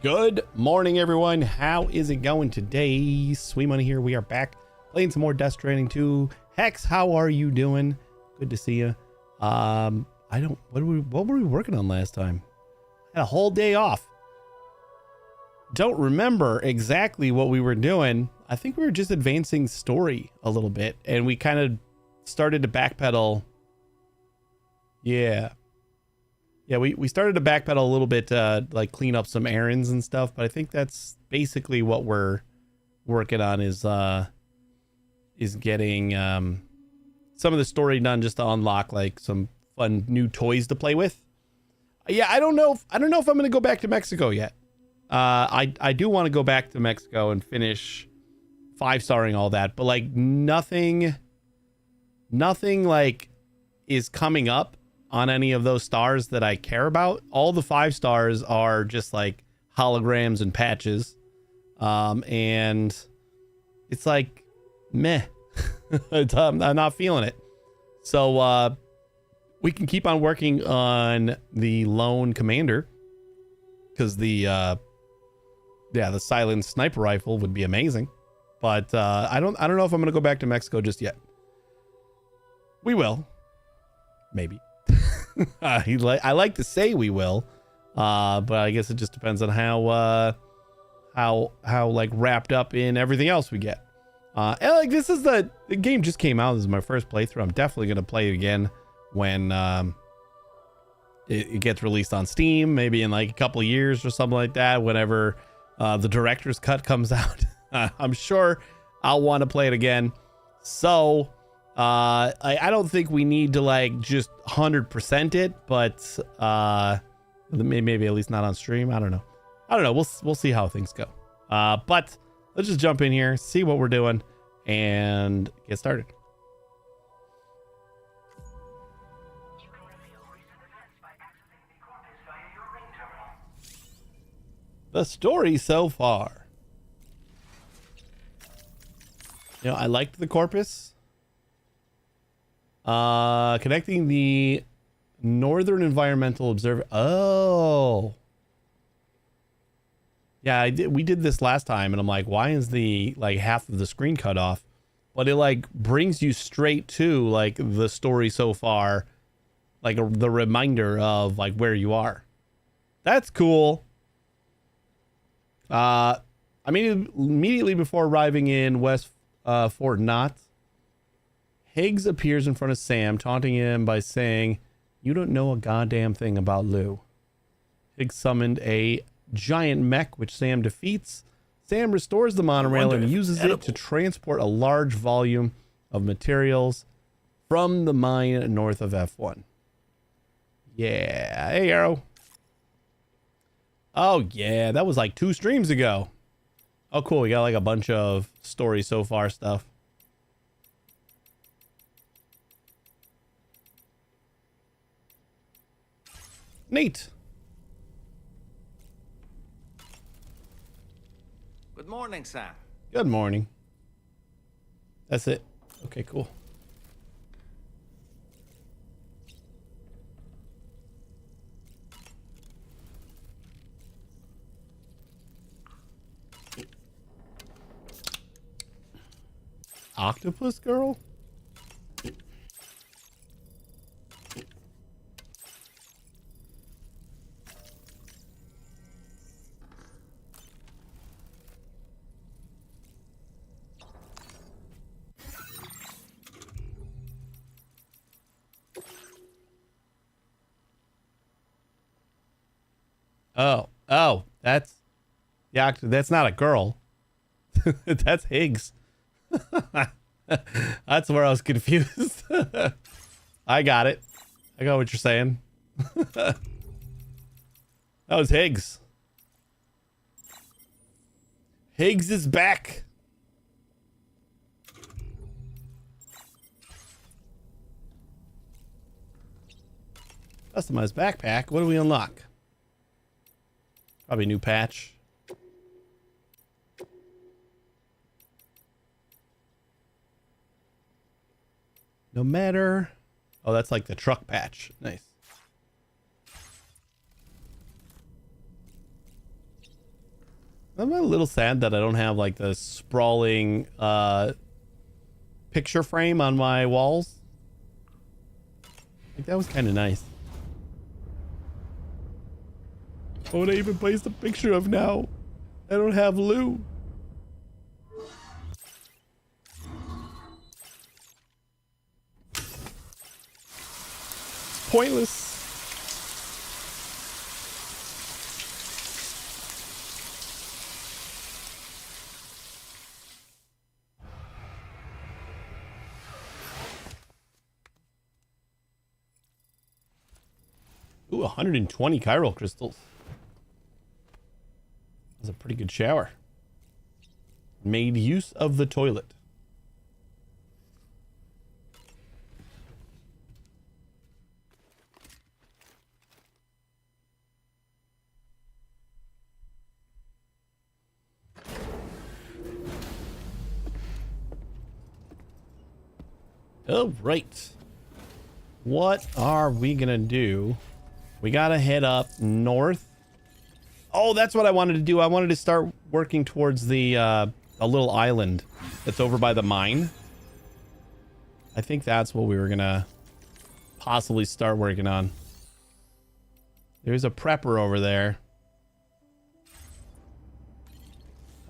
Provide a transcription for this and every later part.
Good morning, everyone. How is it going today? Sweet Money here. We are back playing some more Death Stranding 2. Hex, how are you doing? Good to see you. What were we working on last time? Had a whole day off. Don't remember exactly what we were doing. I think we were just advancing story a little bit, and we kind of started to backpedal. Yeah, we started to backpedal a little bit to like clean up some errands and stuff, but I think that's basically what we're working on is getting some of the story done just to unlock like some fun new toys to play with. Yeah, I don't know if I'm going to go back to Mexico yet. I do want to go back to Mexico and finish 5-starring all that, but like nothing like is coming up on any of those stars that I care about. All the 5 stars are just like holograms and patches. And it's like, meh. I'm not feeling it. So we can keep on working on the lone commander, because the silent sniper rifle would be amazing. But I don't know if I'm gonna go back to Mexico just yet. We will, maybe. I like to say we will, but I guess it just depends on how like wrapped up in everything else we get. And like this is the game just came out. This is my first playthrough. I'm definitely gonna play it again when it gets released on Steam, maybe in like a couple of years or something like that. Whenever the director's cut comes out, I'm sure I'll want to play it again. So. I don't think we need to like just 100% it, but maybe at least not on stream. I don't know. We'll see how things go. But let's just jump in here, see what we're doing, and get started. The story so far. You know, I liked the corpus. Connecting the Northern Environmental Observer. Oh, yeah, we did this last time, and I'm like, why is the like half of the screen cut off? But it like brings you straight to like the story so far, like the reminder of like where you are. That's cool. I mean, immediately before arriving in West Fort Knott, Higgs appears in front of Sam, taunting him by saying, "You don't know a goddamn thing about Lou." Higgs summoned a giant mech, which Sam defeats. Sam restores the monorail and uses it to transport a large volume of materials from the mine north of F1. Yeah. Hey, Arrow. Oh, yeah. That was like 2 streams ago. Oh, cool. We got like a bunch of story so far stuff. Neat. Good morning, Sam. Good morning. That's it. Okay, cool. Octopus girl? Oh, that's not a girl. That's Higgs. That's where I was confused. I got it. I got what you're saying. That was Higgs. Higgs is back. Customized backpack. What do we unlock? Probably new patch. No matter. Oh, that's like the truck patch. Nice. I'm a little sad that I don't have like the sprawling picture frame on my walls. Like that was kind of nice. What would I even place the picture of now? I don't have Lou. It's pointless. Ooh, 120 chiral crystals. That's a pretty good shower. Made use of the toilet. All right. What are we gonna do? We gotta head up north. Oh, that's what I wanted to do. I wanted to start working towards the a little island that's over by the mine. I think that's what we were gonna possibly start working on. There's a prepper over there.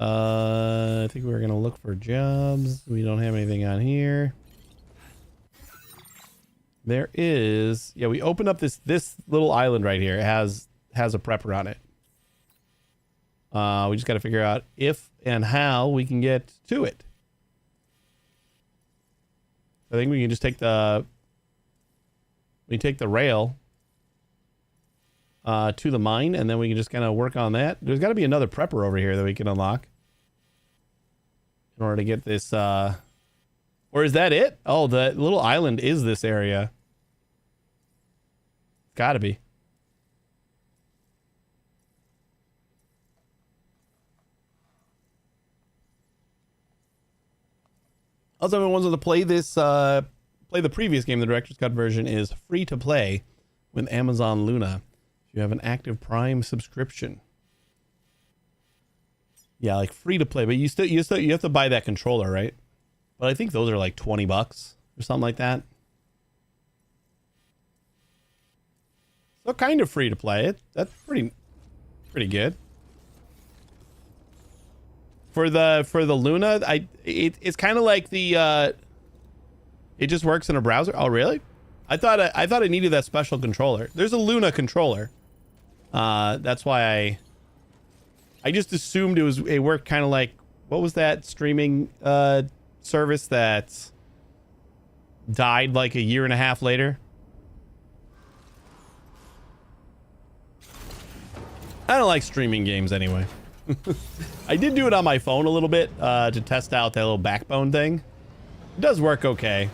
I think we were gonna look for jobs. We don't have anything on here. There is, yeah, we opened up this little island right here. It has a prepper on it. We just got to figure out if and how we can get to it. I think we can just take the rail to the mine, and then we can just kind of work on that. There's got to be another prepper over here that we can unlock in order to get this. Or is that it? Oh, the little island is this area. Gotta be. Also, if anyone wants to play this, play the previous game, the Director's Cut version is free to play with Amazon Luna. If you have an active Prime subscription. Yeah, like free to play, but you have to buy that controller, right? But I think those are like $20 or something like that. So kind of free to play it. That's pretty good. For the Luna, it's kind of like the it just works in a browser. Oh, really? I thought I needed that special controller. There's a Luna controller. That's why I just assumed it worked kind of like, what was that streaming service that died like a year and a half later? I don't like streaming games anyway. I did do it on my phone a little bit to test out that little backbone thing. It does work okay.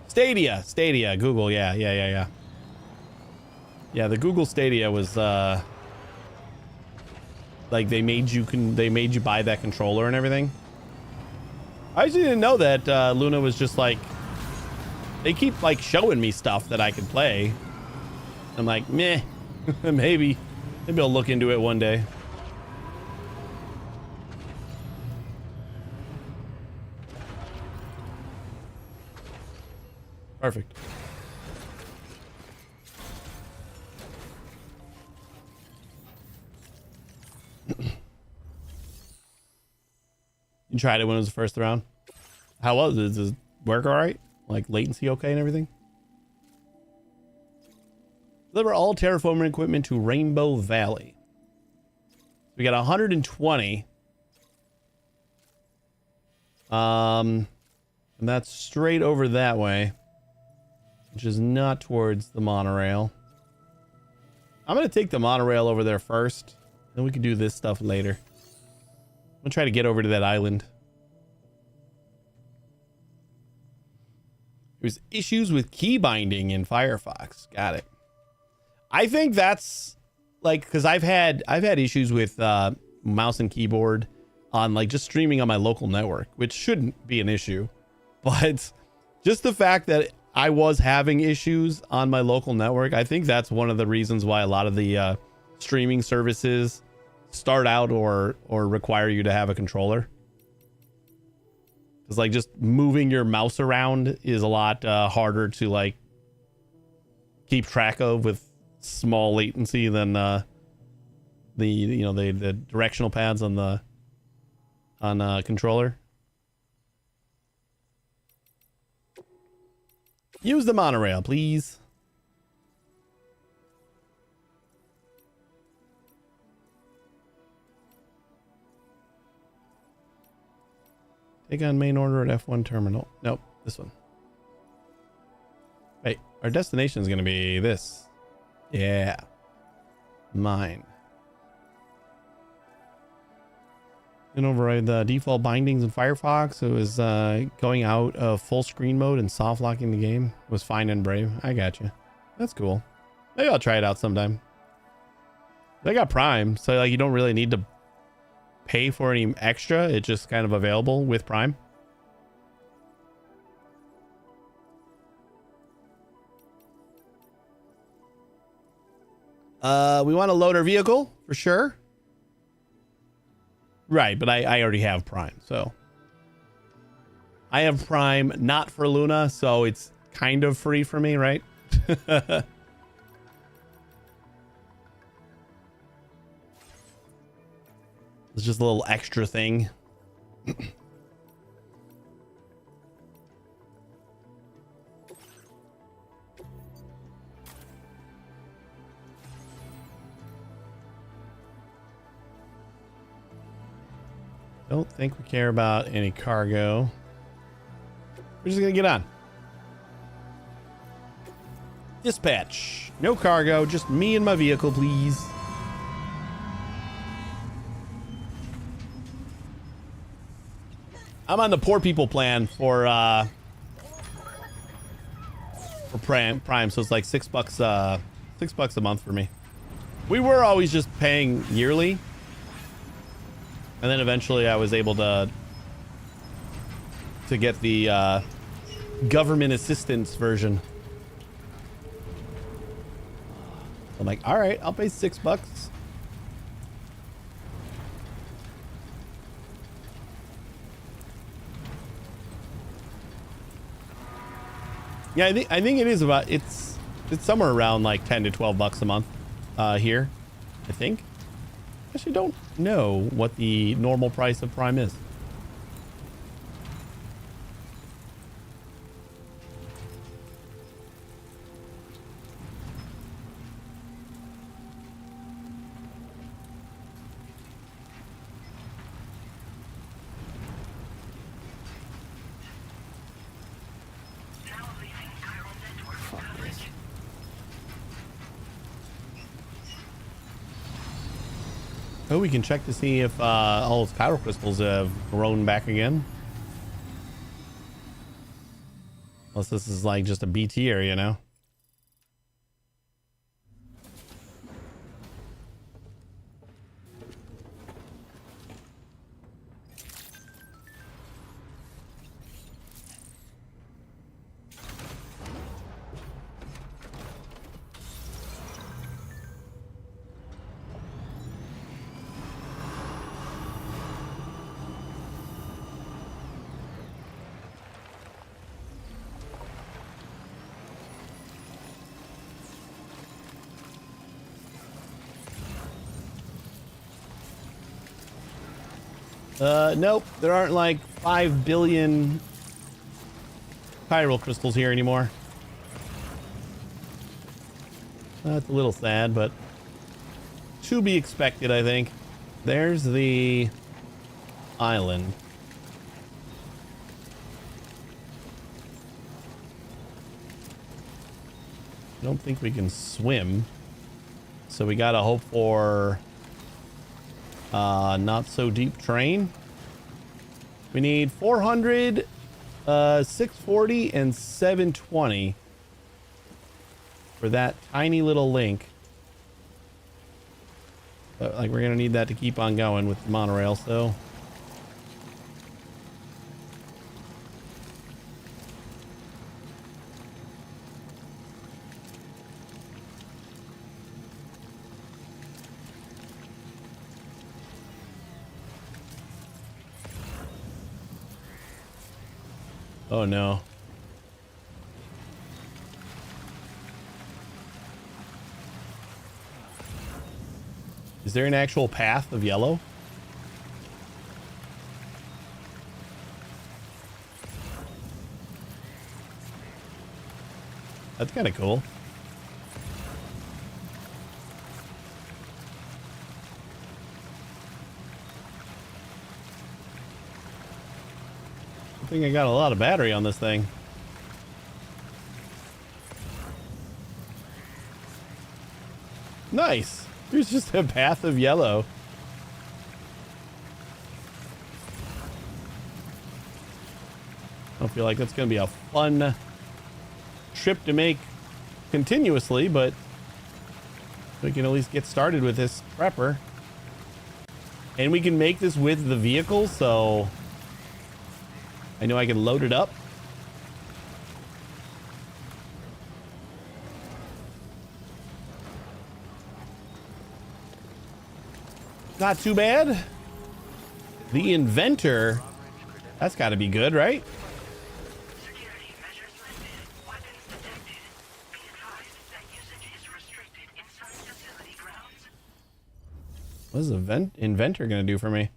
Stadia, Google, yeah. Yeah, the Google Stadia was like they made you buy that controller and everything. I actually didn't know that Luna was just like, they keep like showing me stuff that I can play. I'm like, meh, maybe I'll look into it one day. Perfect. You tried it when it was the first round. How was it? Does it work all right? Like latency okay and everything? Deliver all terraforming equipment to Rainbow Valley. We got 120. And that's straight over that way, which is not towards the monorail. I'm going to take the monorail over there first. Then we can do this stuff later. I'm going to try to get over to that island. There's issues with key binding in Firefox. Got it. I think that's like, because I've had issues with mouse and keyboard on like just streaming on my local network, which shouldn't be an issue. But just the fact that I was having issues on my local network, I think that's one of the reasons why a lot of the streaming services start out or require you to have a controller. Because like just moving your mouse around is a lot harder to like keep track of with small latency than the directional pads on the controller. Use the monorail, please. Take on main order at F1 terminal. Nope, this one. Wait, our destination is going to be this. Yeah. Mine. And override the default bindings in Firefox. It was going out of full screen mode and soft locking the game. It was fine and brave. I got you. That's cool. Maybe I'll try it out sometime. I got Prime, so like you don't really need to pay for any extra. It's just kind of available with Prime. We want to load our vehicle for sure. Right, but I already have Prime, so I have Prime not for Luna, so it's kind of free for me, right? It's just a little extra thing. Don't think we care about any cargo. We're just gonna get on. Dispatch. No cargo, just me and my vehicle, please. I'm on the poor people plan for Prime, so it's like $6 $6 a month for me. We were always just paying yearly. And then eventually I was able to get the government assistance version. I'm like, all right, I'll pay $6. Yeah, I think it is about it's somewhere around like 10 to 12 bucks a month here, I think. Actually don't know what the normal price of Prime is. Oh, we can check to see if all those chiral crystals have grown back again. Unless this is like just a BT area now. Nope, there aren't like 5 billion chiral crystals here anymore. That's a little sad, but to be expected, I think. There's the island. I don't think we can swim, so we gotta hope for not so deep terrain. We need 400, 640, and 720 for that tiny little link. But like we're gonna need that to keep on going with the monorail, so. Oh no. Is there an actual path of yellow? That's kind of cool. I think I got a lot of battery on this thing. Nice. There's just a path of yellow. I don't feel like that's going to be a fun trip to make continuously, but we can at least get started with this prepper. And we can make this with the vehicle, so I know I can load it up. Not too bad. The inventor, that's got to be good, right? Security measures lifted. Weapons detected. Be advised that usage is restricted inside facility grounds. What is the inventor gonna do for me?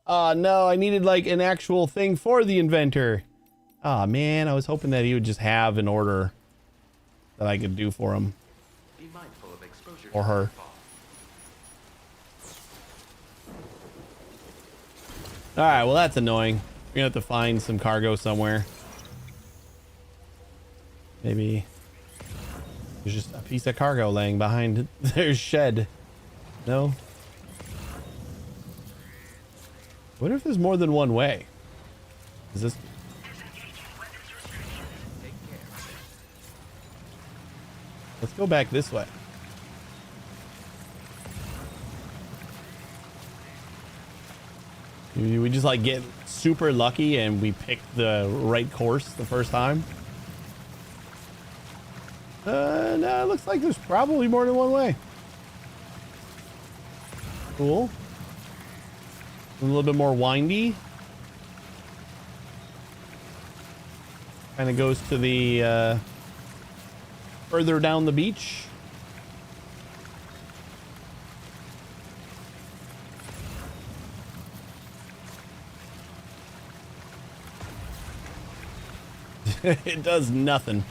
No, I needed like an actual thing for the inventor. Oh man, I was hoping that he would just have an order that I could do for him Be mindful of exposure or to her. rainfall. All right, well that's annoying. We're gonna have to find some cargo somewhere. Maybe there's just a piece of cargo laying behind their shed. No? What if there's more than one way? Is this... Disengaging weapons restrictions. Take care of it. Let's go back this way. We just like get super lucky and we pick the right course the first time. No, it looks like there's probably more than one way. Cool. A little bit more windy. Kind of goes to the further down the beach. It does nothing.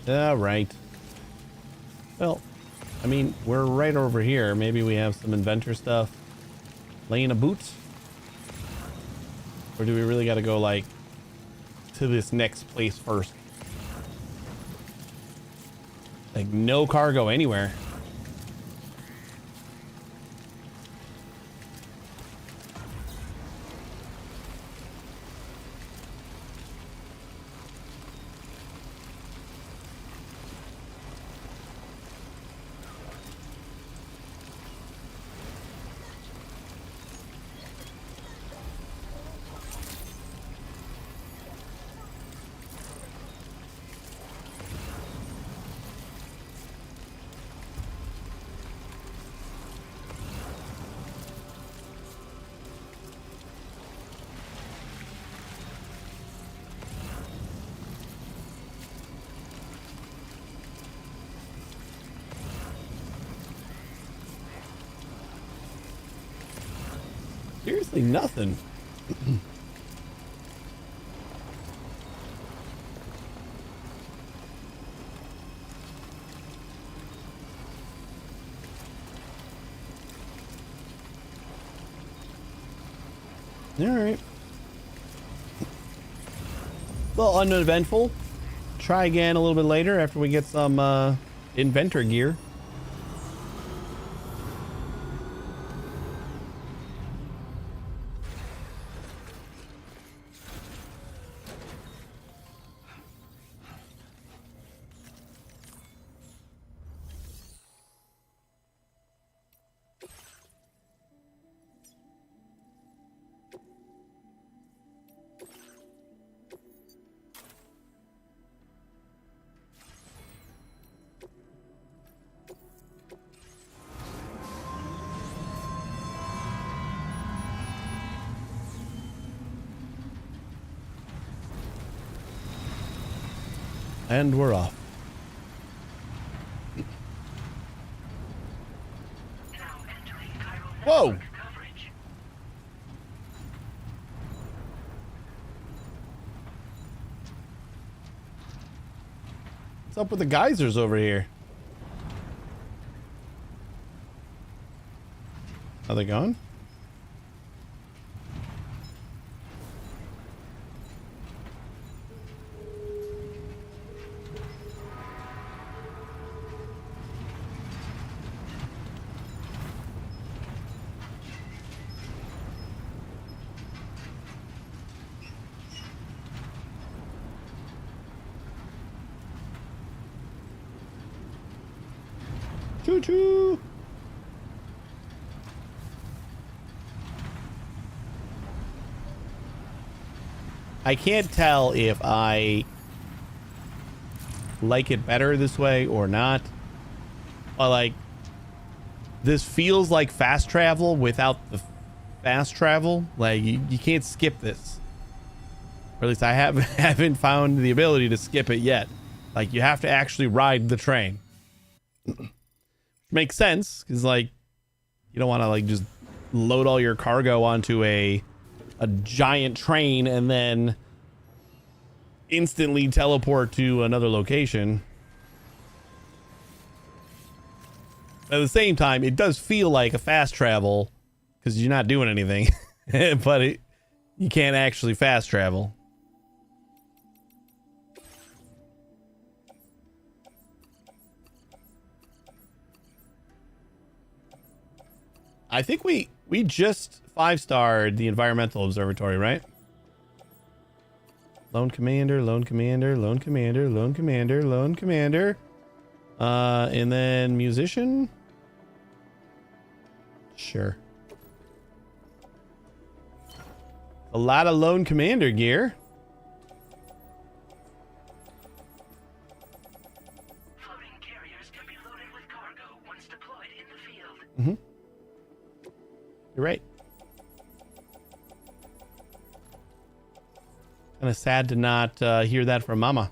All right. Well, I mean, we're right over here. Maybe we have some inventor stuff laying a boot. Or do we really got to go like to this next place first? Like no cargo anywhere. Seriously, nothing. All right. Well, uneventful. Try again a little bit later after we get some inventor gear. And we're off. Now entering Cairo Whoa! network coverage. What's up with the geysers over here? Are they gone? Choo choo! I can't tell if I like it better this way or not. But like, this feels like fast travel without the fast travel. Like you can't skip this. Or at least I haven't found the ability to skip it yet. Like you have to actually ride the train. Makes sense because like you don't want to like just load all your cargo onto a giant train and then instantly teleport to another location. At the same time, it does feel like a fast travel because you're not doing anything, but you can't actually fast travel. I think we just 5-starred the environmental observatory, right? Lone commander, lone commander, lone commander, lone commander, lone commander. And then musician. Sure. A lot of lone commander gear. Floating carriers can be loaded with cargo once deployed in the field. Mm-hmm. You're right. Kind of sad to not hear that from Mama.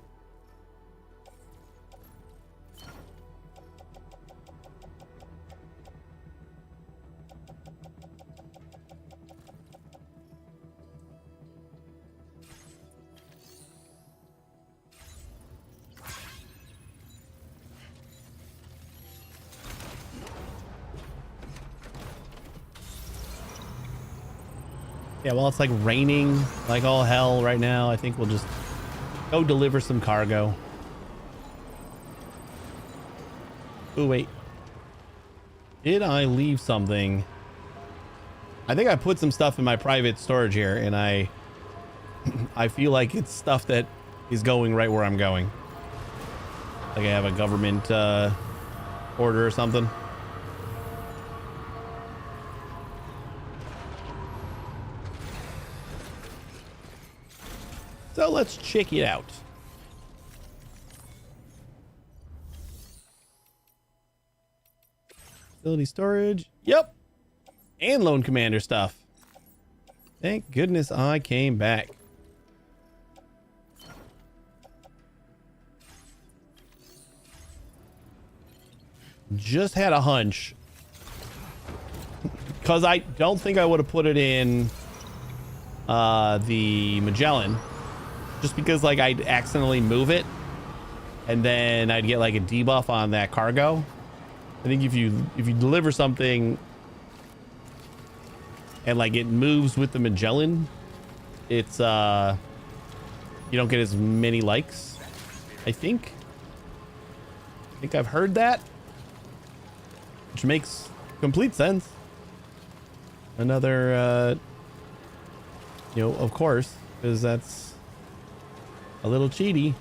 Yeah, well, it's like raining like all hell right now. I think we'll just go deliver some cargo. Oh, wait. Did I leave something? I think I put some stuff in my private storage here, and I feel like it's stuff that is going right where I'm going. Like I have a government order or something. So let's check it out. Facility storage. Yep. And lone commander stuff. Thank goodness I came back. Just had a hunch. Because I don't think I would have put it in the Magellan. Just because like I'd accidentally move it and then I'd get like a debuff on that cargo. I think if you deliver something and like it moves with the Magellan, it's you don't get as many likes. I think I've heard that, which makes complete sense. Another of course, because that's a little cheaty.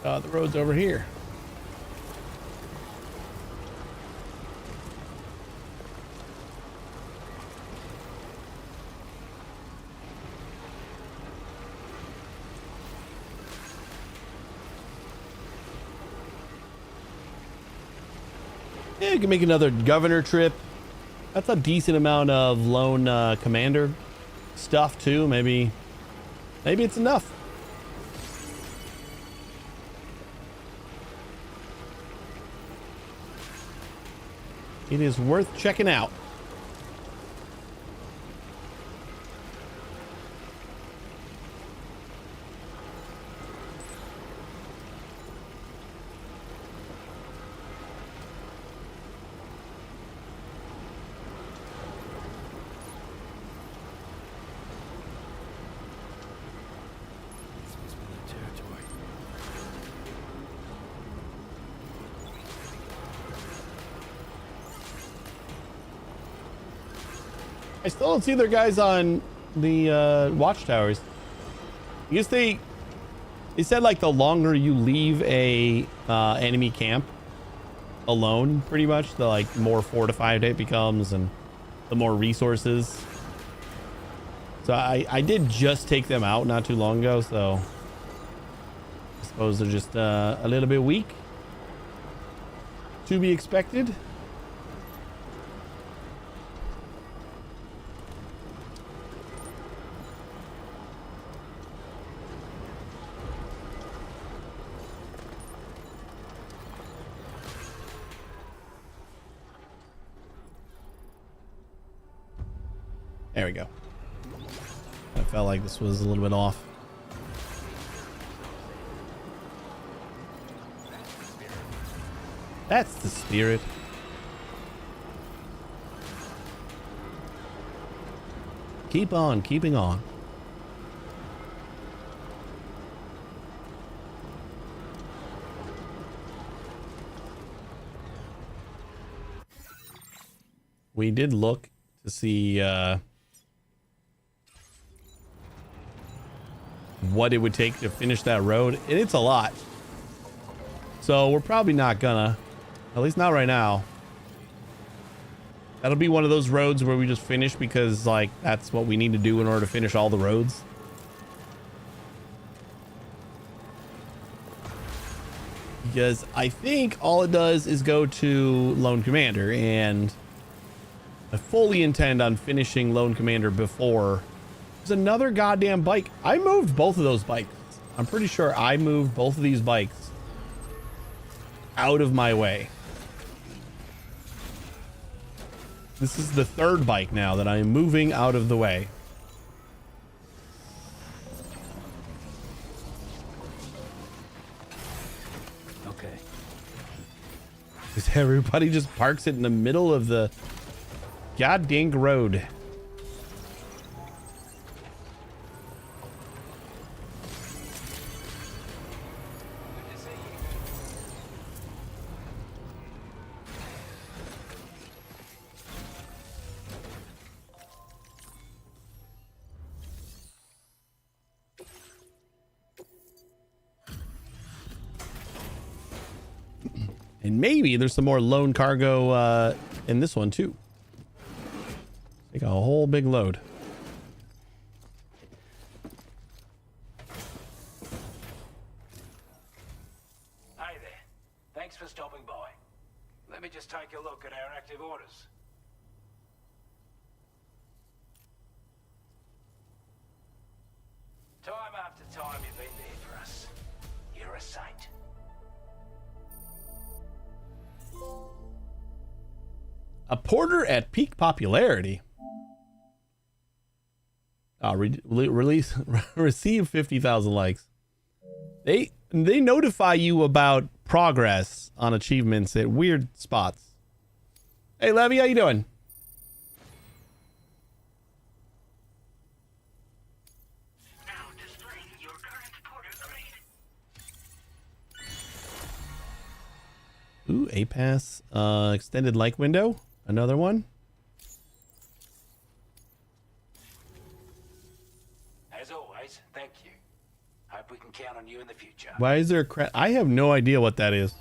The road's over here. Yeah, you can make another governor trip. That's a decent amount of lone commander stuff too. Maybe it's enough. It is worth checking out. I still don't see their guys on the watchtowers. I guess they said like the longer you leave a enemy camp alone, pretty much, the like more fortified it becomes and the more resources. So I did just take them out not too long ago, so I suppose they're just a little bit weak. To be expected. There we go. I felt like this was a little bit off. That's the spirit. Keep on keeping on. We did look to see what it would take to finish that road, and it's a lot. So we're probably not gonna, at least not right now. That'll be one of those roads where we just finish because like that's what we need to do in order to finish all the roads. Because I think all it does is go to Lone Commander, and I fully intend on finishing Lone Commander before. There's another goddamn bike. I moved both of those bikes. I'm pretty sure I moved both of these bikes out of my way. This is the third bike now that I am moving out of the way. Okay. Because everybody just parks it in the middle of the goddamn road. And maybe there's some more lone cargo in this one too. Take a whole big load. Hey there. Thanks for stopping by. Let me just take a look at our active orders. Time after time you've been there for us. You're a saint. A porter at peak popularity. Receive 50,000 likes. They notify you about progress on achievements at weird spots. Hey Levy, how you doing? Now displaying your current porter grade. Ooh, A-Pass. Extended like window. Another one. As always, thank you. Hope we can count on you in the future. Why is there a I have no idea what that is.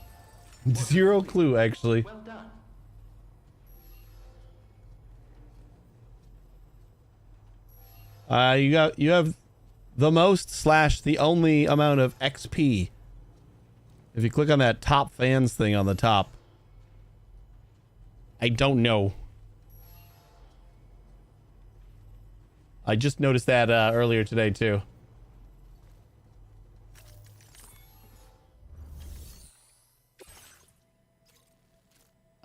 Zero clue, actually. Well done. You have the most / the only amount of XP. If you click on that top fans thing on the top. I don't know. I just noticed that earlier today too.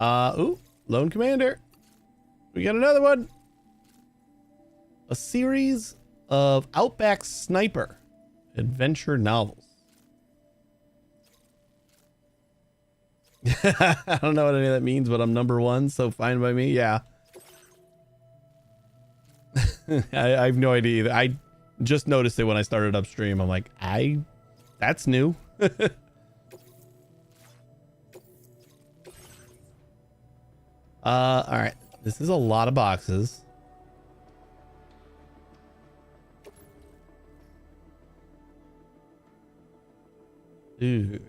Ooh, Lone Commander. We got another one. A series of Outback Sniper adventure novels. I don't know what any of that means, but I'm number one, so fine by me. Yeah. I have no idea either. I just noticed it when I started upstream. I'm like, that's new. All right. This is a lot of boxes. Ooh.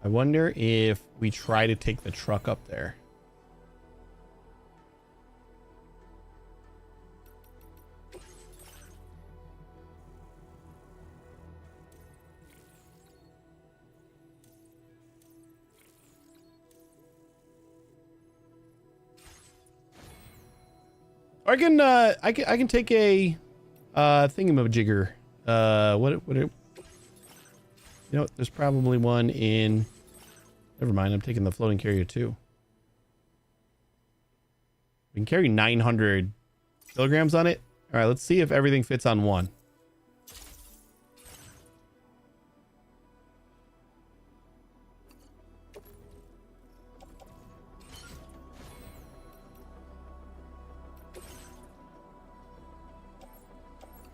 I wonder if we try to take the truck up there. I can take a thingamajigger. You know, there's probably one in. Never mind, I'm taking the floating carrier too. We can carry 900 kilograms on it. All right, let's see if everything fits on one.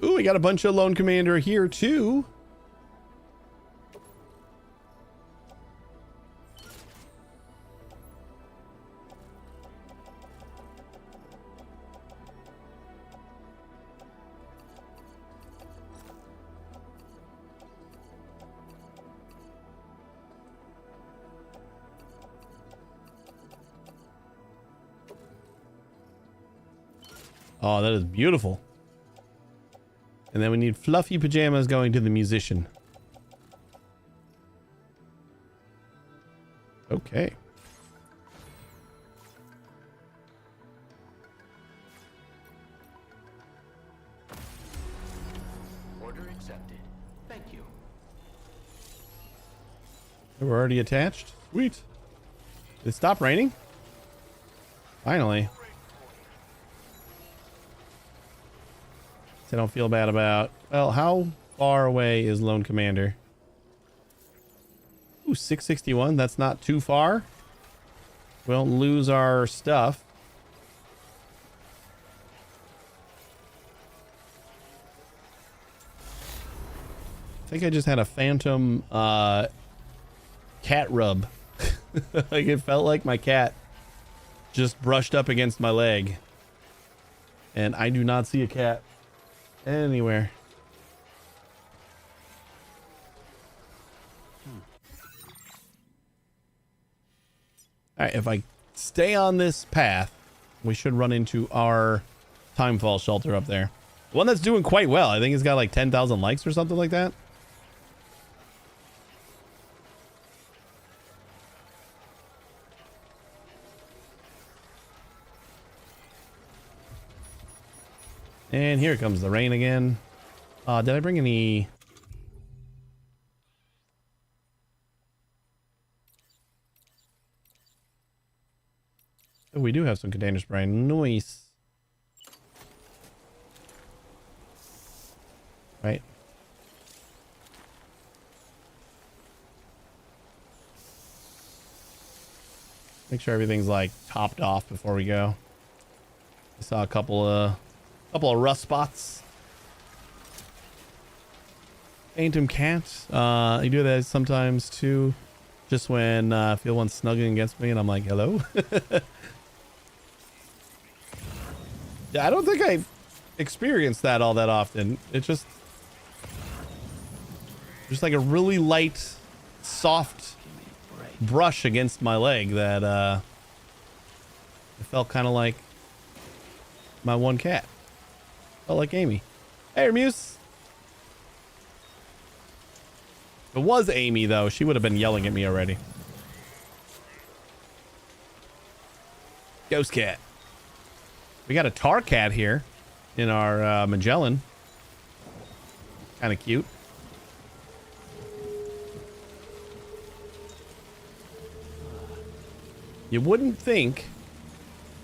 Ooh, we got a bunch of Lone Commander here too. Oh, that is beautiful. And then we need fluffy pajamas going to the musician. Okay. Order accepted. Thank you. We're already attached. Sweet. Did it stop raining? Finally. I don't feel bad about. Well, how far away is Lone Commander? Ooh, 661. That's not too far. We don't lose our stuff. I think I just had a phantom cat rub. Like it felt like my cat just brushed up against my leg. And I do not see a cat anywhere. All right, if I stay on this path, we should run into our Timefall shelter up there. The one that's doing quite well. I think it's got like 10,000 likes or something like that. And here comes the rain again. Did I bring any? Oh, we do have some container spray. Nice. Right. Make sure everything's like topped off before we go. I saw a couple of rust spots. Phantom cat. I do that sometimes too. Just when I feel one snuggling against me and I'm like, hello. Yeah, I don't think I've experienced that all that often. It's just like a really light, soft brush against my leg that it felt kind of like my one cat. Felt like Amy. Hey, Muse. If it was Amy, though, she would have been yelling at me already. Ghost cat. We got a tar cat here in our Magellan. Kind of cute. You wouldn't think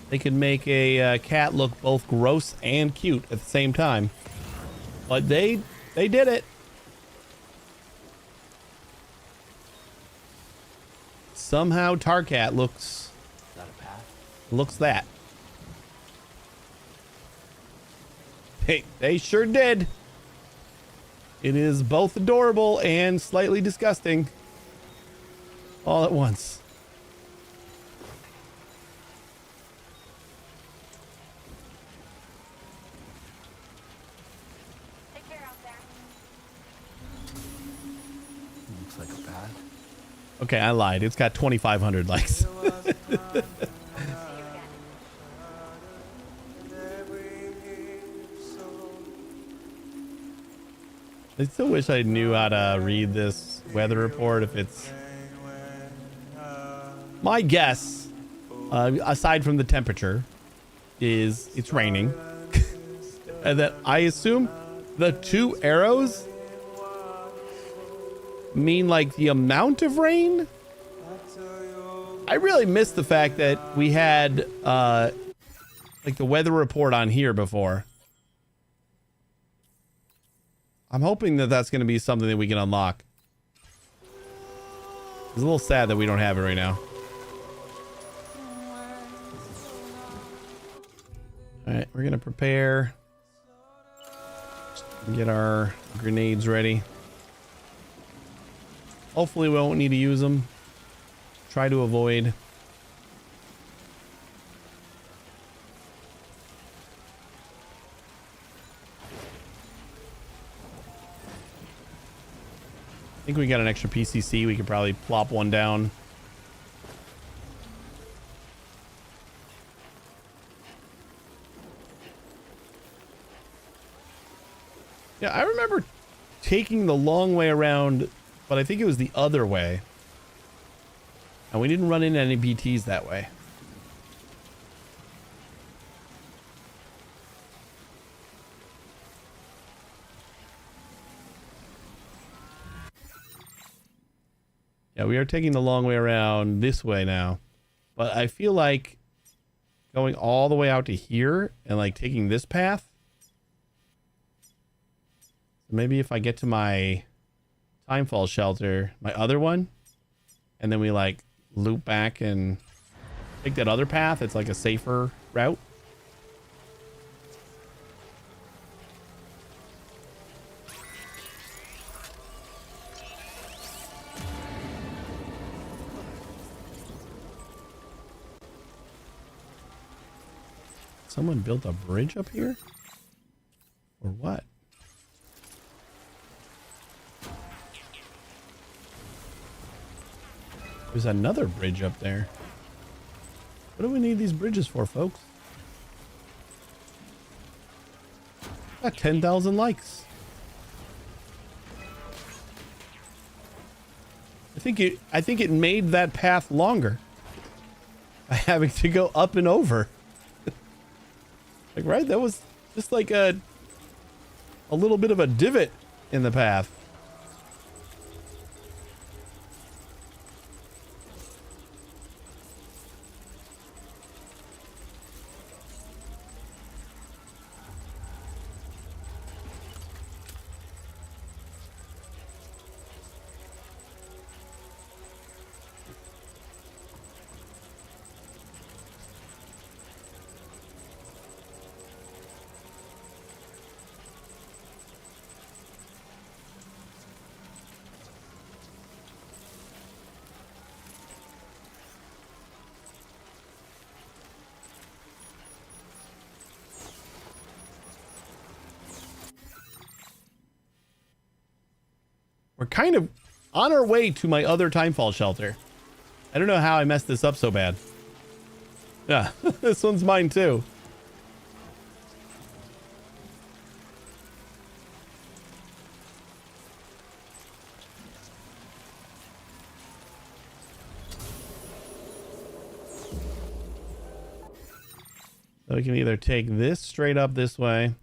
they could make a cat look both gross and cute at the same time, but they did it. Somehow Tarkat looks that. They sure did. It is both adorable and slightly disgusting all at once. Take care out there. Looks like a path. Okay, I lied. It's got 2,500 likes. See you again. I still wish I knew how to read this weather report. If it's my guess, aside from the temperature, is it's raining, and that I assume the 2 arrows mean like the amount of rain. I really missed the fact that we had like the weather report on here before. I'm hoping that that's going to be something that we can unlock. It's a little sad that we don't have it right now. All right, we're going to prepare. Get our grenades ready. Hopefully we won't need to use them. Try to avoid. I think we got an extra PCC. We could probably plop one down. Yeah, I remember taking the long way around, but I think it was the other way. And we didn't run into any BTs that way. Yeah, we are taking the long way around this way now. But I feel like going all the way out to here and like taking this path. So maybe if I get to my Timefall shelter, my other one, and then we like loop back and take that other path, it's like a safer route. Someone built a bridge up here? Or what? There's another bridge up there. What do we need these bridges for, folks? Got 10,000 likes. I think it made that path longer by having to go up and over. Like, right? That was just like a little bit of a divot in the path. We're kind of on our way to my other Timefall shelter. I don't know how I messed this up so bad. Yeah, this one's mine too. So we can either take this straight up this way.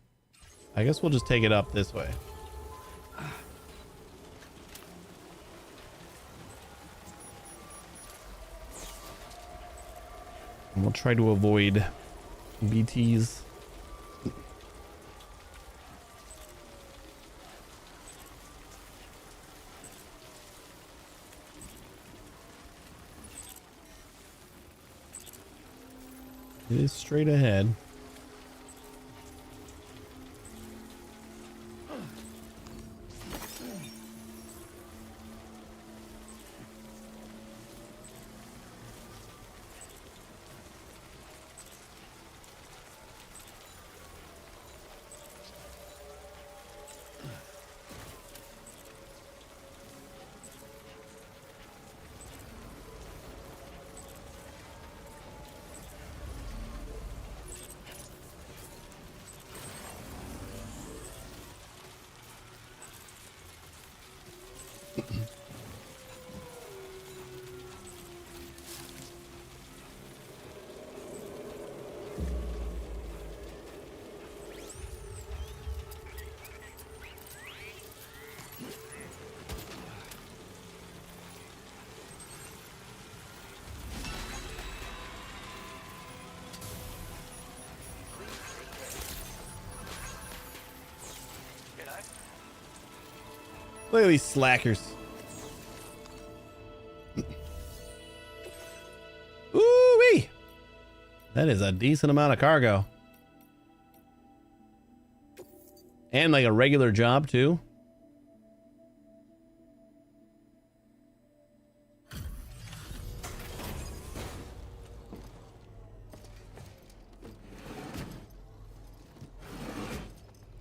I guess we'll just take it up this way. And we'll try to avoid BTs. It is straight ahead. Look at these slackers. Ooh-wee! That is a decent amount of cargo. And like a regular job too.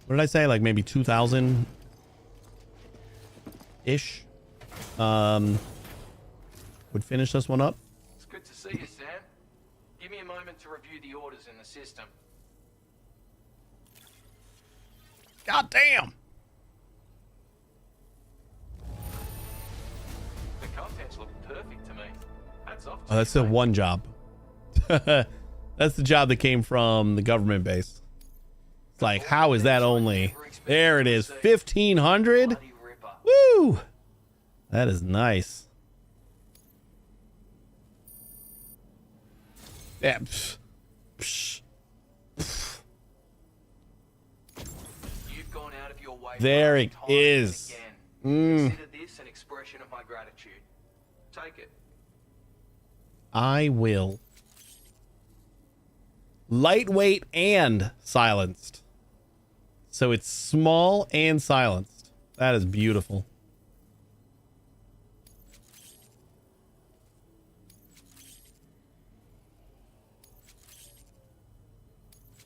What did I say? Like maybe 2,000 ish. Would finish this one up. It's good to see you, Sam. Give me a moment to review the orders in the system. God damn. The contents look perfect to me. Hats off to Oh, that's you, the mate. one job. That's the job that came from the government base. It's like, how is that only? There it is, 1,500. Bloody ripper. Woo! That is nice. Yeah. Psh. Psh. You've gone out of your way. There time it and is. again. Consider this an expression of my gratitude. Take it. I will. Lightweight and silenced. So it's small and silenced. That is beautiful.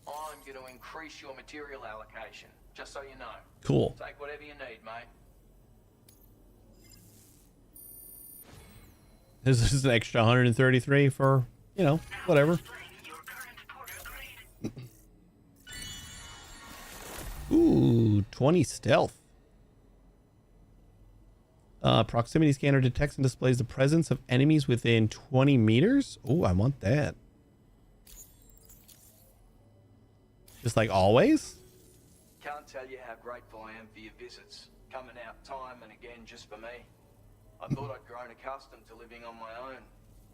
I'm going to increase your material allocation, just so you know. Cool. Take whatever you need, mate. This is an extra 133 for, you know, whatever. Your current porter grade. Ooh, 20 stealth. Proximity scanner detects and displays the presence of enemies within 20 meters. Ooh, I want that. Just like always? Can't tell you how grateful I am for your visits, coming out time and again just for me. I thought I'd grown accustomed to living on my own,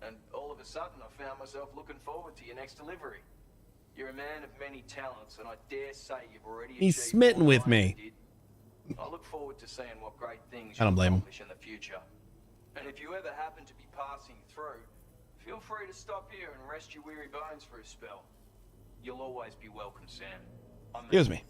and all of a sudden I found myself looking forward to your next delivery. You're a man of many talents, and I dare say you've already He's achieved smitten more with than I me. did. I look forward to seeing what great things I don't you'll blame him. accomplish in the future. And if you ever happen to be passing through, feel free to stop here and rest your weary bones for a spell. You'll always be welcome, Sam. I mean, Excuse me.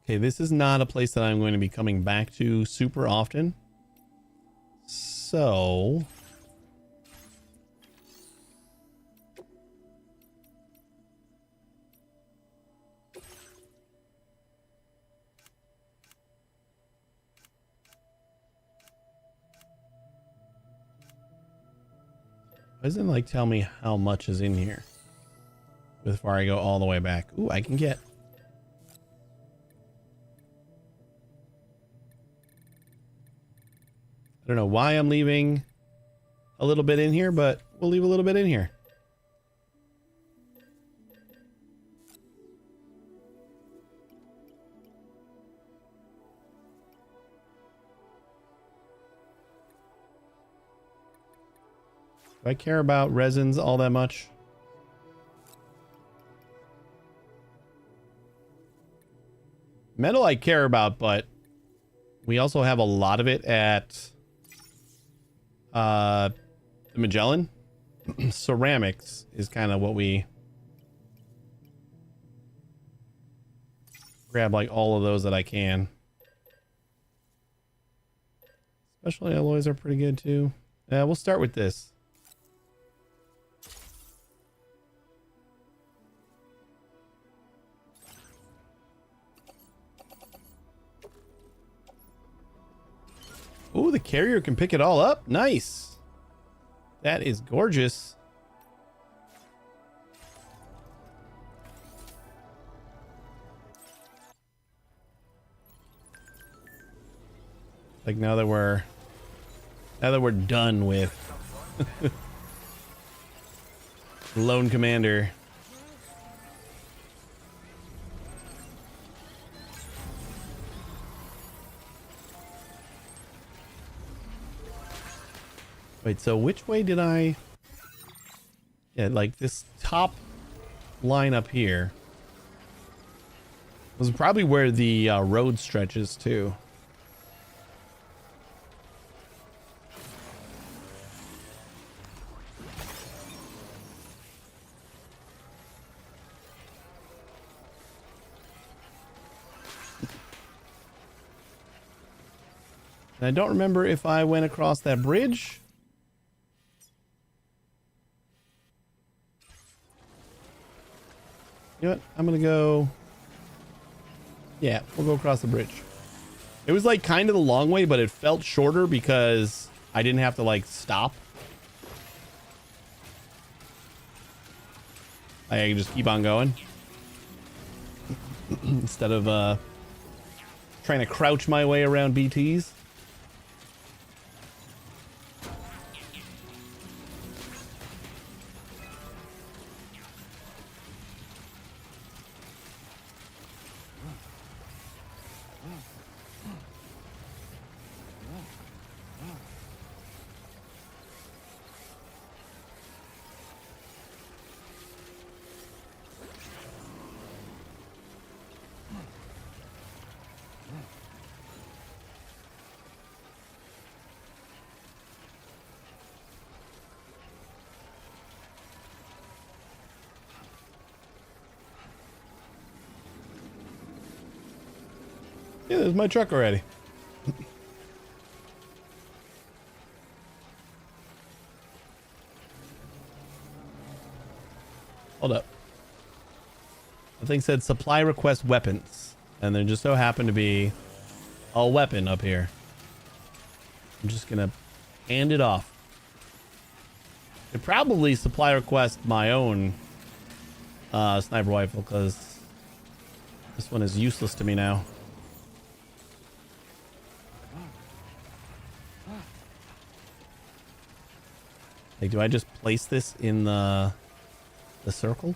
Okay, this is not a place that I'm going to be coming back to super often. So... Why doesn't it like tell me how much is in here before I go all the way back? Ooh, I can get... I don't know why I'm leaving a little bit in here, but we'll leave a little bit in here. Do I care about resins all that much? Metal I care about, but we also have a lot of it at the Magellan. Ceramics is kind of what we grab, like all of those that I can. Special alloys are pretty good too. We'll start with this. Ooh, the carrier can pick it all up. Nice. That is gorgeous. Like now that we're done with Lone Commander. Wait, so which way did I... Yeah, like this top line up here was probably where the road stretches too. And I don't remember if I went across that bridge. You know what? I'm gonna go... Yeah, we'll go across the bridge. It was like kind of the long way, but it felt shorter because I didn't have to like stop. I can just keep on going. Instead of trying to crouch my way around BTs. Yeah, there's my truck already. Hold up. The thing said supply request weapons. And there just so happened to be a weapon up here. I'm just gonna hand it off. Could probably supply request my own sniper rifle because this one is useless to me now. Like, do I just place this in the circle?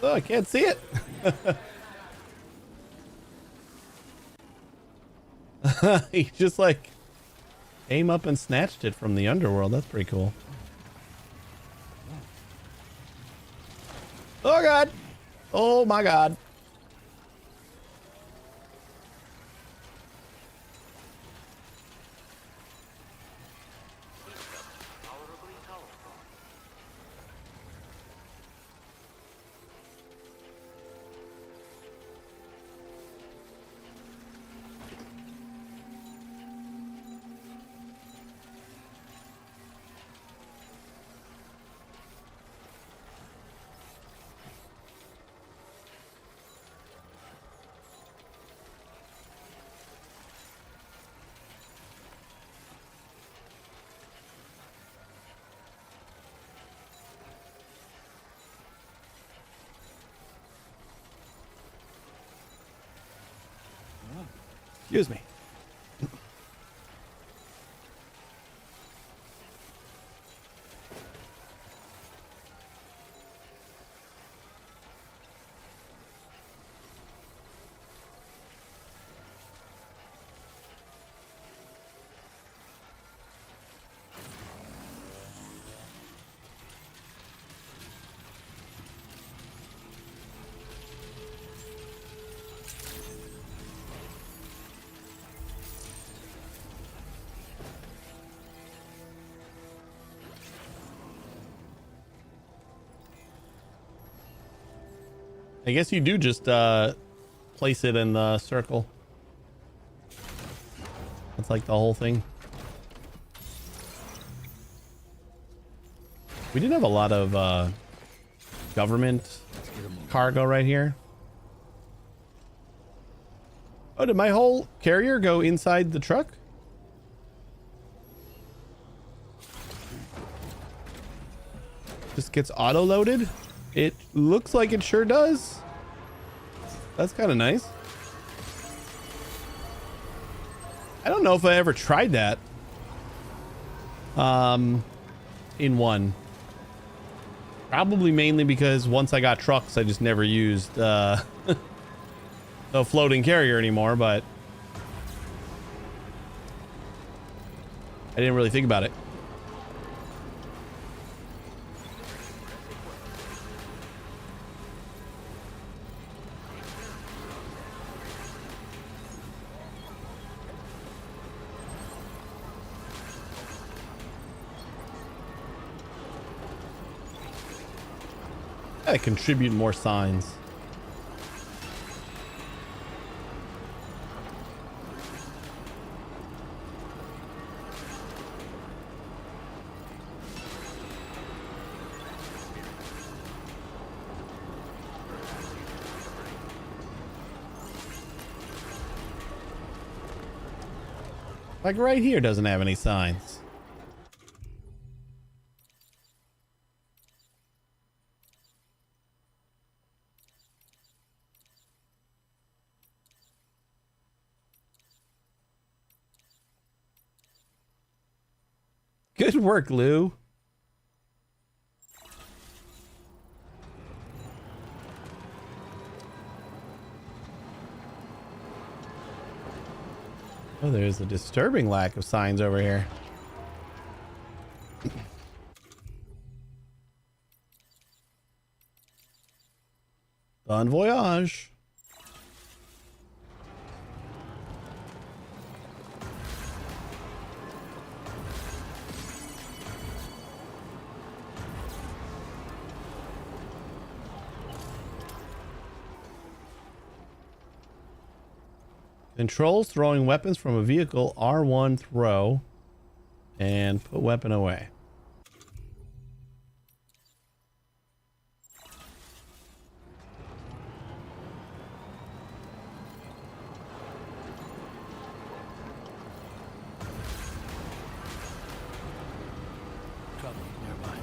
Oh, I can't see it. He just like came up and snatched it from the underworld. That's pretty cool. Oh god. Oh my god. Excuse me. I guess you do just place it in the circle. That's like the whole thing. We did have a lot of government cargo right here. Oh, did my whole carrier go inside the truck? Just gets auto-loaded? It looks like it sure does. That's kind of nice. I don't know if I ever tried that. In one. Probably mainly because once I got trucks, I just never used the floating carrier anymore, but I didn't really think about it. Gotta contribute more signs. Like right here doesn't have any signs. Good work, Lou. Oh, there's a disturbing lack of signs over here. Bon voyage. Controls throwing weapons from a vehicle. R1 throw and put weapon away. Trouble nearby.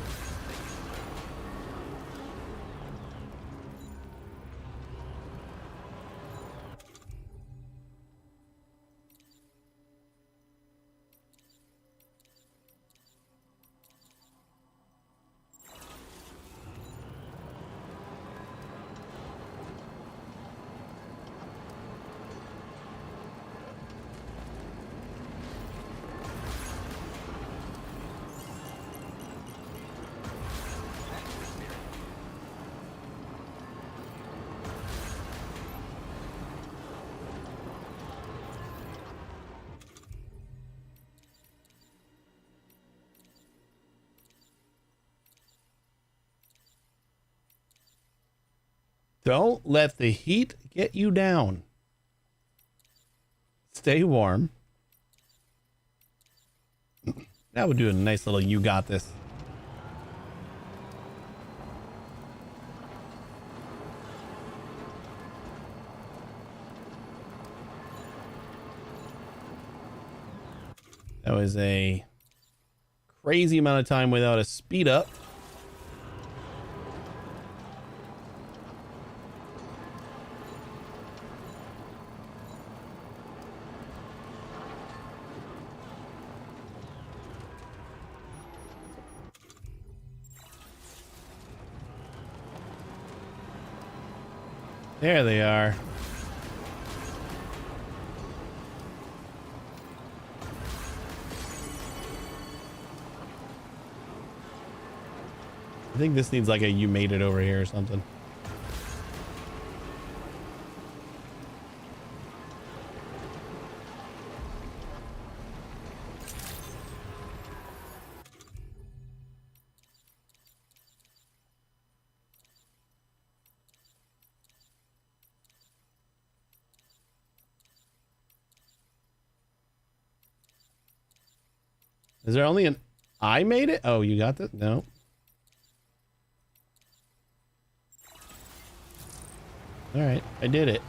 Don't let the heat get you down. Stay warm. That would do a nice little you got this. That was a crazy amount of time without a speed up. There they are. I think this needs like a "you made it" over here or something. Is there only an "I made it"? Oh, you got this? No. All right, I did it.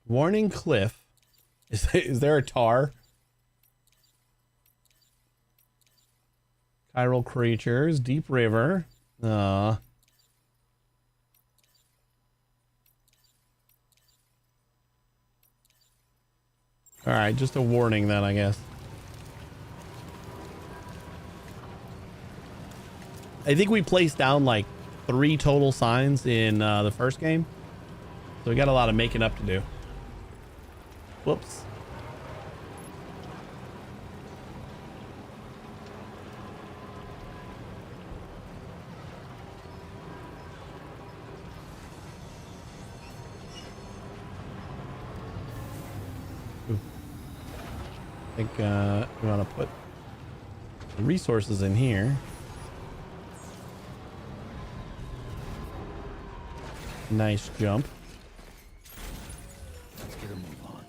Warning Cliff. Is there a tar? Chiral creatures, deep river. All right, just a warning then, I guess. I think we placed down like 3 total signs in the first game. So we got a lot of making up to do. Whoops. I think we want to put the resources in here. Nice jump. Let's get a move on.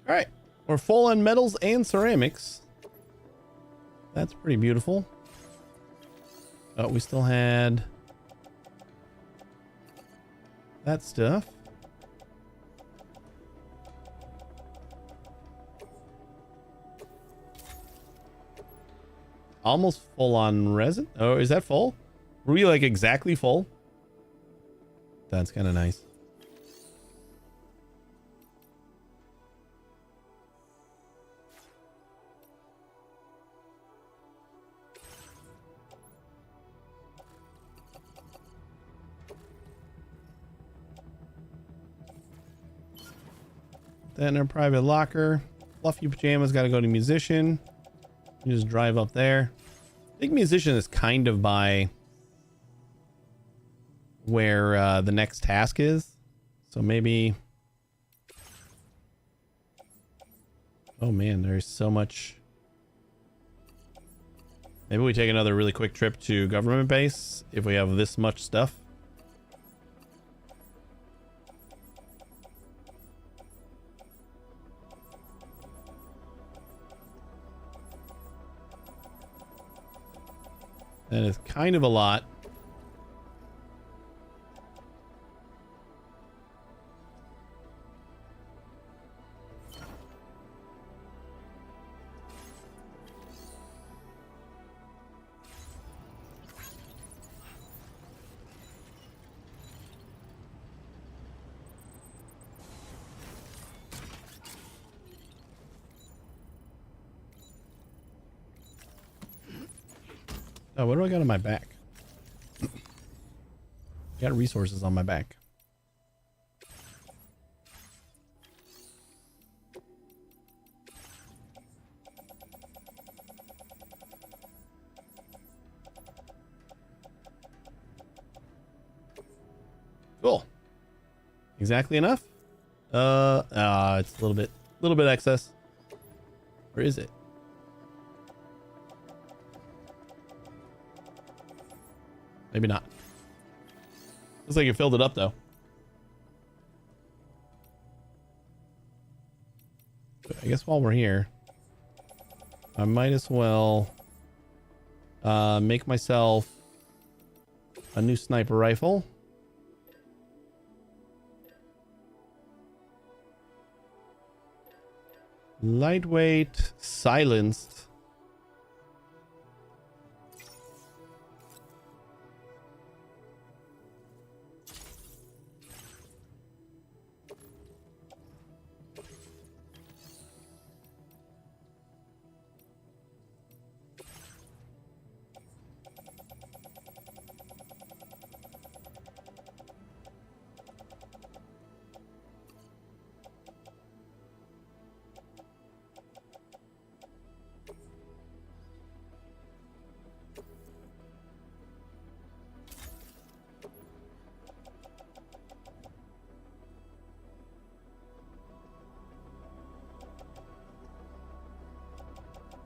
All right, we're full on metals and ceramics. That's pretty beautiful. Oh, we still had that stuff. Almost full on resin. Oh, is that full? Were we like exactly full? That's kind of nice. Then our private locker. Fluffy pajamas got to go to musician. You just drive up there. I think musician is kind of by where the next task is. So maybe... Oh man, there's so much. Maybe we take another really quick trip to government base if we have this much stuff. That is kind of a lot. Oh, what do I got on my back? Got resources on my back. Cool. Exactly enough? It's a little bit excess. Or is it? Maybe not. Looks like you filled it up though. I guess while we're here, I might as well Make myself a new sniper rifle. Lightweight, silenced.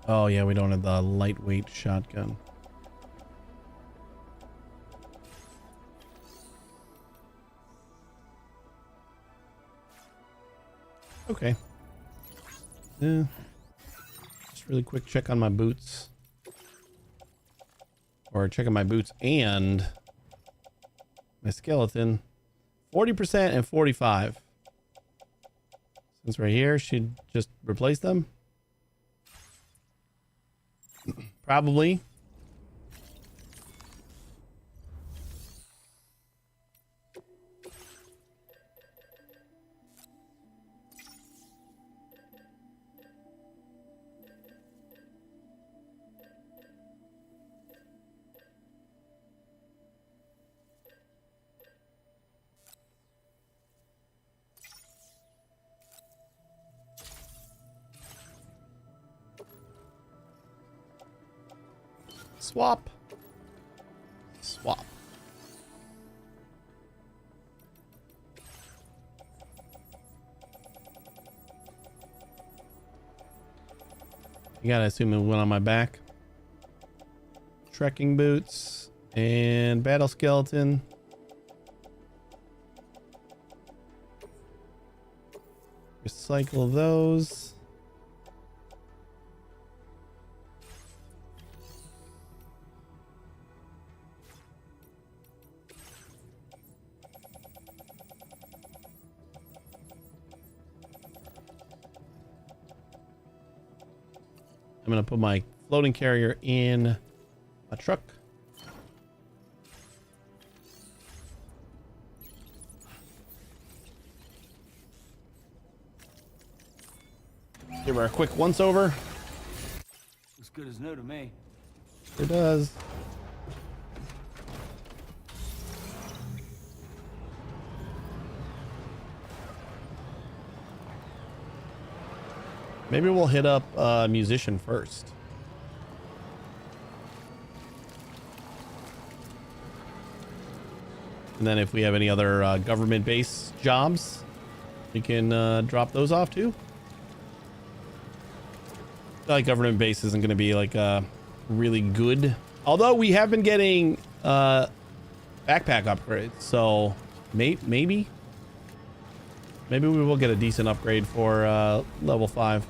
Oh yeah, we don't have the lightweight shotgun. Okay. Yeah. Just really quick check on my boots. Or check on my boots and my skeleton. 40% and 45. Since we're here, should just replace them? Probably. Swap. Swap. You gotta assume it went on my back. Trekking boots and battle skeleton. Recycle those. I'm gonna put my floating carrier in a truck. Give her a quick once over. Looks good as new to me. It does. Maybe we'll hit up musician first. And then if we have any other government-based jobs, we can drop those off too. Government base isn't going to be like really good. Although we have been getting backpack upgrades. So maybe we will get a decent upgrade for level 5.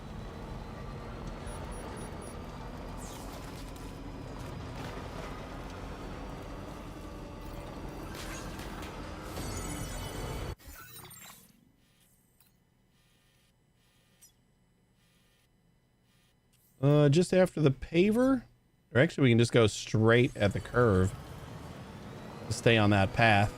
Just after the paver, or actually we can just go straight at the curve to stay on that path.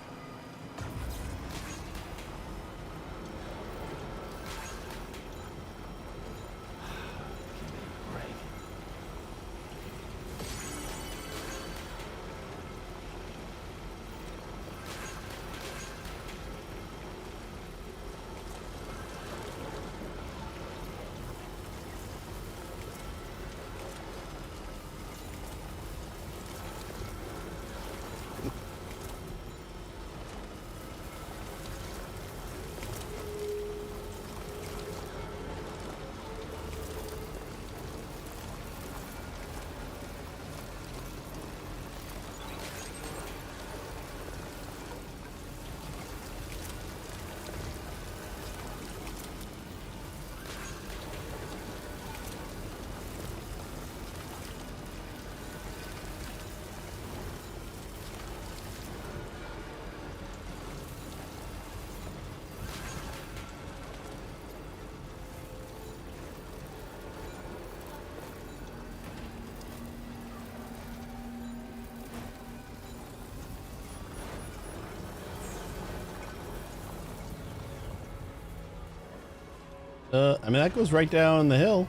I mean, that goes right down the hill.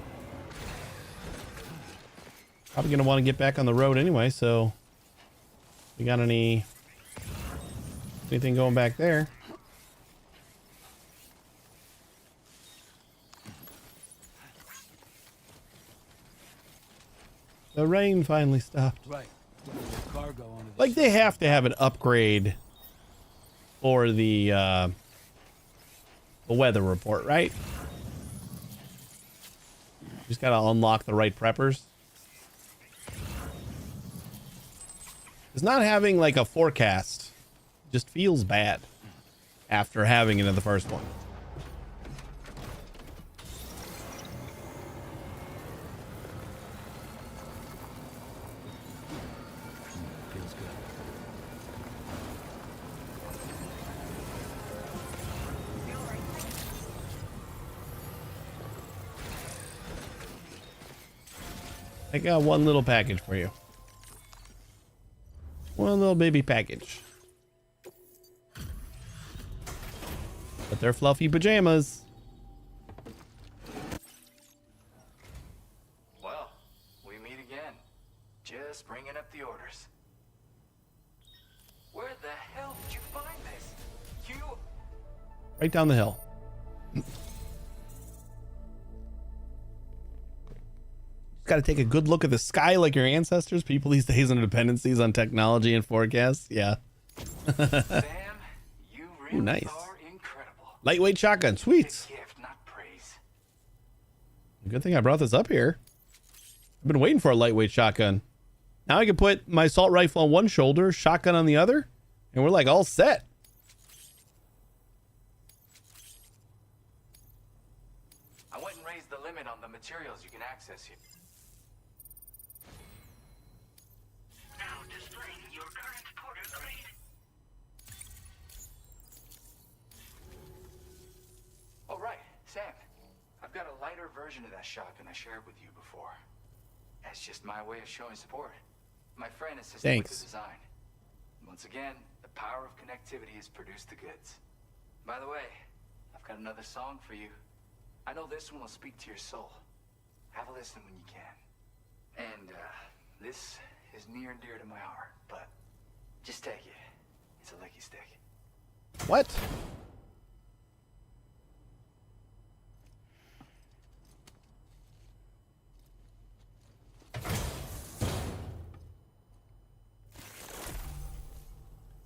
Probably gonna want to get back on the road anyway, so we got anything going back there? The rain finally stopped. Right. Cargo on the Like, they have to have an upgrade for the weather report, right? Just gotta unlock the right preppers. It's not having like a forecast just feels bad after having it in the first one. feels good. I got one little package for you. One little baby package. But they're fluffy pajamas. Well, we meet again. Just bringing up the orders. Where the hell did you find this? You... Right down the hill. Got to take a good look at the sky like your ancestors. People these days on dependencies on technology and forecasts. Yeah. Sam, you really Ooh, nice. are incredible. Lightweight shotgun. Sweet. A gift, not praise. Good thing I brought this up here. I've been waiting for a lightweight shotgun. Now I can put my assault rifle on one shoulder, shotgun on the other, and we're like all set. I went and raised the limit on the materials you can access here. Now displaying your current porter grade. Oh, right. Sam, I've got a lighter version of that shotgun I shared with you before. That's just my way of showing support. My friend assisted with Thanks. the design. Once again, the power of connectivity has produced the goods. By the way, I've got another song for you. I know this one will speak to your soul. Have a listen when you can. And, this is near and dear to my heart, but just take it. It's a licky stick. What?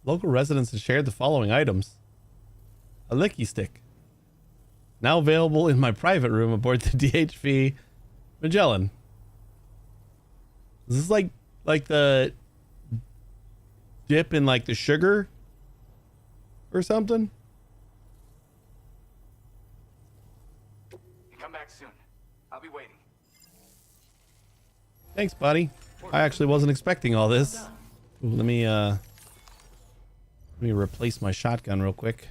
Local residents have shared the following items. A licky stick. Now available in my private room aboard the DHV Magellan. Is this like the dip in like the sugar or something? You come back soon. I'll be waiting. Thanks, buddy. I actually wasn't expecting all this. Ooh, let me replace my shotgun real quick.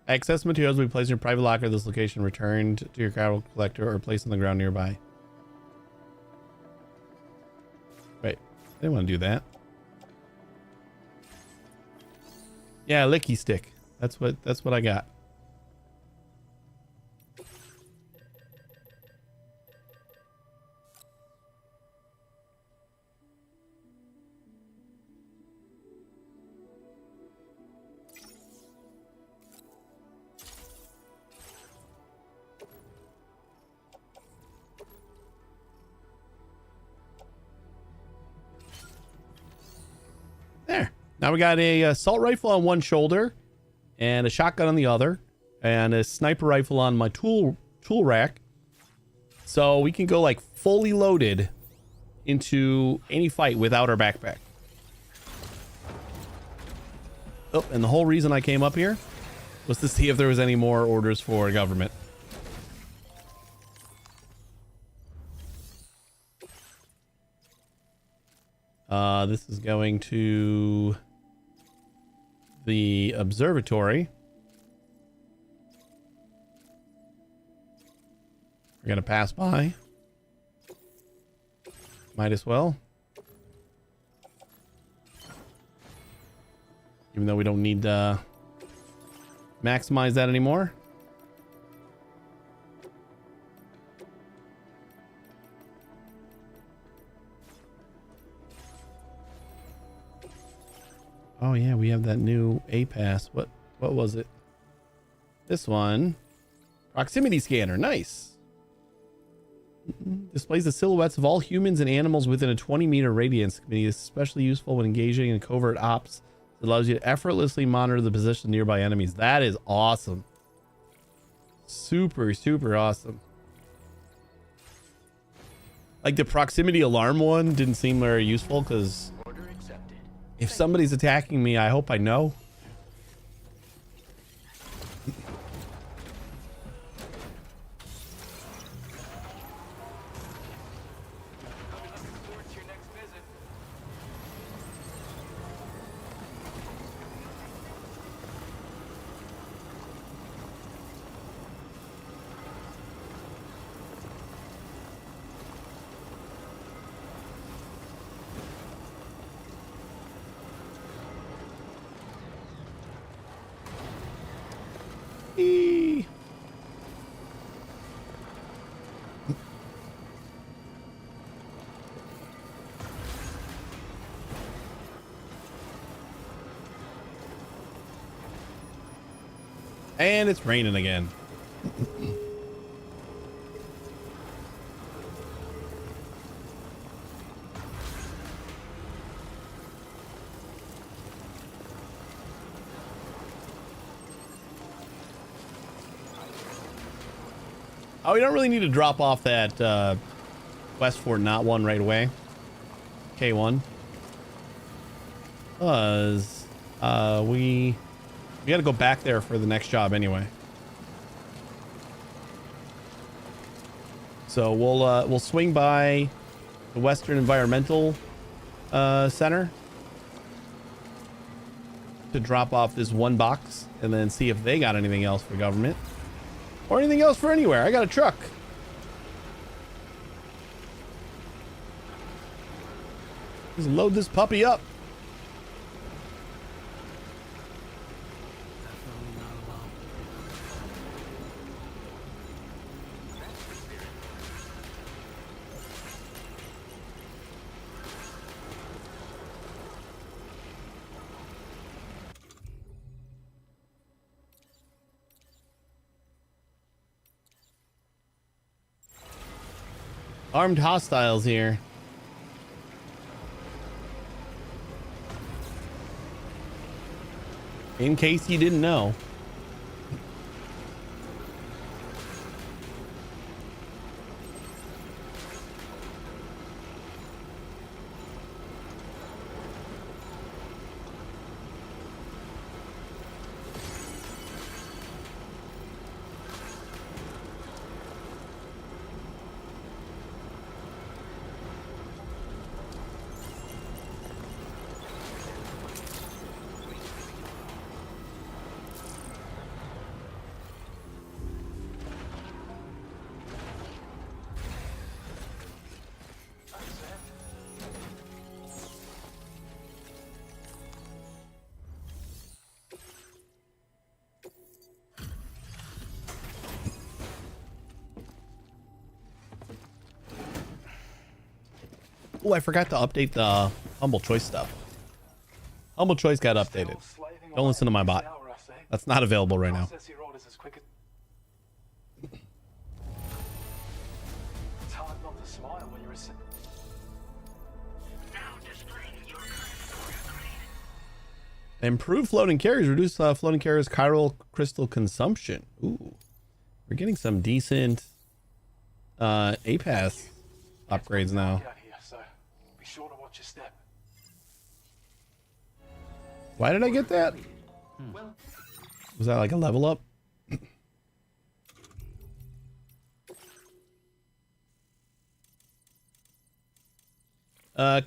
Access materials will be placed in your private locker at this location, returned to your cattle collector, or placed on the ground nearby. Wait, I didn't want to do that. Yeah, licky stick. That's what I got. There. Now we got a assault rifle on one shoulder and a shotgun on the other and a sniper rifle on my tool rack. So we can go like fully loaded into any fight without our backpack. Oh, and the whole reason I came up here was to see if there was any more orders for government. This is going to the observatory. We're gonna pass by. Might as well. Even though we don't need to maximize that anymore. Oh yeah, we have that new A pass. What was it? This one. Proximity scanner. Nice. Displays the silhouettes of all humans and animals within a 20-meter radius. It can be especially useful when engaging in covert ops. It allows you to effortlessly monitor the position of nearby enemies. That is awesome. Super, super awesome. Like the proximity alarm one didn't seem very useful because if somebody's attacking me, I hope I know. And it's raining again. Oh, we don't really need to drop off that West Fort Knot one right away. K1. Because we got to go back there for the next job anyway. So we'll swing by the Western Environmental Center to drop off this one box and then see if they got anything else for government or anything else for anywhere. I got a truck. Just load this puppy up. Armed hostiles here. In case you didn't know. Oh, I forgot to update the Humble Choice stuff. Humble Choice got updated. Don't listen to my bot. That's not available right now. Improved floating carriers. Reduce floating carriers chiral crystal consumption. Ooh. We're getting some decent APAS upgrades now. Why did I get that? Was that like a level up?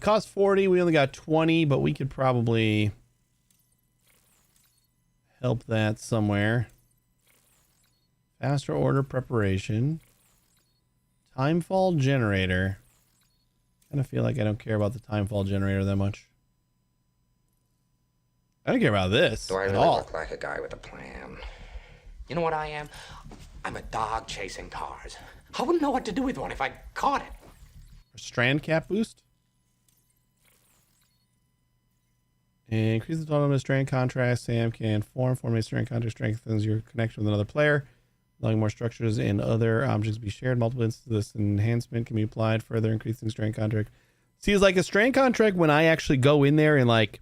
Cost 40. We only got 20, but we could probably help that somewhere. Faster order preparation. Timefall generator. I kind of feel like I don't care about the timefall generator that much. I don't care about this Do I at really all. look like a guy with a plan? You know what I am? I'm a dog chasing cars. I wouldn't know what to do with one if I caught it. Strand cap boost. And increase the total number of strand contracts Sam can form a strand contract strengthens your connection with another player, allowing more structures and other objects to be shared. Multiple instances of this enhancement can be applied, further increasing strand contract. See, it's like a strand contract when I actually go in there and like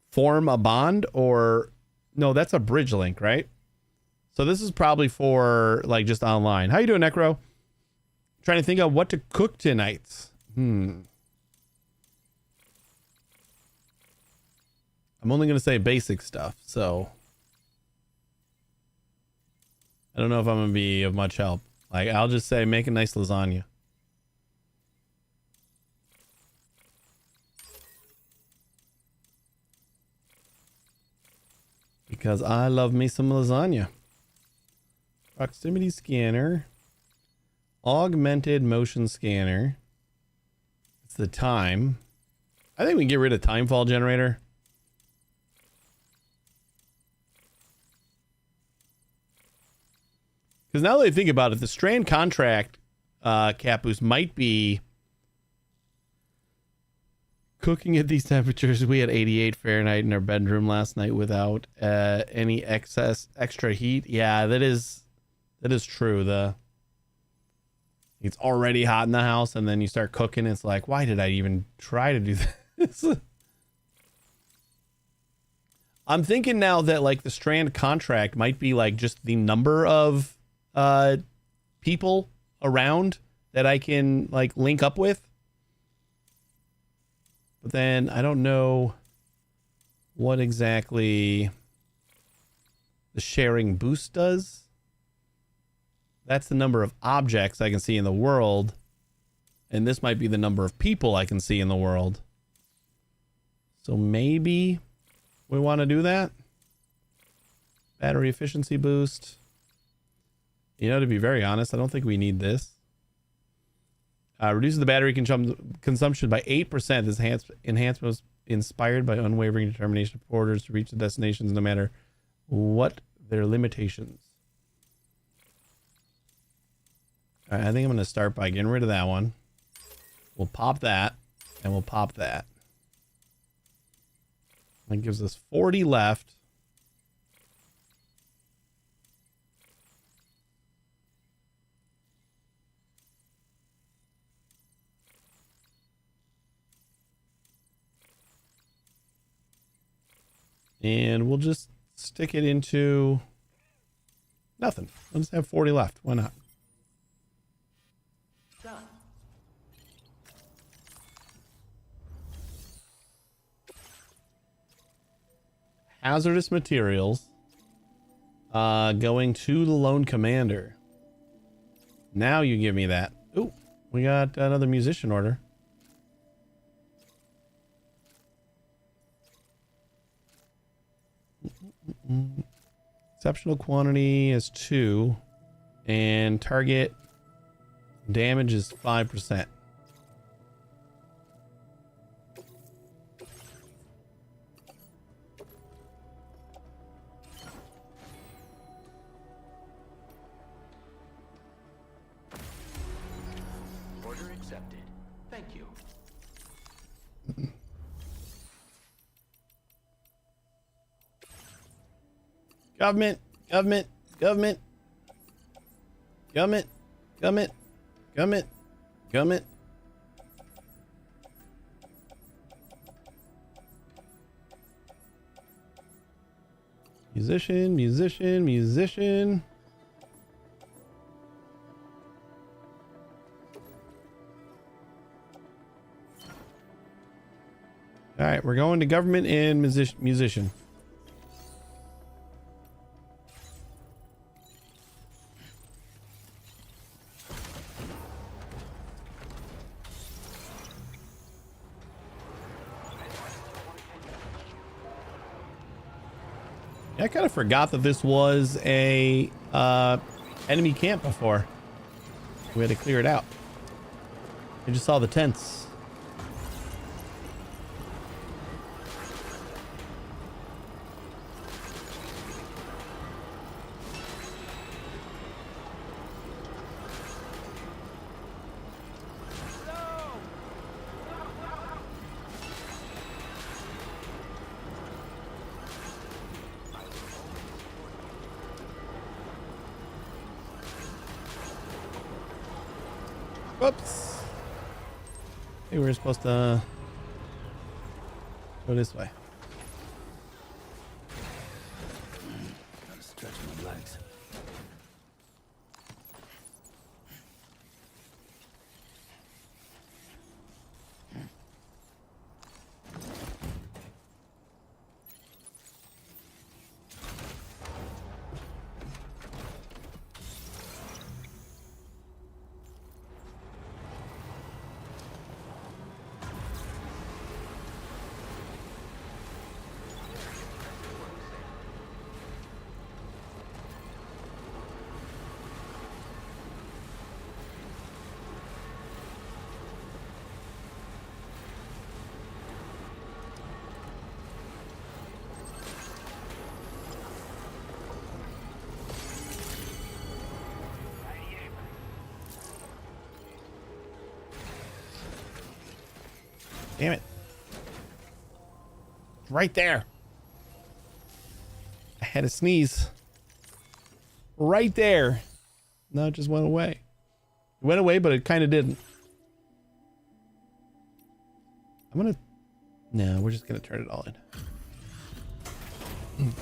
form a bond, or no, that's a bridge link, right? So this is probably for like just online. How you doing, Necro? Trying to think of what to cook tonight. I'm only going to say basic stuff, so I don't know if I'm going to be of much help. Like, I'll just say make a nice lasagna. Because I love me some lasagna. Proximity scanner. Augmented motion scanner. It's the time. I think we can get rid of timefall generator. Because now that I think about it, the strand contract cap boost might be cooking at these temperatures. We had 88 Fahrenheit in our bedroom last night without any extra heat. Yeah, that is true. It's already hot in the house, and then you start cooking. It's like, why did I even try to do this? I'm thinking now that like the strand contract might be like just the number of people around that I can like link up with. But then I don't know what exactly the sharing boost does. That's the number of objects I can see in the world. And this might be the number of people I can see in the world. So maybe we want to do that. Battery efficiency boost. You know, to be very honest, I don't think we need this. Reduces the battery consumption by 8%. This enhancement was inspired by unwavering determination of porters to reach the destinations no matter what their limitations. All right, I think I'm going to start by getting rid of that one. We'll pop that, and we'll pop that. That gives us 40 left. And we'll just stick it into nothing. Let's have 40 left. Why not? Hazardous materials going to the lone commander. Now you give me that. Ooh, we got another musician order. Exceptional quantity is 2 and target damage is 5%. Order accepted. Thank you. Government, government, government, government, government, government, government. Musician, musician, musician. All right, we're going to government and musician. I kind of forgot that this was a enemy camp before. We had to clear it out. I just saw the tents. Whoops. Hey, we're supposed to go this way. Gotta stretch my legs. Damn it. It's right there. I had a sneeze. Right there. No, it just went away. It went away, but it kind of didn't. I'm gonna... No, we're just gonna turn it all in.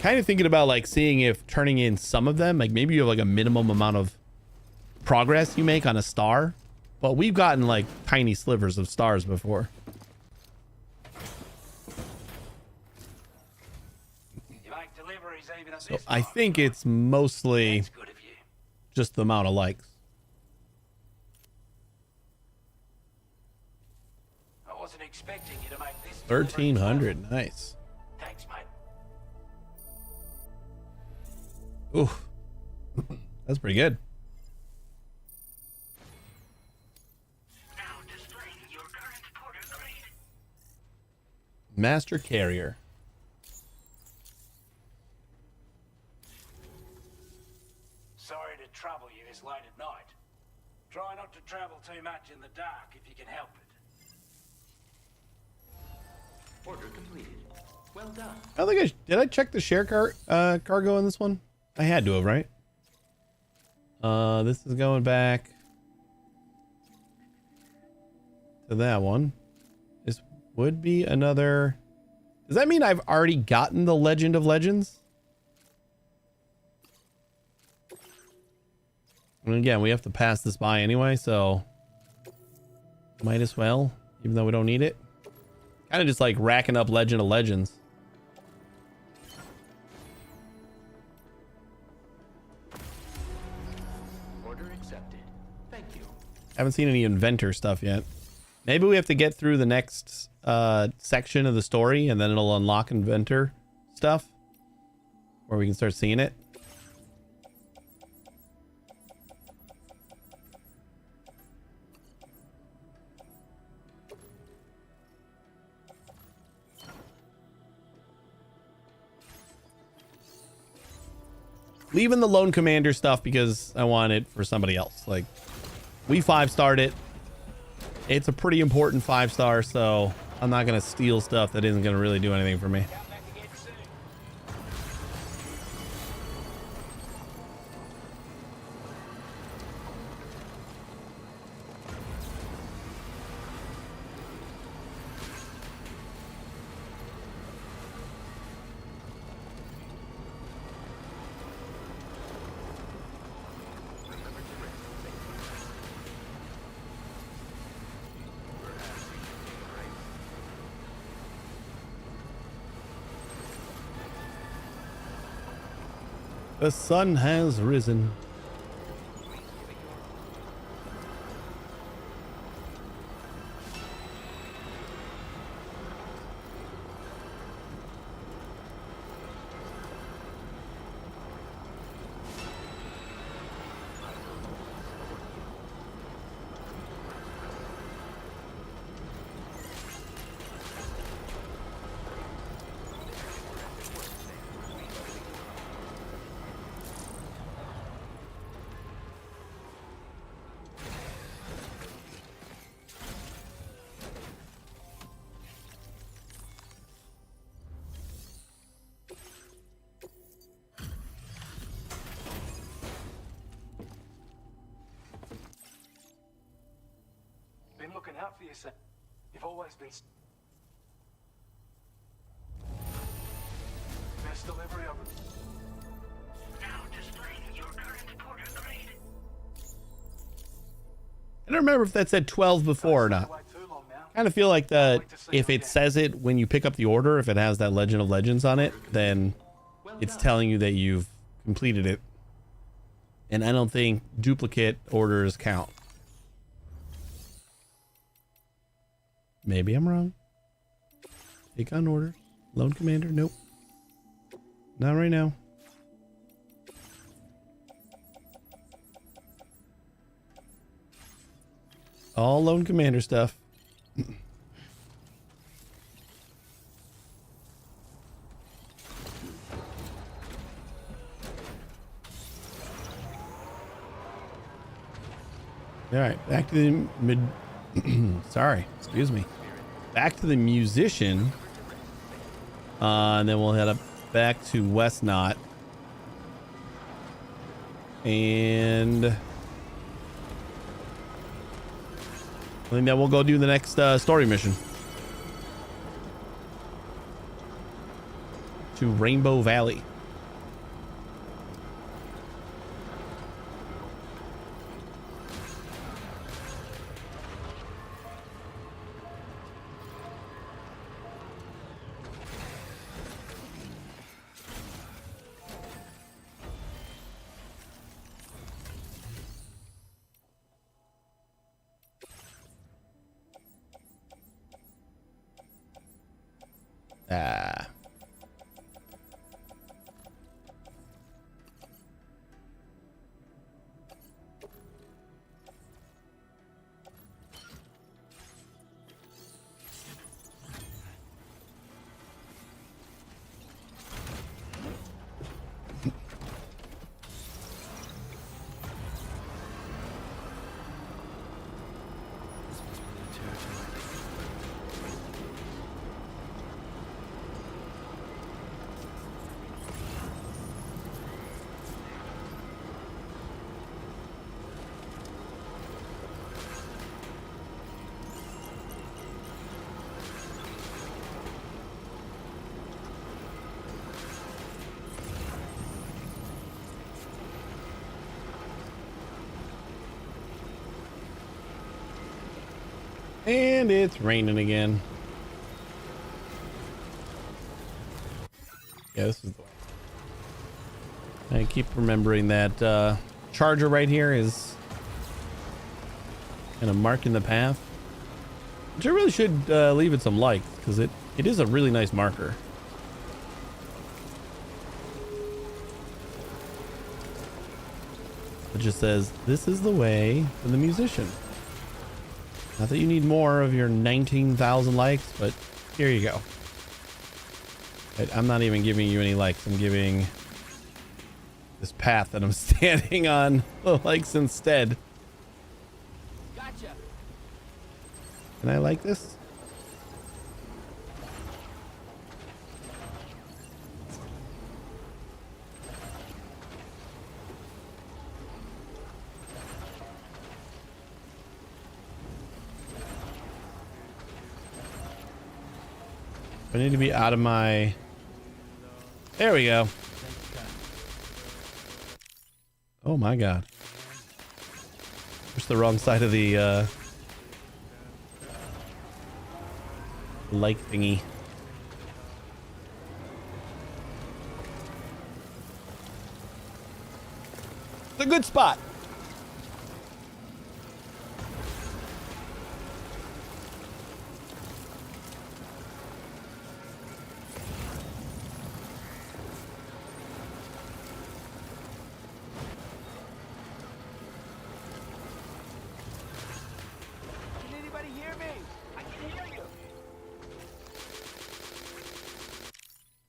Kind of thinking about like seeing if turning in some of them, like maybe you have like a minimum amount of progress you make on a star, but we've gotten like tiny slivers of stars before. So I think it's mostly just the amount of likes. I wasn't expecting you to make this. 1,300, nice. Thanks, mate. Ooh, that's pretty good. Now displaying your current porter grade. Master Carrier. Sorry to trouble you this late at night. Try not to travel too much in the dark if you can help it. Order completed. Well done. I don't think did I check the share cargo in this one? I had to have, right? This is going back to that one. This would be another. Does that mean I've already gotten the Legend of Legends? And again, we have to pass this by anyway, so might as well, even though we don't need it. Kind of just like racking up Legend of Legends. Order accepted. Thank you. Haven't seen any inventor stuff yet. Maybe we have to get through the next section of the story and then it'll unlock inventor stuff where we can start seeing it. Leaving the lone commander stuff because I want it for somebody else. Like, we 5-starred it. It's a pretty important 5-star, so I'm not going to steal stuff that isn't going to really do anything for me. The sun has risen. looking out for yourself. You've always been... Best delivery of it. Now displaying your current order grade. I don't remember if that said 12 before or not. Wait too long now. Kind of feel like that if it says it when you pick up the order, if it has that Legend of Legends on it, then it's telling you that you've completed it. And I don't think duplicate orders count. Maybe I'm wrong. Take on order. Lone commander. Nope. Not right now. All lone commander stuff. All right, back to the mid. Sorry, excuse me. Back to the musician, and then we'll head up back to West Knot, and I think that we'll go do the next story mission to Rainbow Valley. Ah. And it's raining again. Yeah, this is the way. I keep remembering that charger right here is kind of marking the path. Which I really should leave it some likes, because it is a really nice marker. It just says, this is the way for the musician. Not that you need more of your 19,000 likes, but here you go. I'm not even giving you any likes. I'm giving this path that I'm standing on the likes instead. Gotcha. Can I like this? I need to be out of my... There we go. Oh my god. Push the wrong side of the light thingy. It's a good spot. Can anybody hear me? I can hear you.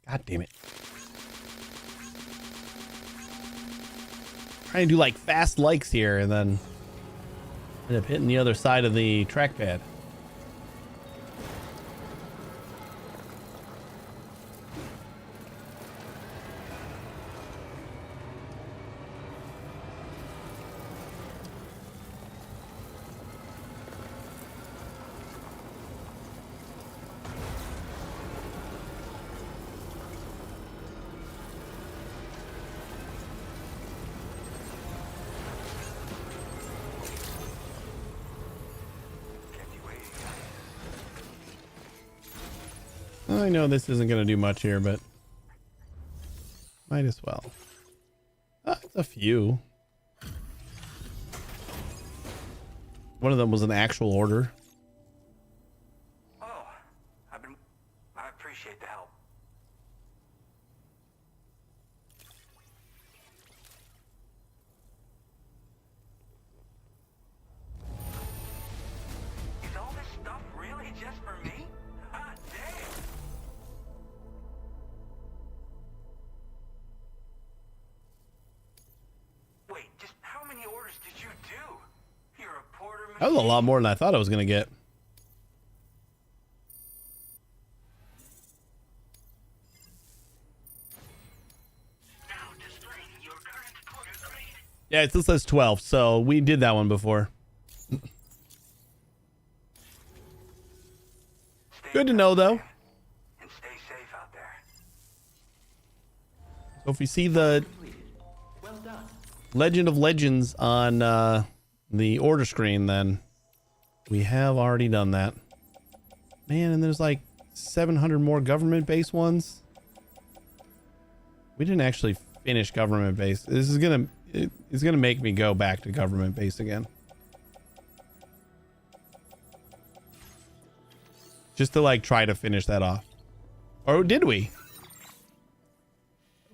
God damn it. Trying to do like fast likes here and then end up hitting the other side of the trackpad. I know this isn't going to do much here, but might as well. It's a few. One of them was an actual order. Oh, I appreciate the help. Is all this stuff really just for me? Hot damn! Wait, just how many orders did you do? You're a porter machine. That was a lot more than I thought I was going to get. Now displaying your current porter grade. Yeah, it still says 12, so we did that one before. Stay Good to know, though. and stay safe out there. So if we see the Legend of Legends on the order screen, then we have already done that. Man, and there's like 700 more government base ones. We didn't actually finish government base. This is it's gonna make me go back to government base again. Just to like try to finish that off. Or did we?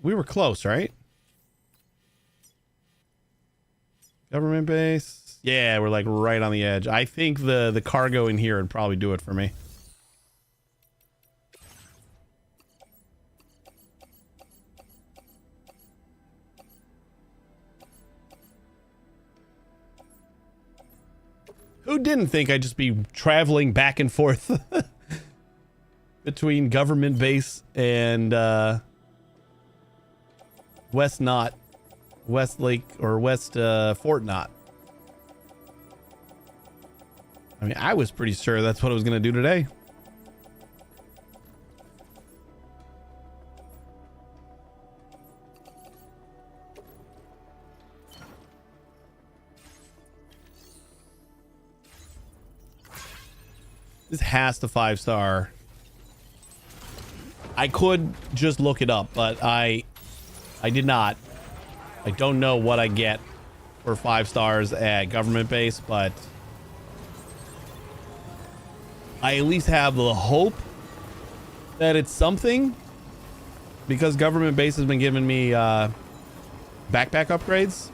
We were close, right? Government base. Yeah, we're like right on the edge. I think the cargo in here would probably do it for me. Who didn't think I'd just be traveling back and forth between government base and West Lake or West Fort Knott? I mean, I was pretty sure that's what I was going to do today. This has to 5-star. I could just look it up, but I did not. I don't know what I get for 5 stars at government base, but I at least have the hope that it's something, because government base has been giving me backpack upgrades,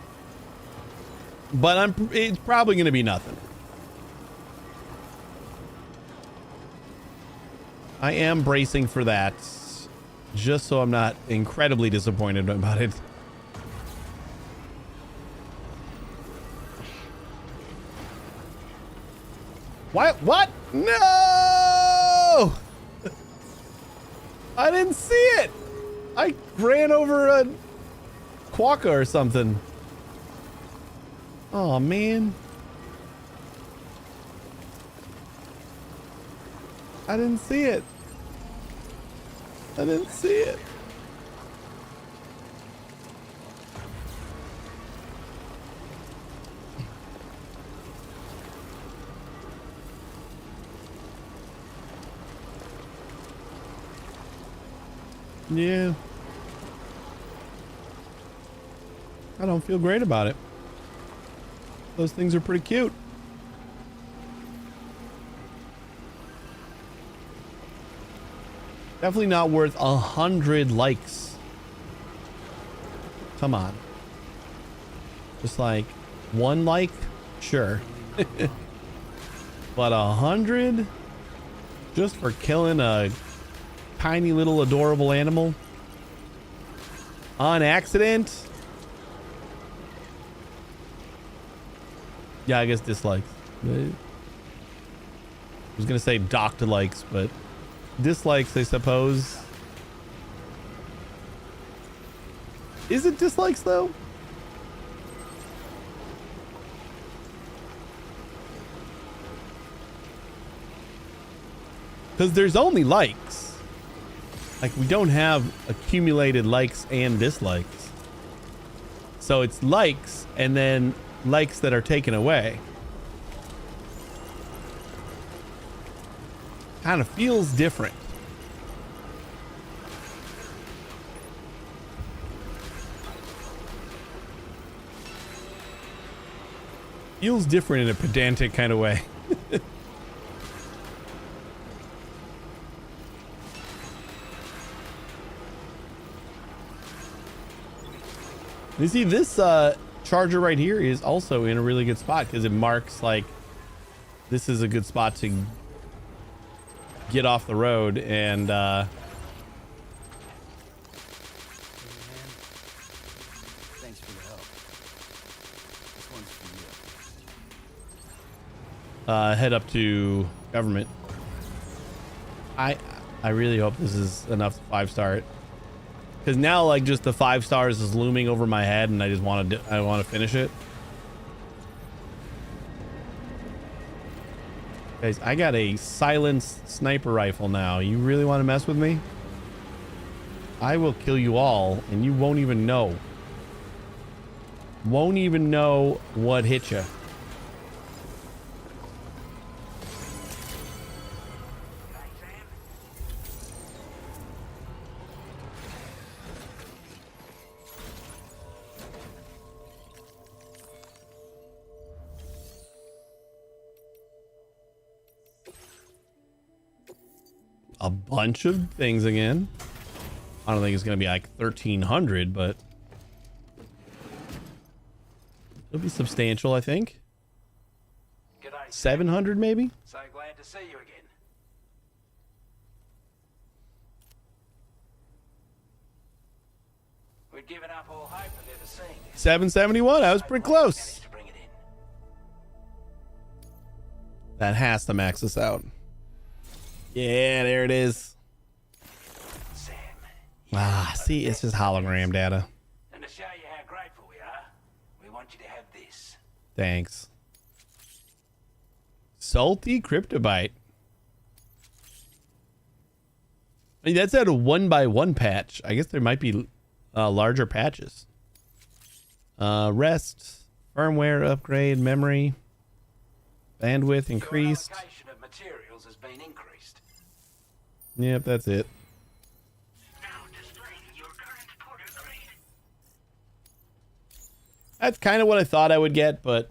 but it's probably going to be nothing. I am bracing for that, just so I'm not incredibly disappointed about it. What? No! I didn't see it. I ran over a quokka or something. Oh, man. I didn't see it. I didn't see it. Yeah. I don't feel great about it. Those things are pretty cute. Definitely not worth 100 likes. Come on. Just like 1 like? Sure. But 100? Just for killing a tiny little adorable animal? On accident? Yeah, I guess dislikes. I was gonna say docked likes, but dislikes, I suppose. Is it dislikes though? Because there's only likes. Like, we don't have accumulated likes and dislikes. So it's likes and then likes that are taken away. Kind of feels different. Feels different in a pedantic kind of way. You see, this charger right here is also in a really good spot because it marks like this is a good spot to get off the road and Thanks for the help. This one's for you. head up to government. I really hope this is enough to 5-star it. Because now, like, just the 5 stars is looming over my head, and I just want to finish it. Guys, I got a silenced sniper rifle now. You really want to mess with me? I will kill you all, and you won't even know. Won't even know what hit you. A bunch of things again. I don't think it's gonna be like 1,300, but it'll be substantial, I think. G'day, 700 maybe. So glad to see you again. We'd given up all hope of ever seeing this. 771. I was pretty close. Managed to bring it in. That has to max us out. Yeah, there it is. Sam. Ah, see, it's just hologram data. And to show you how grateful we are, we want you to have this. Thanks. Salty Cryptobite. I mean, that's at a 1x1 patch. I guess there might be larger patches. Rest, firmware upgrade, memory, bandwidth increased. Your allocation of materials has been increased. Yep, that's it. Now displaying your current porter grade. That's kind of what I thought I would get, but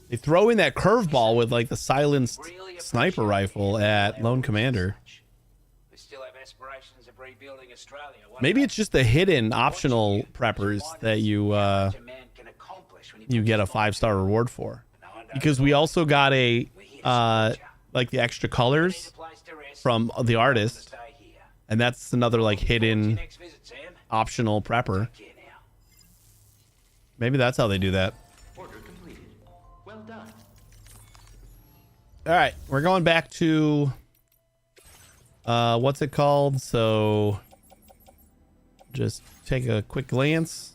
they throw in that curveball with like the silenced Really sniper appreciate rifle it. at Lone Commander. We still have aspirations of rebuilding Australia. One Maybe day. it's just the hidden optional preppers that you What a man can accomplish when he you puts get a his mind 5-star to it. reward for. No one knows Because we why. also got a We're here to support you. like the extra Need colors a place to rest, from the to artist, stay here. and that's another like Look forward to your hidden next visit, Sam. optional prepper. Take care now. Maybe that's how they do that. Order completed. Well done. All right, we're going back to what's it called? So just take a quick glance.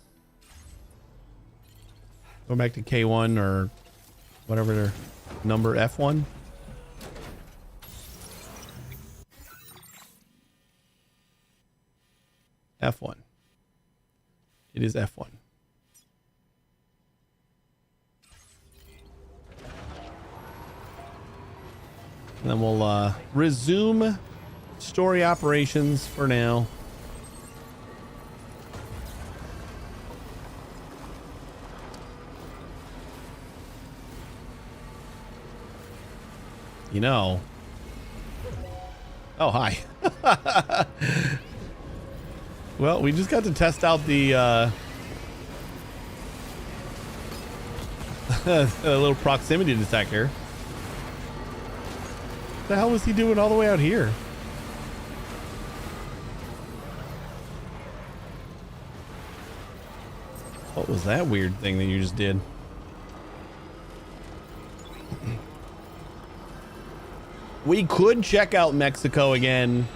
Go back to K1 or whatever their number, F1. F1. It is F1. And then we'll resume story operations for now. You know. Oh, hi. Well, we just got to test out the a little proximity detector. What the hell was he doing all the way out here? What was that weird thing that you just did? We could check out Mexico again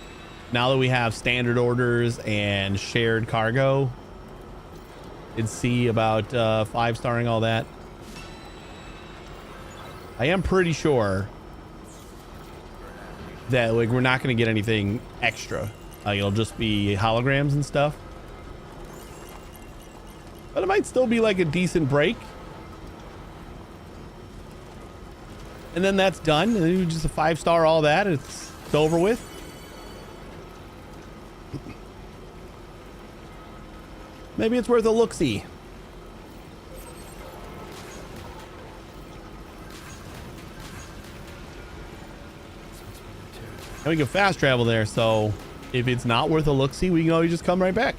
now that we have standard orders and shared cargo and see about 5-starring all that. I am pretty sure that like we're not going to get anything extra. It'll just be holograms and stuff. But it might still be like a decent break. And then that's done. And then just a 5-star, all that. It's over with. Maybe it's worth a look-see. And we can fast travel there, so if it's not worth a look-see, we can always just come right back.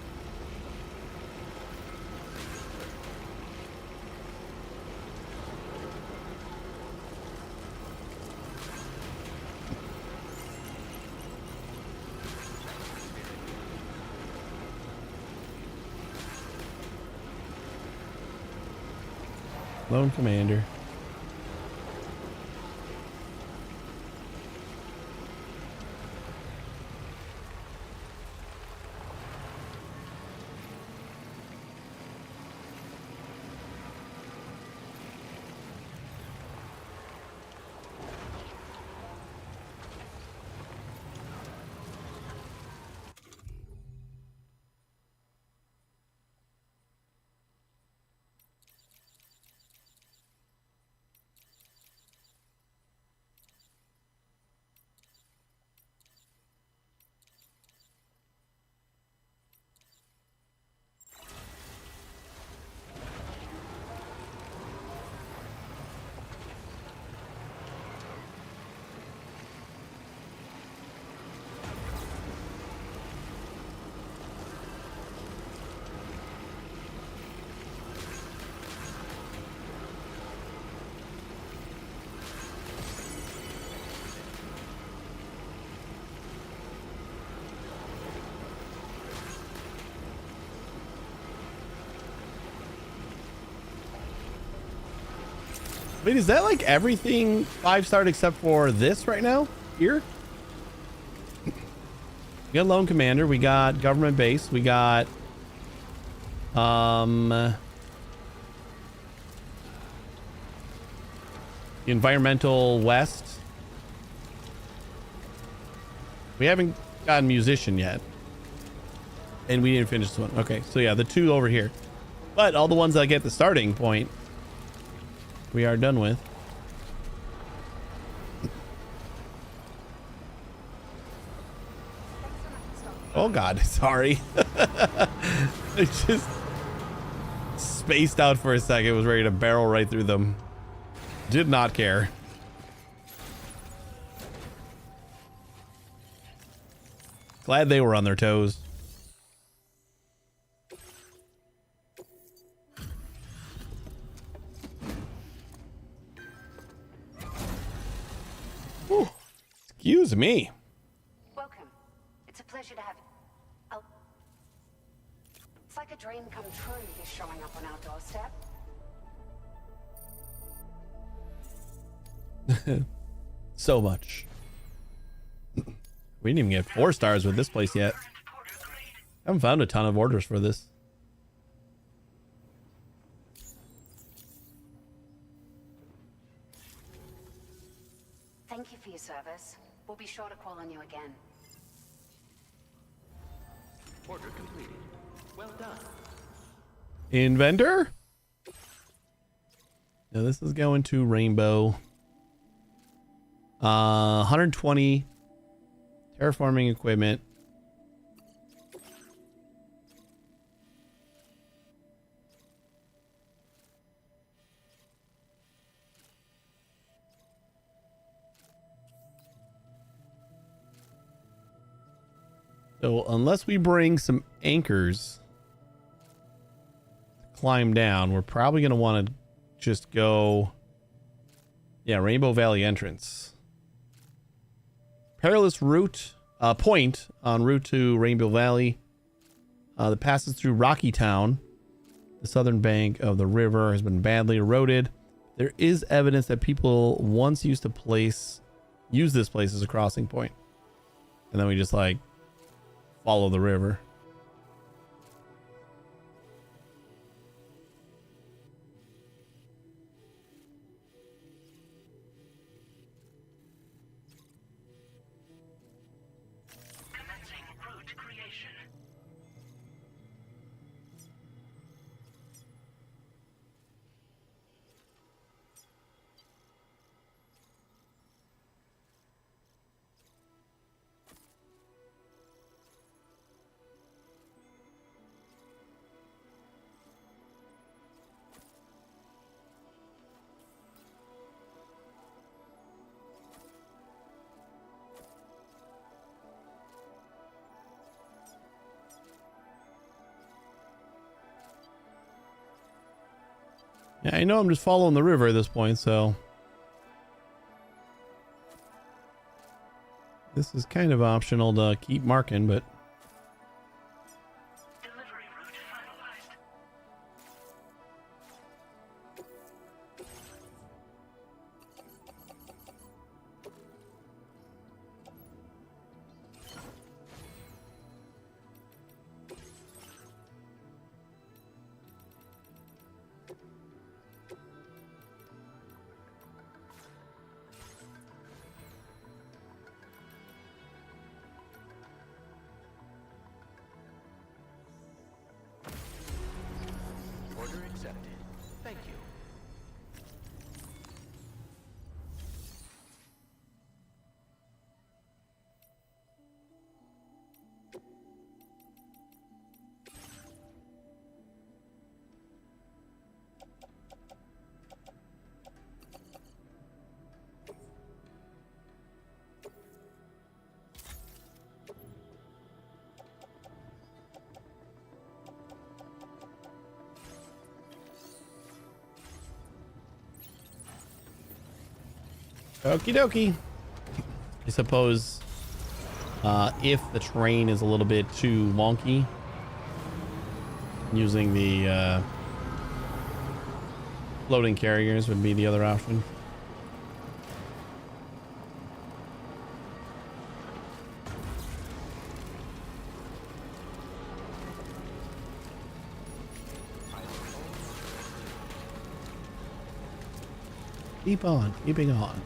Lone Commander. Wait, is that like everything 5-starred except for this right now? Here? We got Lone Commander, we got Government Base, we got the Environmental West. We haven't gotten Musician yet. And we didn't finish this one. Okay, so yeah, the 2 over here. But all the ones that get the starting point, we are done with. Oh God, sorry. I just spaced out for a second, was ready to barrel right through them. Did not care. Glad they were on their toes. Whew. Excuse me. Welcome. It's a pleasure to have you. Oh. It's like a dream come true, this showing up on our doorstep. So much. We didn't even get 4 stars with this place yet. I haven't found a ton of orders for this. Thank you for your service. We'll be sure to call on you again. Order completed. Well done. Inventor? Now this is going to Rainbow. 120 terraforming equipment. So unless we bring some anchors to climb down, we're probably going to want to just go, yeah, Rainbow Valley entrance. Perilous route, point on route to Rainbow Valley that passes through Rocky Town. The southern bank of the river has been badly eroded. There is evidence that people once used to use this place as a crossing point. And then we just like follow the river. Commencing route creation. Yeah, I know I'm just following the river at this point, so this is kind of optional to keep marking, but Delivery route finalized. Order accepted. Thank you. okie dokie. I suppose if the train is a little bit too wonky, using the floating carriers would be the other option. Keep on, keeping on.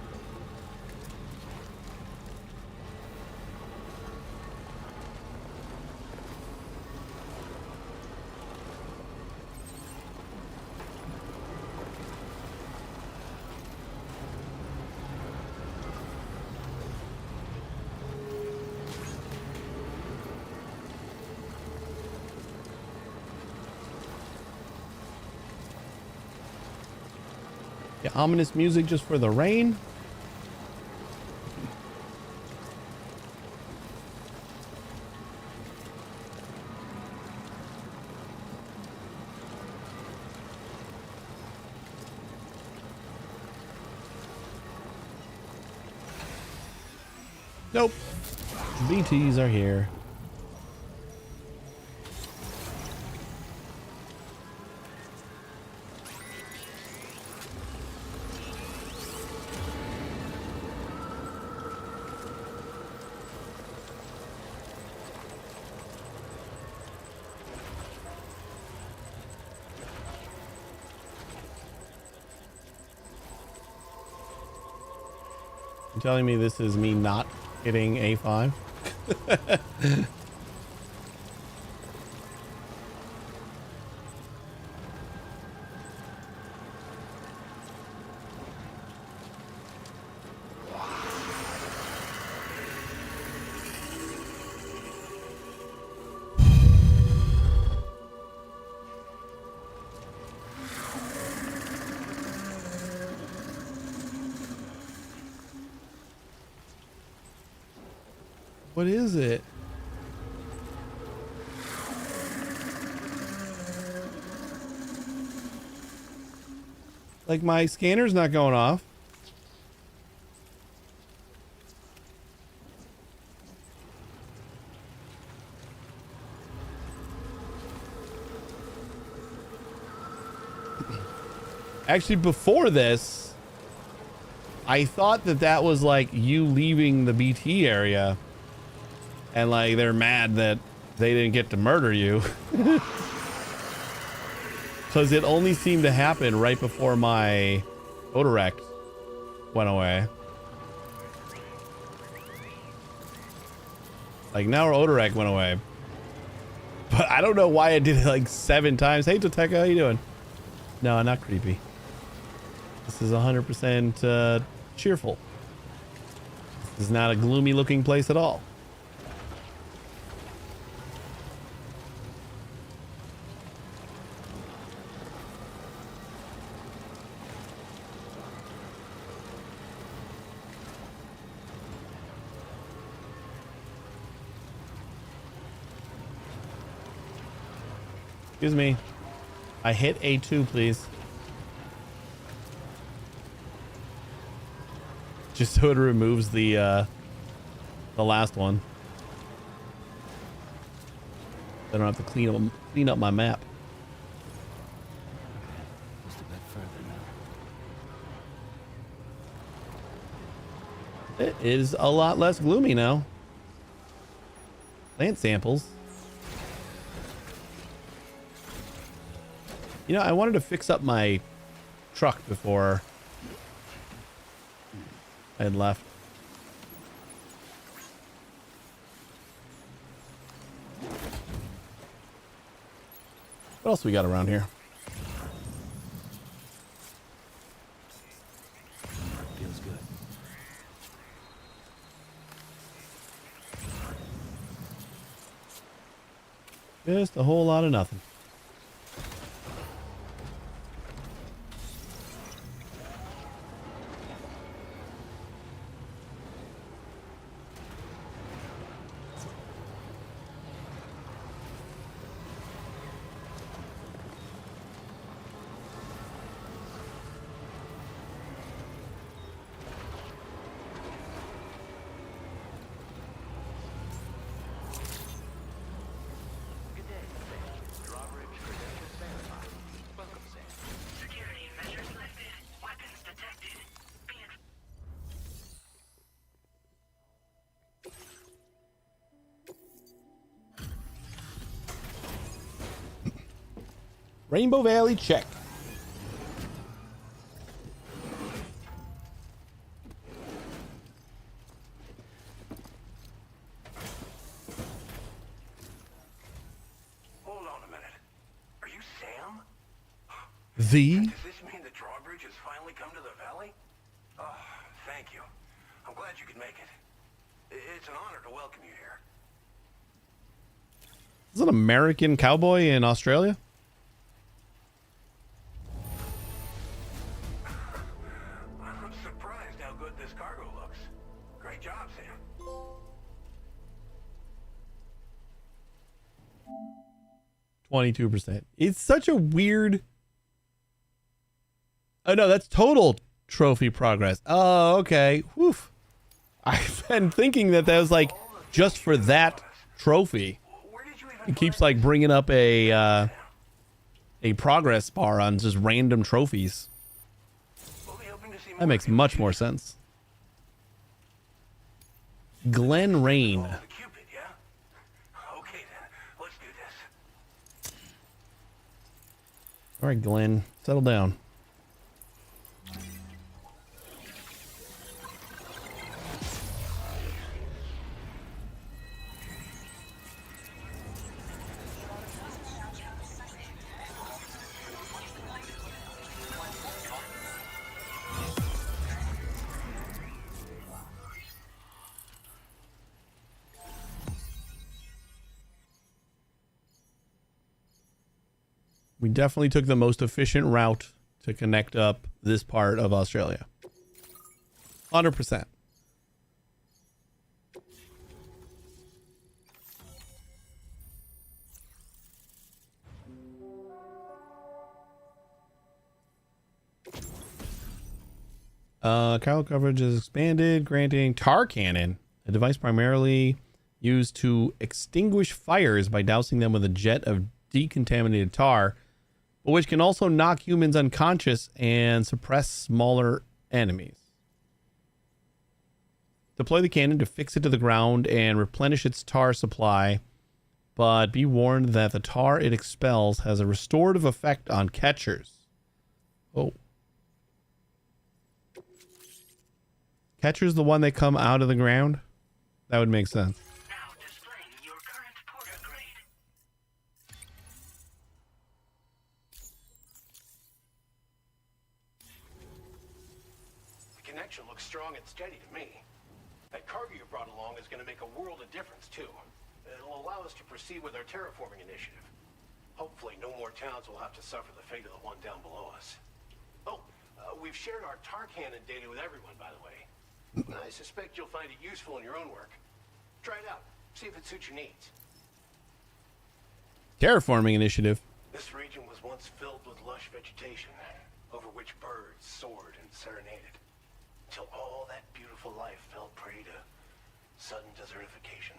Yeah, ominous music just for the rain. Nope. BTs are here. You telling me this is me not hitting A5? What is it? Like my scanner's not going off. Actually, before this, I thought that that was like you leaving the BT area. And like they're mad that they didn't get to murder you. Because it only seemed to happen right before my Odorect went away. Like now our Odorect went away. But I don't know why I did it like 7 times. Hey Toteka, how you doing? No, not creepy. This is 100% cheerful. This is not a gloomy looking place at all. Excuse me. I hit A2, please. just so it removes the last one. I don't have to clean up my map. Just a bit further now. It is a lot less gloomy now. Plant samples. You know, I wanted to fix up my truck before I had left. What else we got around here? Feels good. Just a whole lot of nothing. Good day, Sam. Drawbridge credentials verified. Welcome, Sam. Security measures lifted. Weapons detected. Be Rainbow Valley check. Hold on a minute. Are you Sam? The Does this mean the drawbridge has finally come to the valley? Oh, thank you. I'm glad you could make it. It's an honor to welcome you here. is an American cowboy in Australia. I'm surprised how good this cargo looks. Great job, Sam. 22%. It's such a weird. Oh no, that's total trophy progress. Oh, okay. Woof. I've been thinking that was like just for that trophy. Where did you even It keeps like bringing up a progress bar on just random trophies. We'll be hoping to see That more makes of you in much the more future. sense. Glen Rain. Oh, the Cupid, yeah? Okay then, let's do this. All right, Glenn, settle down. We definitely took the most efficient route to connect up this part of Australia. 100%. Cargo coverage is expanded, granting tar cannon, a device primarily used to extinguish fires by dousing them with a jet of decontaminated tar, but which can also knock humans unconscious and suppress smaller enemies. Deploy the cannon to fix it to the ground and replenish its tar supply, but be warned that the tar it expels has a restorative effect on catchers. Oh. Catcher's the one that come out of the ground? That would make sense. now displaying your current porter grade. The connection looks strong and steady to me. That cargo you brought along is going to make a world of difference, too. It'll allow us to proceed with our terraforming initiative. Hopefully, no more towns will have to suffer the fate of the one down below us. Oh, we've shared our tar cannon data with everyone, by the way. I suspect you'll find it useful in your own work. Try it out. See if it suits your needs. Terraforming initiative. This region was once filled with lush vegetation, over which birds soared and serenaded. till all that beautiful life fell prey to sudden desertification.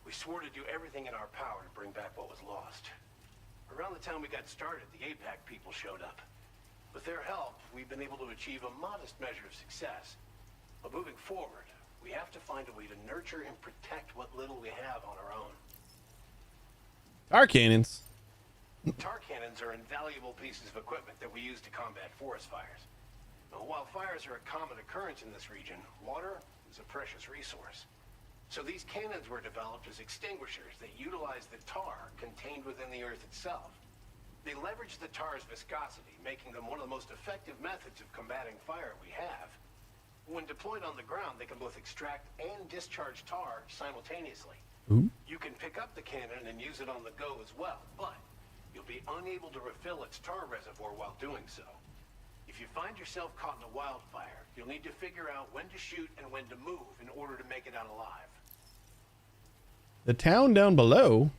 We swore to do everything in our power to bring back what was lost. Around the time we got started, the APAC people showed up. With their help, we've been able to achieve a modest measure of success. But moving forward, we have to find a way to nurture and protect what little we have on our own. Tar cannons. Tar cannons are invaluable pieces of equipment that we use to combat forest fires. Now, while fires are a common occurrence in this region, water is a precious resource. So these cannons were developed as extinguishers that utilize the tar contained within the earth itself. They leverage the tar's viscosity, making them one of the most effective methods of combating fire we have. When deployed on the ground, they can both extract and discharge tar simultaneously. Ooh. You can pick up the cannon and use it on the go as well, but you'll be unable to refill its tar reservoir while doing so. If you find yourself caught in a wildfire, you'll need to figure out when to shoot and when to move in order to make it out alive. The town down below.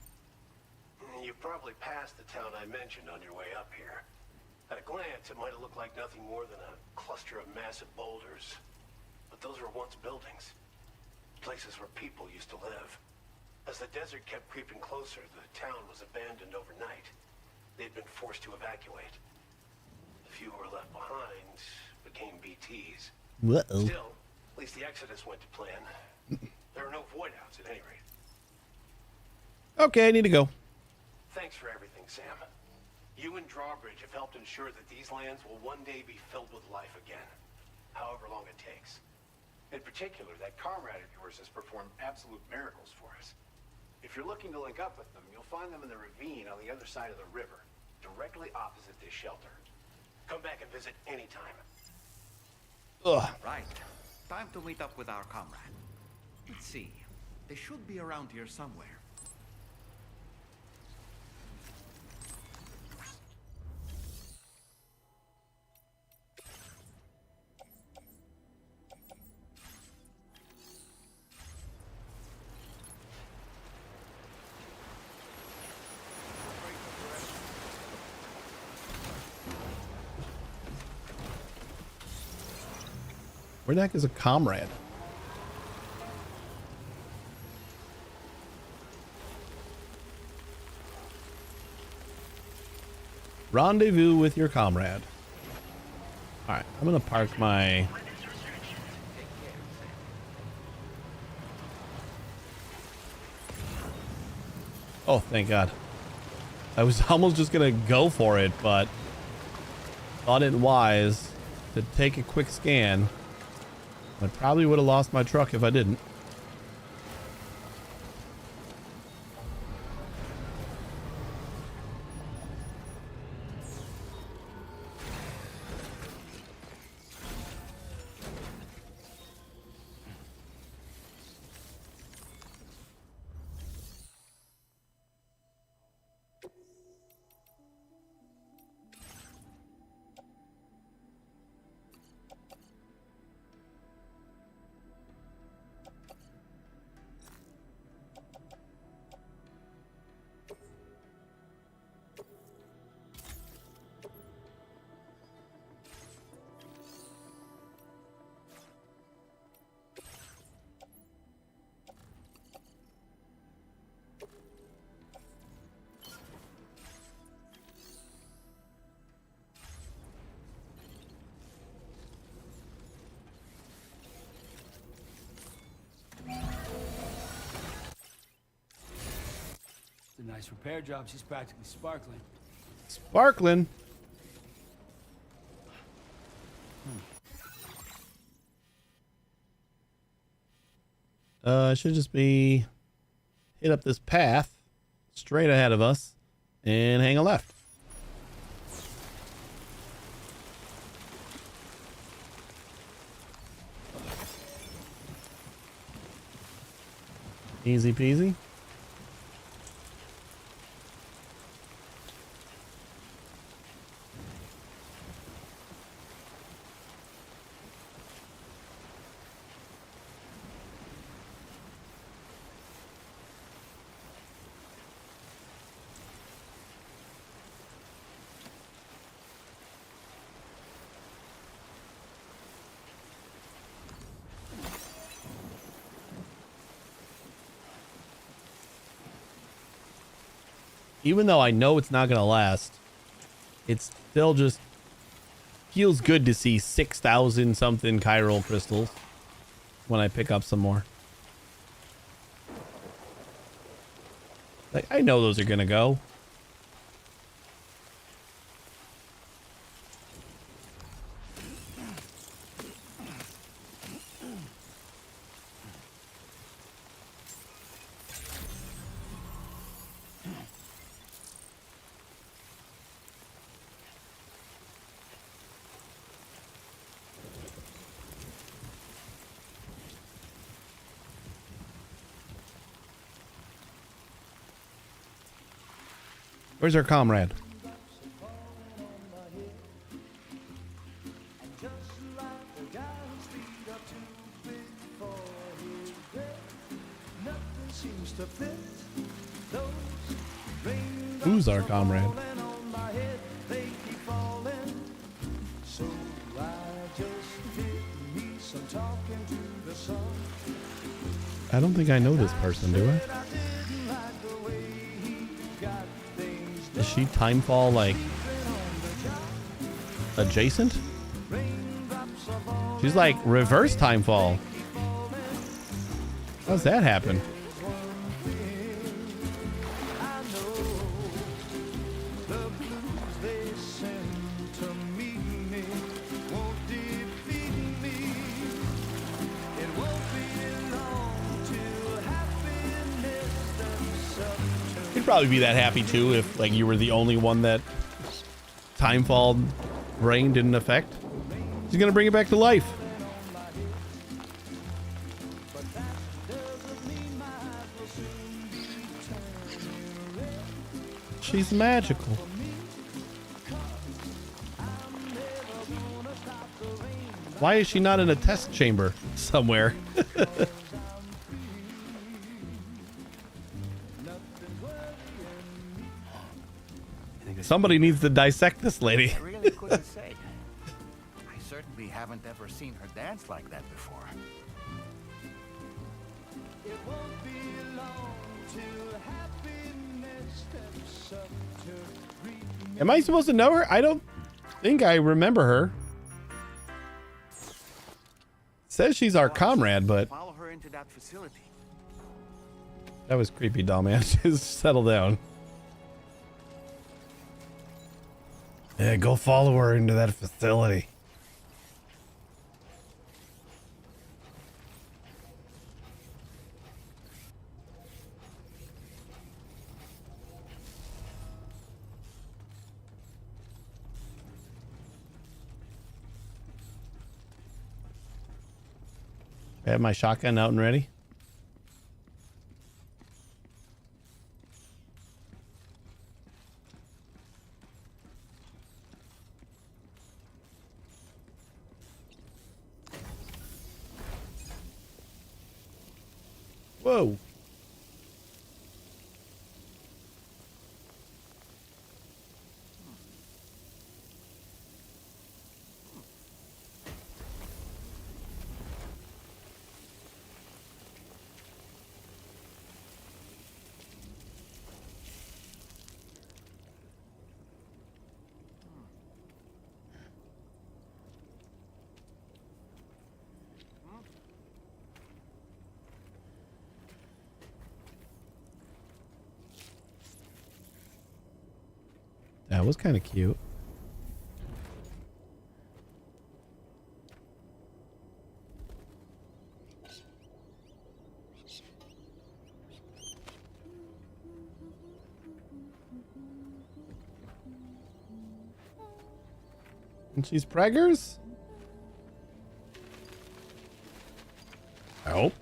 You've probably passed the town I mentioned on your way up here. At a glance, it might have looked like nothing more than a cluster of massive boulders. But those were once buildings. Places where people used to live. As the desert kept creeping closer, the town was abandoned overnight. They'd been forced to evacuate. The few who were left behind became BTs. Uh-oh. Still, at least the exodus went to plan. There are no void outs at any rate. Okay, I need to go. Thanks for everything, Sam. You and Drawbridge have helped ensure that these lands will one day be filled with life again, however long it takes. In particular, that comrade of yours has performed absolute miracles for us. If you're looking to link up with them, you'll find them in the ravine on the other side of the river, directly opposite this shelter. Come back and visit anytime. Ugh. Right. Time to meet up with our comrade. Let's see. They should be around here somewhere. Where the heck is a comrade? Rendezvous with your comrade. All right, I'm gonna park my. Oh, thank God. I was almost just gonna go for it, but thought it wise to take a quick scan. I probably would have lost my truck if I didn't. It's a nice repair job. She's practically sparkling. Sparkling. Should just be hit up this path straight ahead of us and hang a left. Easy peasy. even though I know it's not going to last, it's still just feels good to see 6,000 something chiral crystals when I pick up some more. Like, I know those are going to go. Where's our comrade? Who's our comrade? I don't think I know this person, do I? Is she Timefall, like, adjacent? She's like reverse Timefall. How's that happen? You'd probably be that happy too if, like, you were the only one that Timefall rain didn't affect. She's gonna bring it back to life. She's magical. Why is she not in a test chamber somewhere? Somebody needs to dissect this lady. I really couldn't say. I certainly haven't ever seen her dance like that before. Am I supposed to know her? I don't think I remember her. Says she's our comrade, but Follow her into that facility. that was creepy, doll man. Just settle down. Yeah, go follow her into that facility. I have my shotgun out and ready. Whoa. That was kind of cute. And she's preggers? I hope.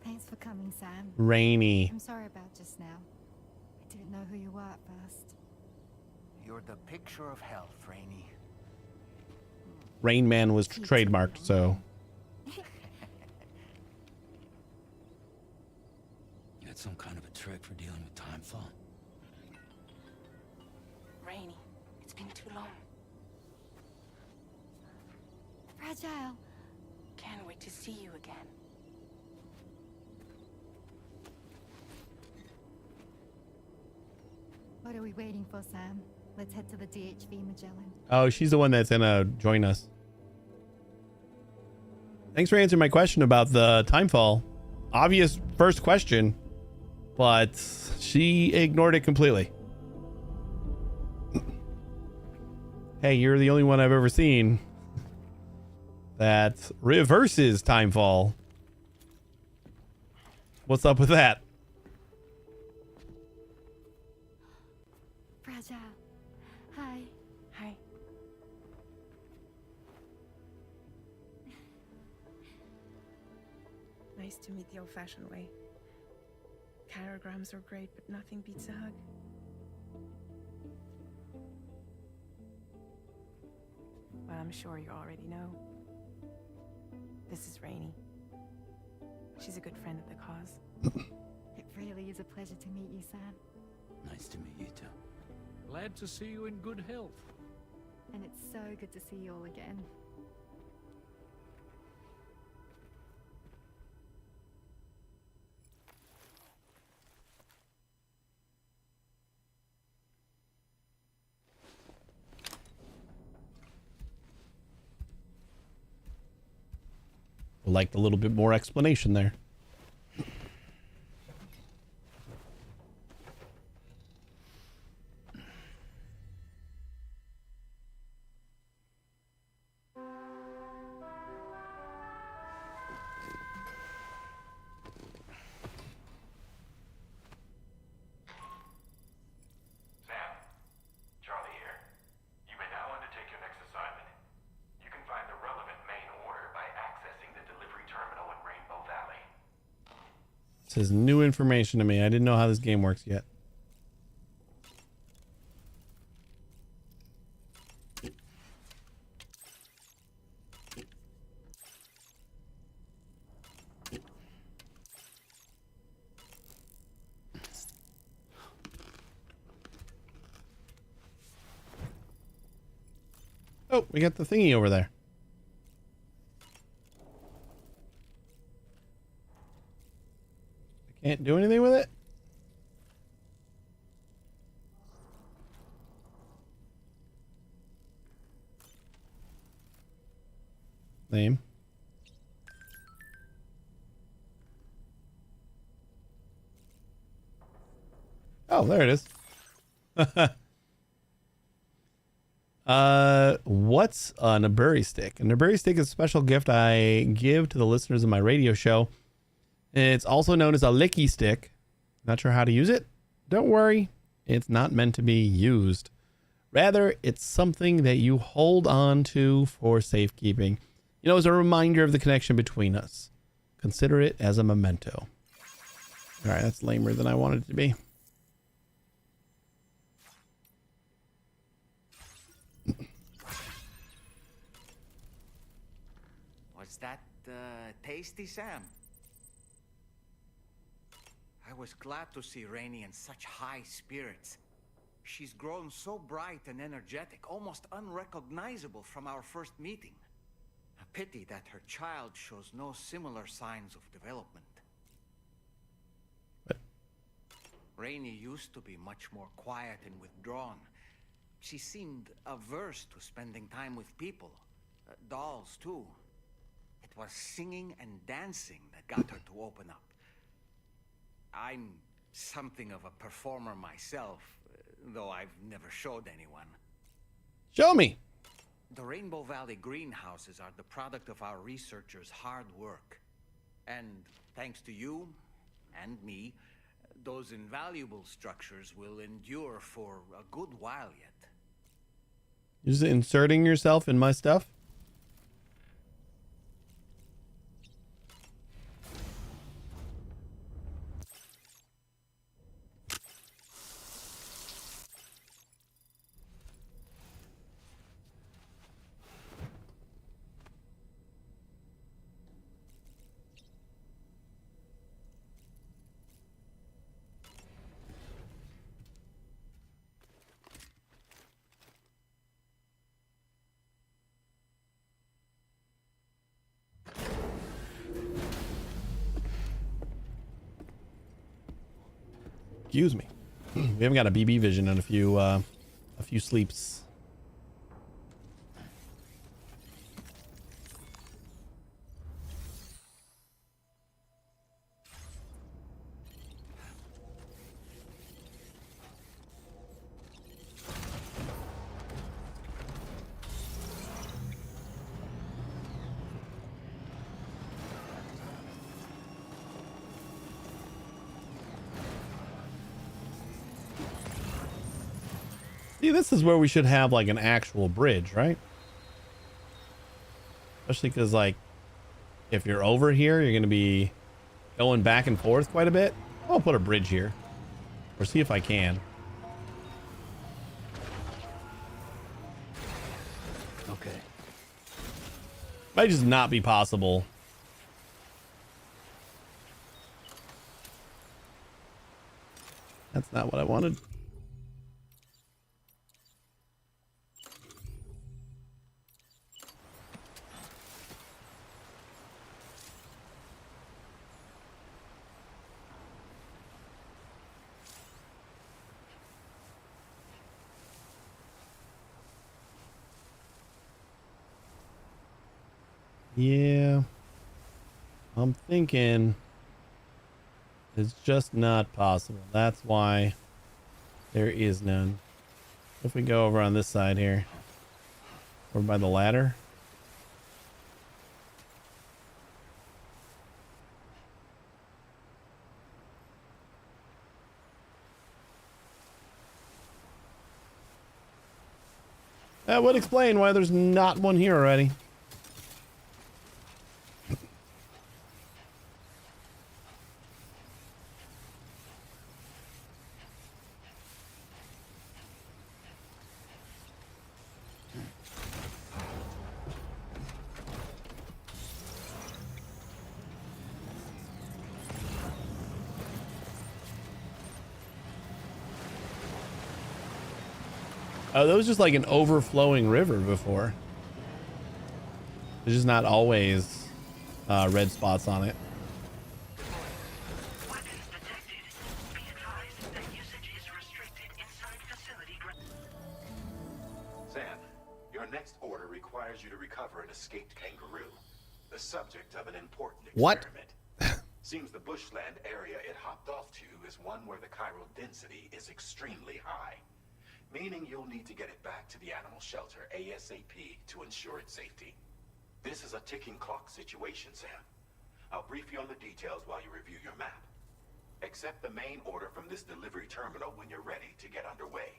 Thanks for coming, Sam. Rainy. I'm sorry about just now. I didn't know who you were at first. You're the picture of health, Rainey. Rain Man was trademarked, so. You had some kind of a trick for dealing with Timefall? Rainy, it's been too long. Fragile. Can't wait to see you again. What are we waiting for, Sam? Let's head to the DHV Magellan. Oh, she's the one that's gonna join us. Thanks for answering my question about the timefall. Obvious first question, but she ignored it completely. Hey, you're the only one I've ever seen that reverses timefall. What's up with that? Fragile. Hi. Hi. Nice to meet the old-fashioned way. Carograms are great, but nothing beats a hug. Well, I'm sure you already know. This is Rainey. She's a good friend of the cause. It really is a pleasure to meet you, Sam. Nice to meet you too. Glad to see you in good health. And it's so good to see you all again. Liked a little bit more explanation there. This is new information to me. I didn't know how this game works yet. Oh, we got the thingy over there. Can't do anything with it? Name. Oh, there it is. What's a Naburi stick? A Naburi stick is a special gift I give to the listeners of my radio show. It's also known as a licky stick. Not sure how to use it? Don't worry. It's not meant to be used. Rather, it's something that you hold on to for safekeeping. You know, as a reminder of the connection between us. Consider it as a memento. All right, that's lamer than I wanted it to be. Was that tasty, Sam? I was glad to see Rainey in such high spirits. She's grown so bright and energetic, almost unrecognizable from our first meeting. A pity that her child shows no similar signs of development. What? Rainey used to be much more quiet and withdrawn. She seemed averse to spending time with people. Dolls, too. It was singing and dancing that got her to open up. I'm something of a performer myself, though I've never showed anyone. Show me. The Rainbow Valley greenhouses are the product of our researchers' hard work. And thanks to you and me, those invaluable structures will endure for a good while yet. You're just inserting yourself in my stuff? Excuse me. We haven't got a BB vision in a few sleeps. See, this is where we should have like an actual bridge, right? Especially because, like, if you're over here, you're going to be going back and forth quite a bit. I'll put a bridge here, or see if I can. Okay. Might just not be possible. That's not what I wanted. Yeah, I'm thinking it's just not possible. That's why there is none. If we go over on this side here, over by the ladder. That would explain why there's not one here already. Oh, that was just like an overflowing river before. There's just not always red spots on it. Weapons detected. Be advised that usage is restricted inside facility grounds. Sam, your next order requires you to recover an escaped kangaroo, the subject of an important experiment. Seems the bushland area it hopped off to is one where the chiral density is extremely high, meaning you'll need to get it back to the animal shelter ASAP to ensure its safety. This is a ticking clock situation, Sam. I'll brief you on the details while you review your map. Accept the main order from this delivery terminal when you're ready to get underway.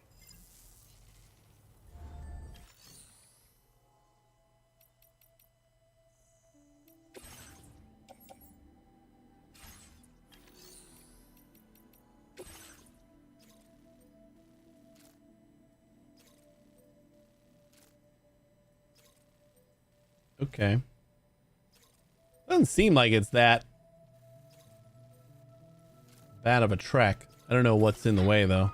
Okay. Doesn't seem like it's that bad of a trek. I don't know what's in the way, though.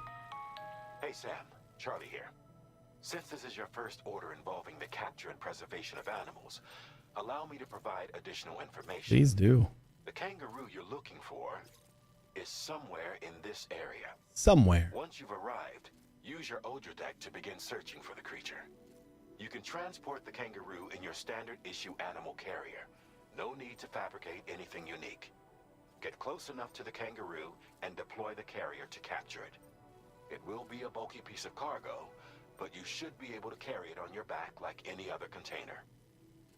Hey, Sam. Charlie here. Since this is your first order involving the capture and preservation of animals, allow me to provide additional information. Please do. The kangaroo you're looking for is somewhere in this area. Somewhere. Once you've arrived, use your Odra deck to begin searching for the creature. You can transport the kangaroo in your standard issue animal carrier. No need to fabricate anything unique. Get close enough to the kangaroo and deploy the carrier to capture it. It will be a bulky piece of cargo, but you should be able to carry it on your back like any other container.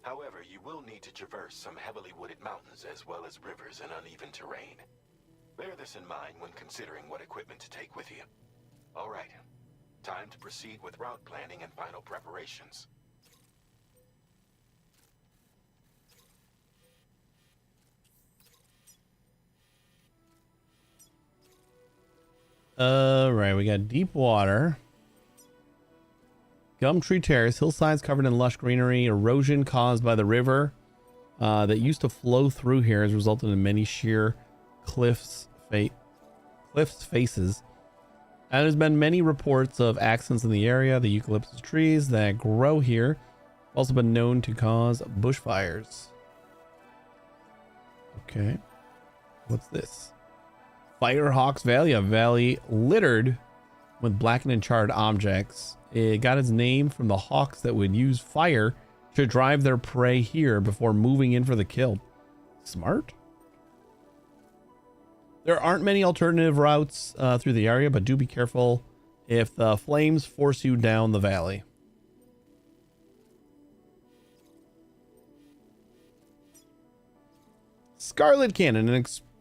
However, you will need to traverse some heavily wooded mountains as well as rivers and uneven terrain. Bear this in mind when considering what equipment to take with you. All right. Time to proceed with route planning and final preparations. Right, we got deep water. Gumtree Terrace, hillsides covered in lush greenery, erosion caused by the river that used to flow through here has resulted in many sheer cliffs faces. And there's been many reports of accidents in the area. The eucalyptus trees that grow here have also been known to cause bushfires. Okay. What's this? Firehawks Valley, a valley littered with blackened and charred objects. It got its name from the hawks that would use fire to drive their prey here before moving in for the kill. Smart. There aren't many alternative routes through the area, but do be careful if the flames force you down the valley. Scarlet Canyon,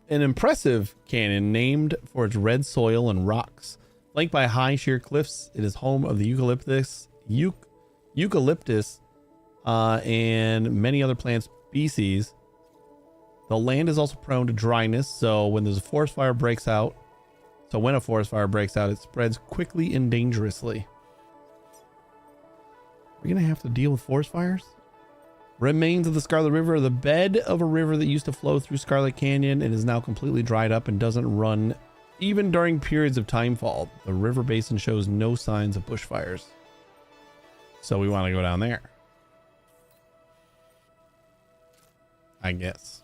an impressive canyon named for its red soil and rocks. Flanked by high sheer cliffs, it is home of the eucalyptus and many other plant species. The land is also prone to dryness, so when a forest fire breaks out, it spreads quickly and dangerously. We're gonna have to deal with forest fires? Remains of the Scarlet River are the bed of a river that used to flow through Scarlet Canyon and is now completely dried up and doesn't run even during periods of timefall. The river basin shows no signs of bushfires. So we want to go down there, I guess.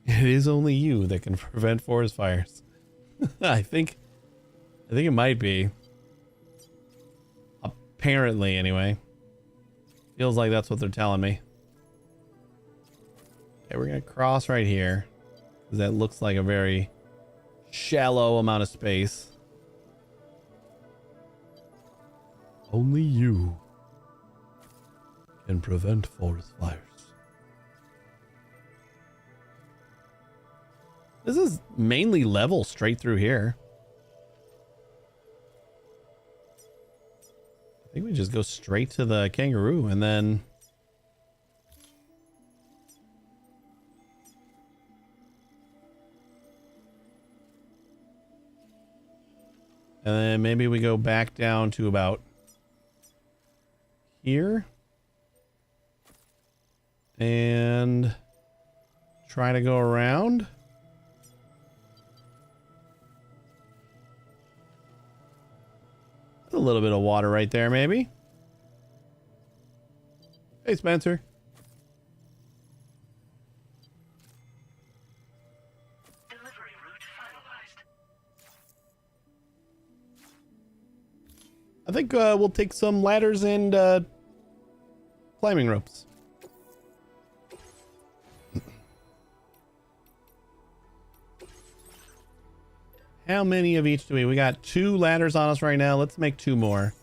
It is only you that can prevent forest fires. I think it might be. Apparently, anyway. Feels like that's what they're telling me. Okay, we're gonna cross right here, because that looks like a very shallow amount of space. Only you can prevent forest fires. This is mainly level straight through here. I think we just go straight to the kangaroo and then... And then maybe we go back down to about here. And try to go around. A little bit of water right there, maybe. Hey, Spencer. Delivery route finalized. I think we'll take some ladders and climbing ropes. How many of each do we got 2 ladders on us right now. Let's make 2 more.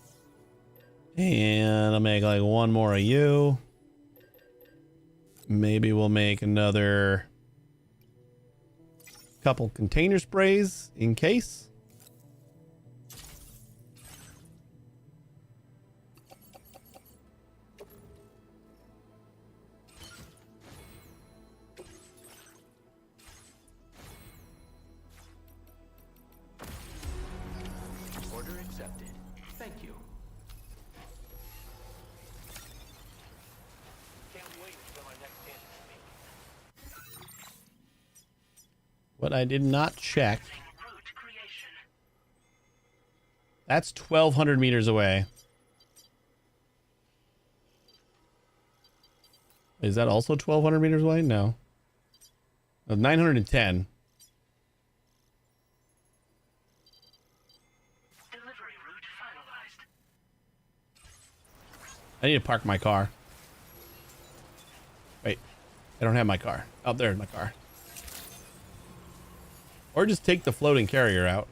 And I'll make like 1 more of you. Maybe we'll make another couple container sprays in case. Order accepted. Thank you. Can't wait until our next chance to speak. What I did not check. That's 1,200 meters away. Is that also 1,200 meters away? No. 910. I need to park my car. Wait, I don't have my car. Oh, there's my car. Or just take the floating carrier out.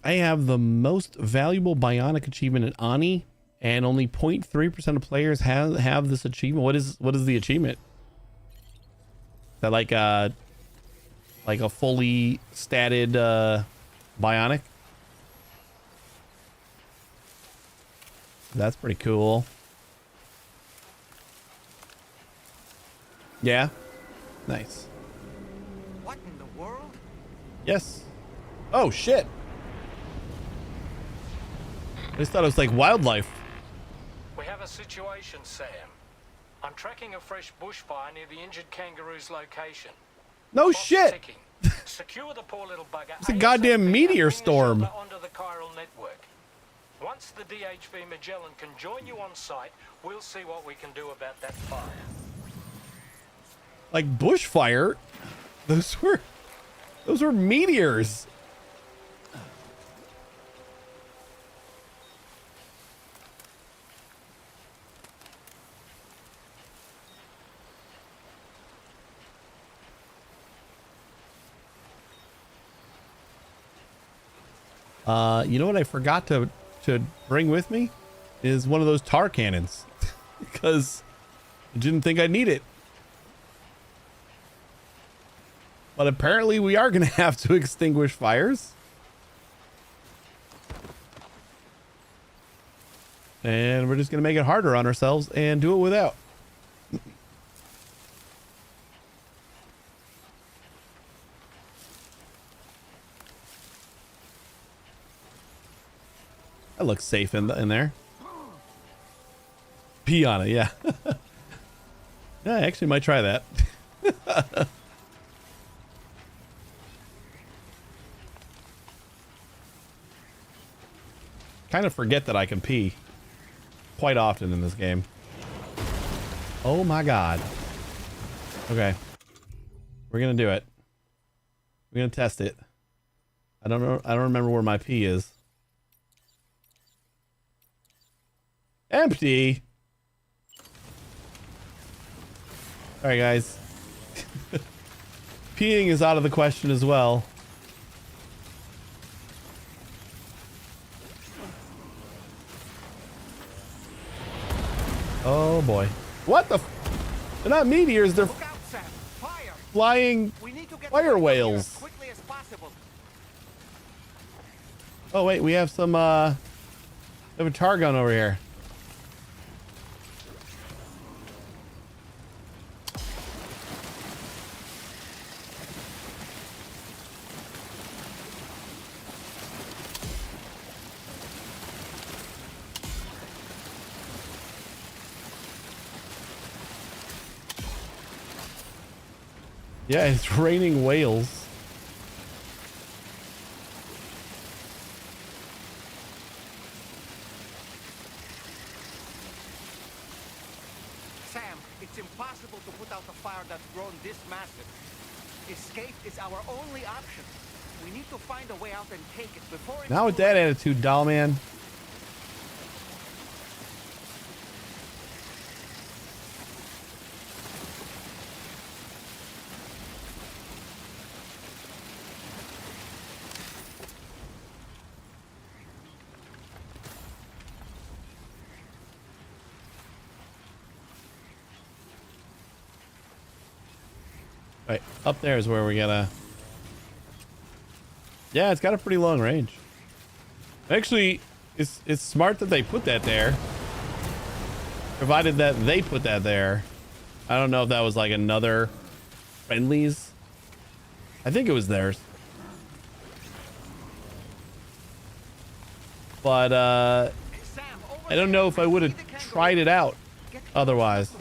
I have the most valuable bionic achievement in Ani, and only 0.3% of players have this achievement. What is the achievement? Is that like like a fully statted bionic. That's pretty cool. Yeah. Nice. What in the world? Yes. Oh, shit. I just thought it was like wildlife. We have a situation, Sam. I'm tracking a fresh bushfire near the injured kangaroo's location. No Clock's shit. ticking. Secure the poor little bugger. It's a goddamn meteor storm. Onto the chiral network. Once the DHV Magellan can join you on site, we'll see what we can do about that fire. Like bushfire? Those were meteors. You know what I forgot to bring with me is one of those tar cannons because I didn't think I'd need it. But apparently we are going to have to extinguish fires. And we're just going to make it harder on ourselves and do it without. That looks safe in there. Pee on it, yeah. Yeah, I actually might try that. Kind of forget that I can pee quite often in this game. Oh my god. Okay. We're gonna do it. We're gonna test it. I don't know. I don't remember where my pee is. Empty. All right, guys. Peeing is out of the question as well. Oh boy. What the they're not meteors, they're flying fire whales. Oh wait, we have some we have a tar gun over here. Yeah, it's raining whales. Sam, it's impossible to put out the fire that's grown this massive. Escape is our only option. We need to find a way out and take it before it's Not with that attitude, doll man. Right, up there is where we gotta... Yeah, it's got a pretty long range. Actually, it's smart that they put that there. Provided that they put that there. I don't know if that was like another friendlies. I think it was theirs. But, I don't know if I would have tried it out otherwise.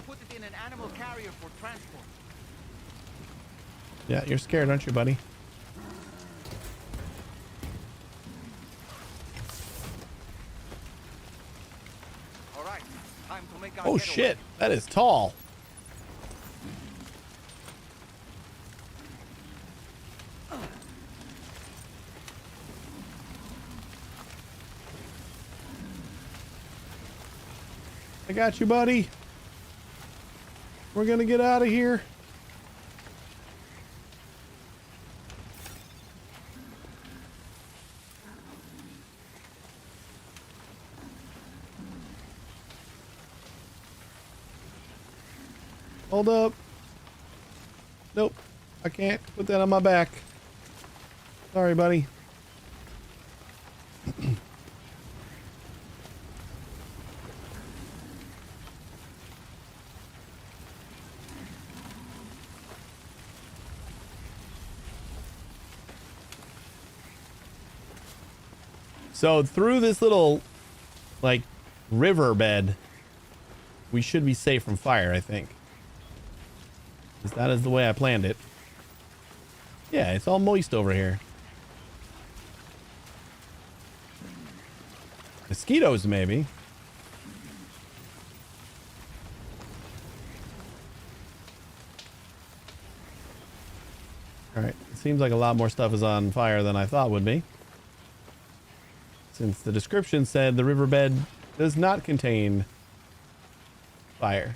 Yeah, you're scared, aren't you, buddy? All right, time to make our Oh getaway. shit, that is tall. I got you, buddy. We're gonna get out of here. Hold up. Nope. I can't put that on my back. Sorry, buddy. So through this little, like, riverbed, we should be safe from fire, I think. Because that is the way I planned it. Yeah, it's all moist over here. Mosquitoes, maybe. Alright, it seems like a lot more stuff is on fire than I thought would be. Since the description said the riverbed does not contain fire.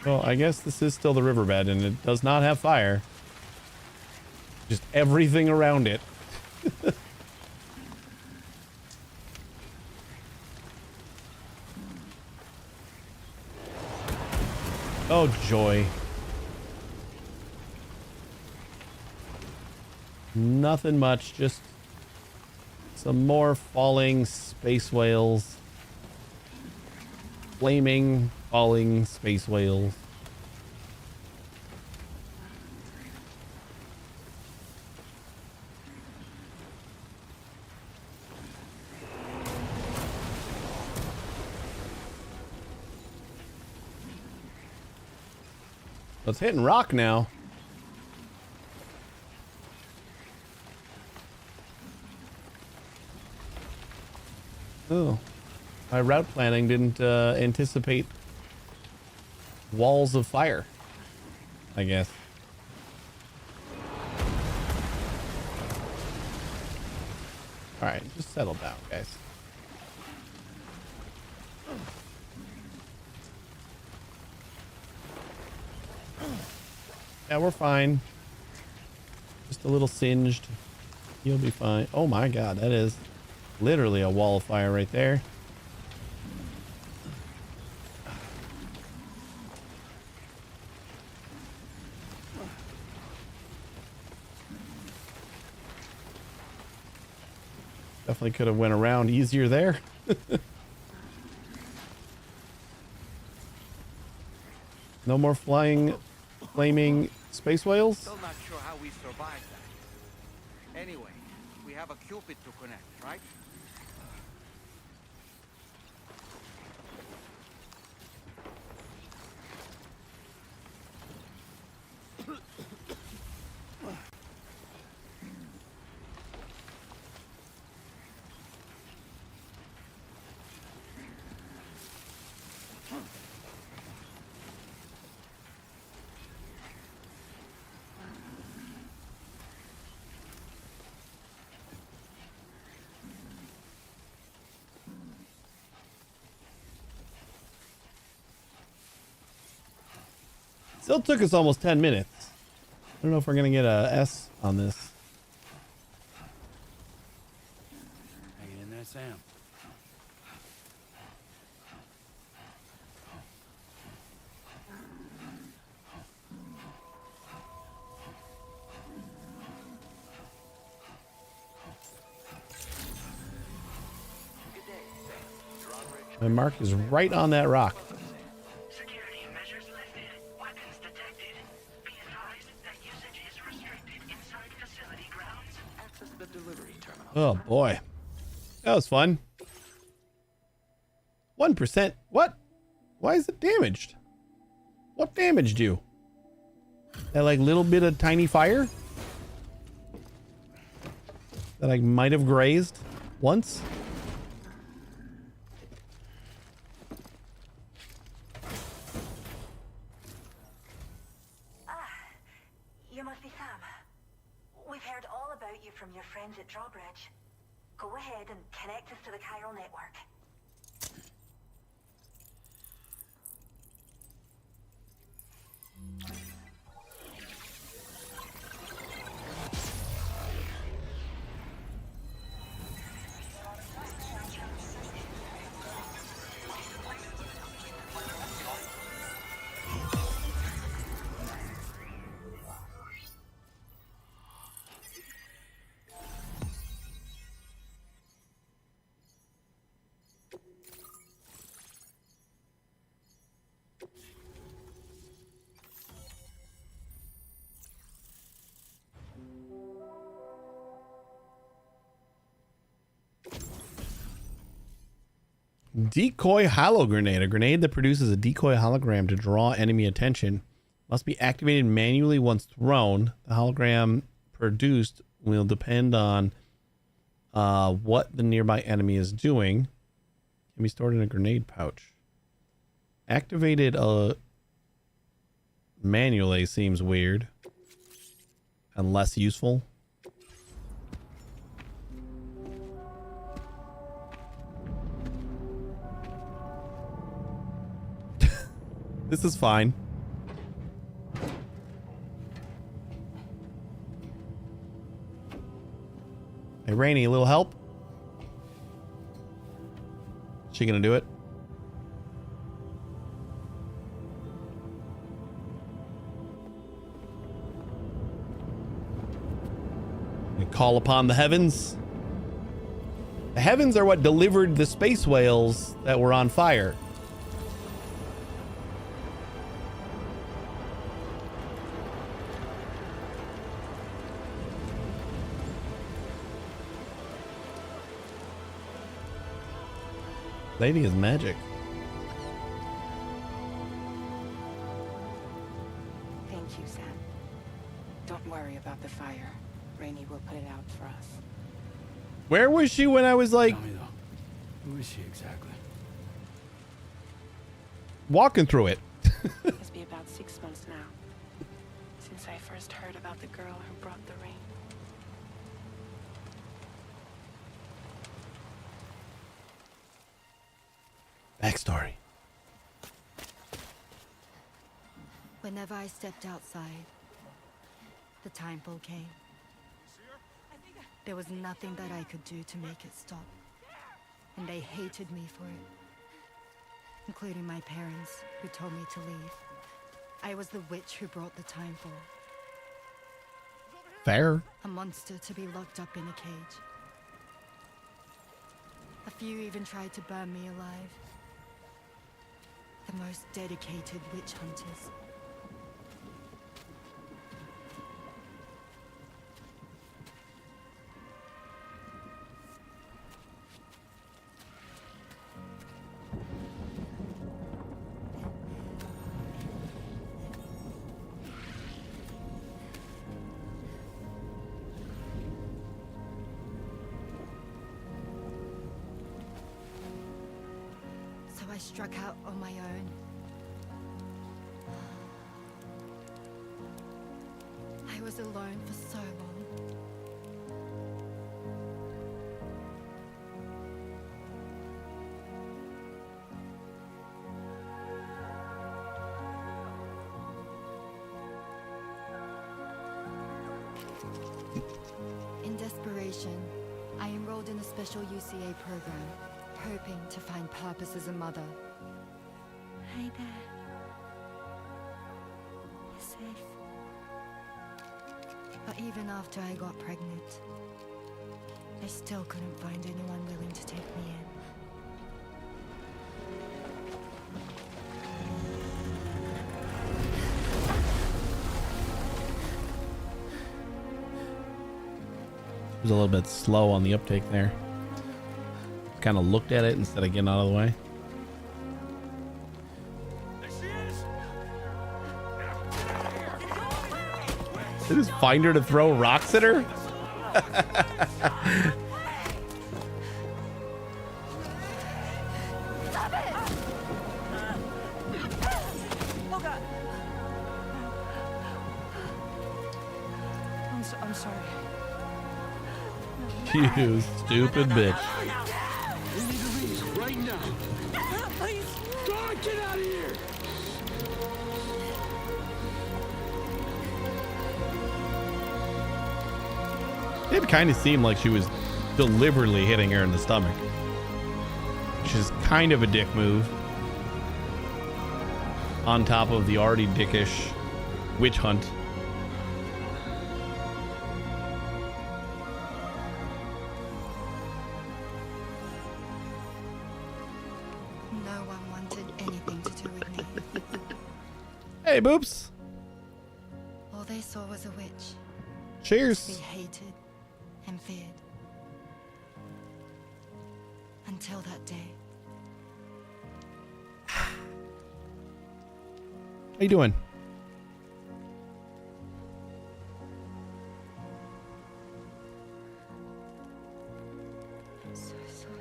Well, I guess this is still the riverbed and it does not have fire. Just everything around it. Oh, joy. Nothing much, just some more falling space whales. Flaming, falling space whales. It's hitting rock now. Oh, my route planning didn't anticipate walls of fire, I guess. All right, just settle down, guys. Yeah, we're fine. Just a little singed. You'll be fine. Oh my god, that is literally a wall of fire right there. Definitely could have went around easier there. No more flying, flaming space whales? Still not sure how we survived that. Anyway, we have a Cupid to connect, right? Still took us almost 10 minutes. I don't know if we're going to get a S on this. Hang in there, Sam. My mark is right on that rock. Security measures lifted. Weapons detected. Be advised that usage is restricted inside facility grounds. Access the delivery terminal. Oh boy. That was fun. 1%. What? Why is it damaged? What damaged you? That like little bit of tiny fire? That I might have grazed once? You must be Sam. We've heard all about you from your friends at Drawbridge. Go ahead and connect us to the chiral network. Decoy hollow grenade. A grenade that produces a decoy hologram to draw enemy attention. Must be activated manually once thrown. The hologram produced will depend on what the nearby enemy is doing. Can be stored in a grenade pouch. Activated manually seems weird and less useful. This is fine. Hey, Rainy, a little help? She gonna do it? And call upon the heavens. The heavens are what delivered the space whales that were on fire. Lady is magic. Thank you, Sam. Don't worry about the fire. Rainey will put it out for us. Where was she when I was like... Tell me though, who is she exactly? Walking through it. It's been about 6 months now since I first heard about the girl who brought the rain. Backstory. Whenever I stepped outside, the time fall came. There was nothing that I could do to make it stop. And they hated me for it. Including my parents, who told me to leave. I was the witch who brought the time fall. Fair. A monster to be locked up in a cage. A few even tried to burn me alive. The most dedicated witch hunters. So I struck out on my own. I was alone for so long. In desperation, I enrolled in a special UCA program, hoping to find purpose as a mother. Hey there. You're safe. But even after I got pregnant, I still couldn't find anyone willing to take me in. It was a little bit slow on the uptake there. Kind of looked at it instead of getting out of the way. Did just find her to throw rocks at her? Stop it! Oh God! I'm sorry. You stupid bitch. We need to leave right now. Please! God, get out of here! It kind of seemed like she was deliberately hitting her in the stomach. Which is kind of a dick move. On top of the already dickish witch hunt. No one wanted anything to do with me. Hey, Boops. All they saw was a witch. Cheers. To be hated and feared. Until that day, How you doing? I'm so sorry.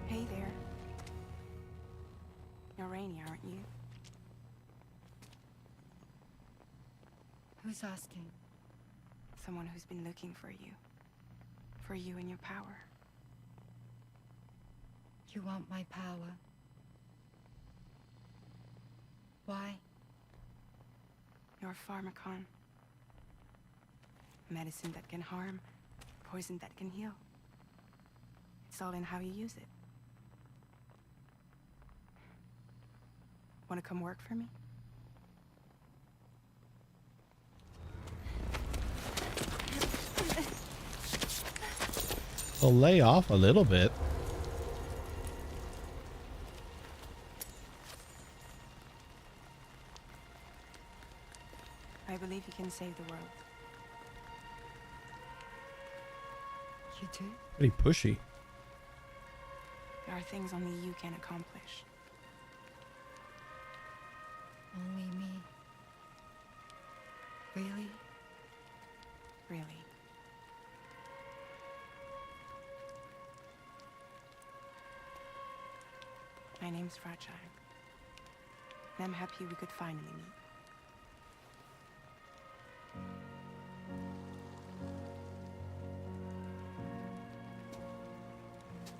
Hey there. You're Rainy, aren't you? Who's asking? Someone who's been looking for you. For you and your power. You want my power? Why? You're a pharmacon. Medicine that can harm, poison that can heal. It's all in how you use it. Want to come work for me? Well, lay off a little bit. I believe you can save the world. You do? Pretty pushy. There are things only you can accomplish. Only me. Really? Really. My name's Fragile. And I'm happy we could finally meet.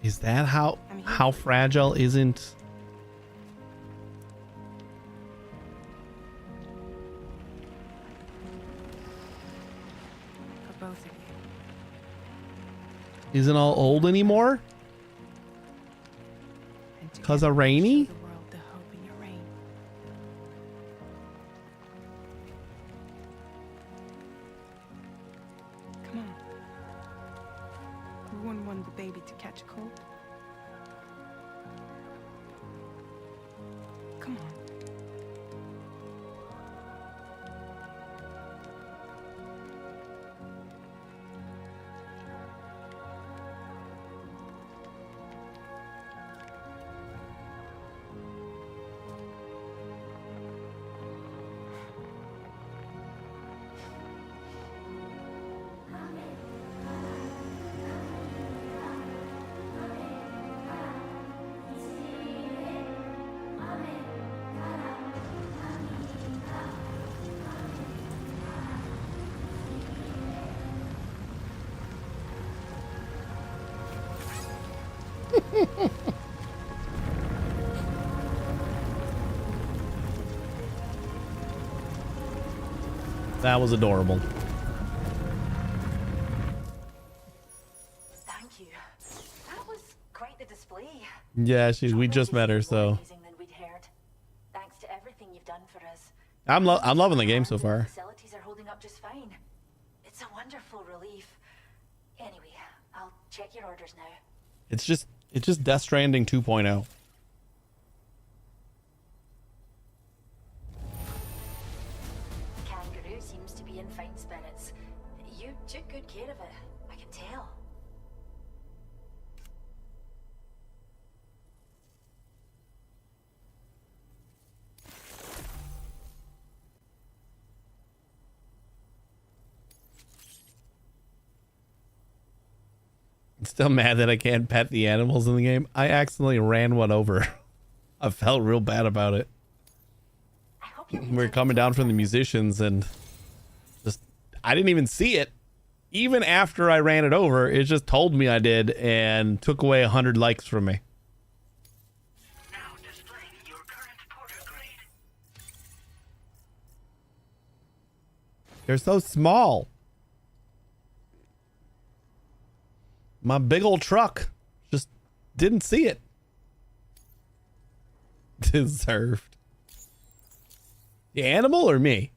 Is that how fragile isn't? For both of you. Isn't all old anymore? Cause of Rainy? The world the hope in your reign. Come on. Who wouldn't want the baby to catch a cold? Come on. That was adorable. Thank you. That was quite the display. Yeah, we just met her, so Amazing than we'd heard. Thanks to everything you've done for us. I'm loving the game so far. Facilities are holding up just fine. It's a wonderful relief. Anyway, I'll check your orders now. It's just Death Stranding 2.0. Kangaroo seems to be in fine spirits. You took good care of it. I can tell. I'm still mad that I can't pet the animals in the game. I accidentally ran one over. I felt real bad about it. We were coming down from the musicians and I didn't even see it. Even after I ran it over, it just told me I did and took away 100 likes from me. Now displaying your current porter grade. They're so small. My big old truck just didn't see it. Deserved. The animal or me?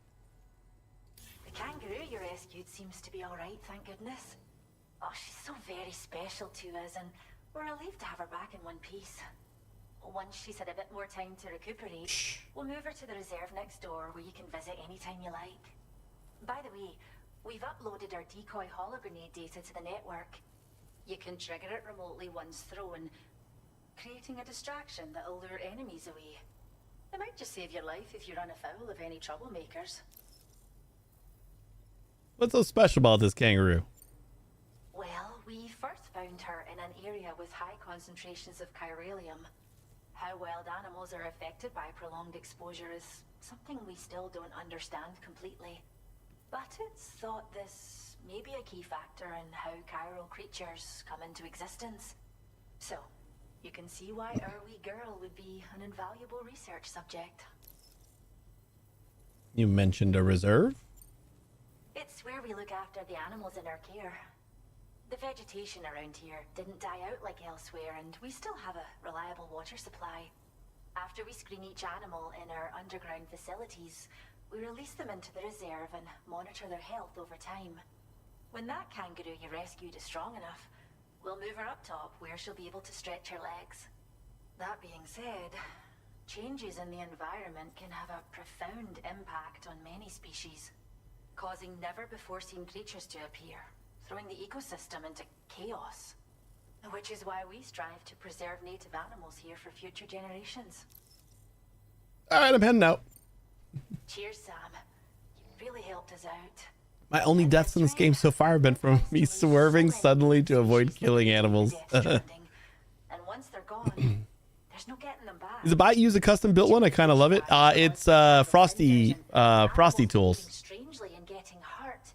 The kangaroo you rescued seems to be alright, thank goodness. Oh, she's so very special to us, and we're relieved to have her back in one piece. Once she's had a bit more time to recuperate, we'll move her to the reserve next door where you can visit anytime you like. By the way, we've uploaded our decoy hologrenade data to the network. You can trigger it remotely once thrown. creating a distraction that'll lure enemies away. It might just save your life if you run afoul of any troublemakers. What's so special about this kangaroo? Well, we first found her in an area with high concentrations of chiralium. How wild animals are affected by prolonged exposure is something we still don't understand completely. But it's thought this may be a key factor in how chiral creatures come into existence. So, you can see why our wee girl would be an invaluable research subject. You mentioned a reserve? It's where we look after the animals in our care. The vegetation around here didn't die out like elsewhere, and we still have a reliable water supply. After we screen each animal in our underground facilities, we release them into the reserve and monitor their health over time. When that kangaroo you rescued is strong enough, we'll move her up top where she'll be able to stretch her legs. That being said, changes in the environment can have a profound impact on many species, causing never-before-seen creatures to appear, throwing the ecosystem into chaos. Which is why we strive to preserve native animals here for future generations. All right, I'm heading out. Cheers, Sam. You really helped us out. My only deaths in this game so far have been from me swerving suddenly to avoid killing animals. And once they're gone, there's no getting them back. Is it buy use a custom built one? I kind of love it. It's Frosty Tools. Strangely in getting hurt.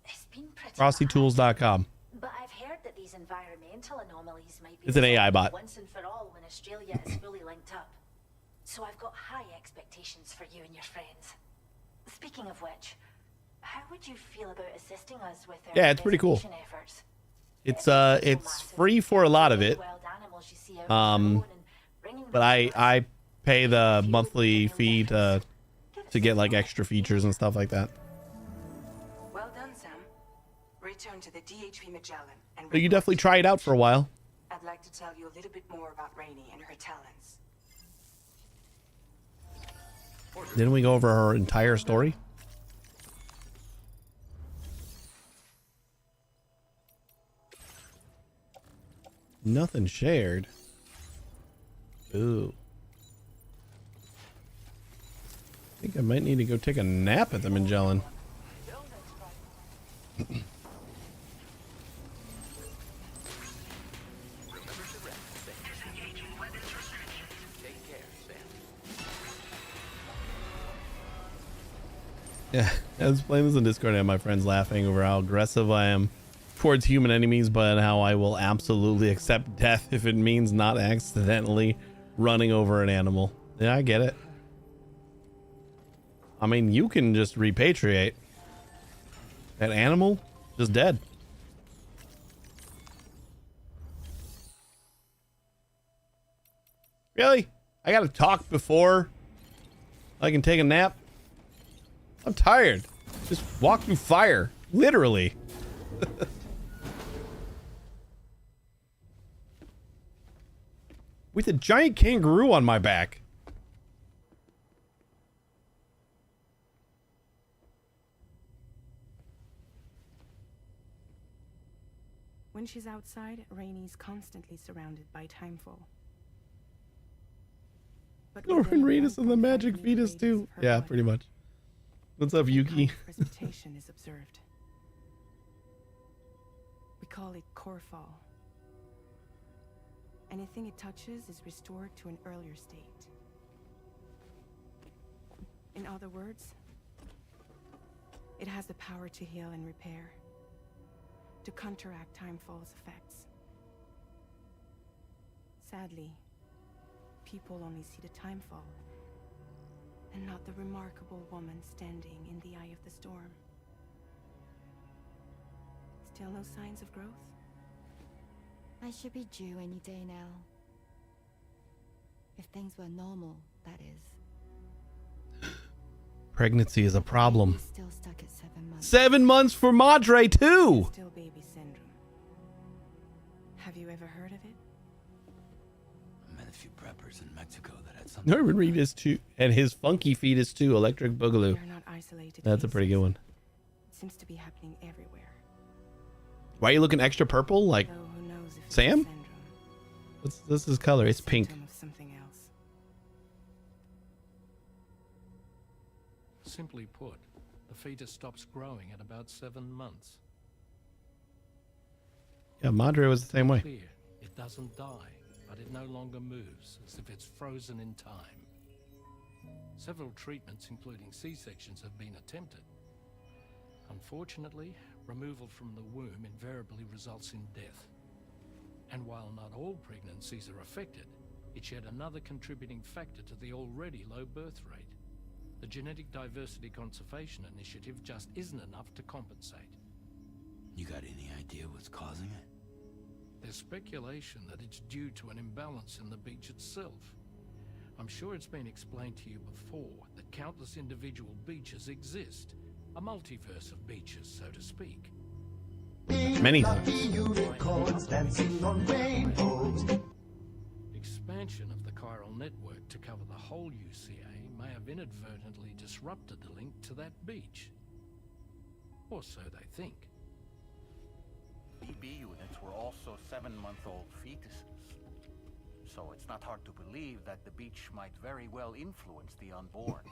It's been pretty FrostyTools.com. But I've heard that these environmental anomalies might be It's an AI bot. once and for all when Australia is fully linked up. So I've got high expectations for you and your friends. Speaking of which, how would you feel about assisting us with our Yeah, it's pretty cool. preservation efforts? It's free for a lot of it. But I pay the monthly fee to get like extra features and stuff like that. Well done, Sam. Return to the DHV Magellan and But you definitely try it out for a while. I'd like to tell you a little bit more about Rainey and her talents. Didn't we go over her entire story? Nothing shared. Ooh. I think I might need to go take a nap at the Magellan. Yeah, I was playing this in Discord and I had my friends laughing over how aggressive I am towards human enemies, but how I will absolutely accept death if it means not accidentally running over an animal. Yeah, I get it. I mean, you can just repatriate. That animal, just dead. Really? I gotta talk before I can take a nap? I'm tired. Just walk through fire. Literally. With a giant kangaroo on my back. When she's outside, Rainey's constantly surrounded by timefall. But Lauren Reedus and the magic fetus too. Yeah, pretty much. What's up, Yuki? Precipitation is observed. We call it core fall. Anything it touches is restored to an earlier state. In other words, it has the power to heal and repair, to counteract timefall's effects. Sadly, people only see the timefall and not the remarkable woman standing in the eye of the storm. Still no signs of growth? I should be due any day now. If things were normal, that is. Pregnancy is a problem. Still stuck at 7 months. 7 months for Madre too. Still baby syndrome. Have you ever heard of it? I met a few preppers in Mexico that had something. Norman Reedus too, and his funky fetus too, Electric Boogaloo. They're not isolated That's a pretty good one. It seems to be happening everywhere. Why are you looking extra purple, like Though who knows if it's Sam? syndrome. What's this is color? It's pink. Symptom of something else. Simply put, the fetus stops growing at about 7 months. Yeah, Madre was the same way. Clear, it doesn't die, but it no longer moves, as if it's frozen in time. Several treatments, including C-sections, have been attempted. Unfortunately, removal from the womb invariably results in death. And while not all pregnancies are affected, it's yet another contributing factor to the already low birth rate. The Genetic Diversity Conservation Initiative just isn't enough to compensate. You got any idea what's causing it? There's speculation that it's due to an imbalance in the beach itself. I'm sure it's been explained to you before that countless individual beaches exist. A multiverse of beaches, so to speak. Many times. Expansion of the chiral network to cover the whole UCA may have inadvertently disrupted the link to that beach. Or so they think. BB units were also 7-month-old fetuses. So it's not hard to believe that the beach might very well influence the unborn.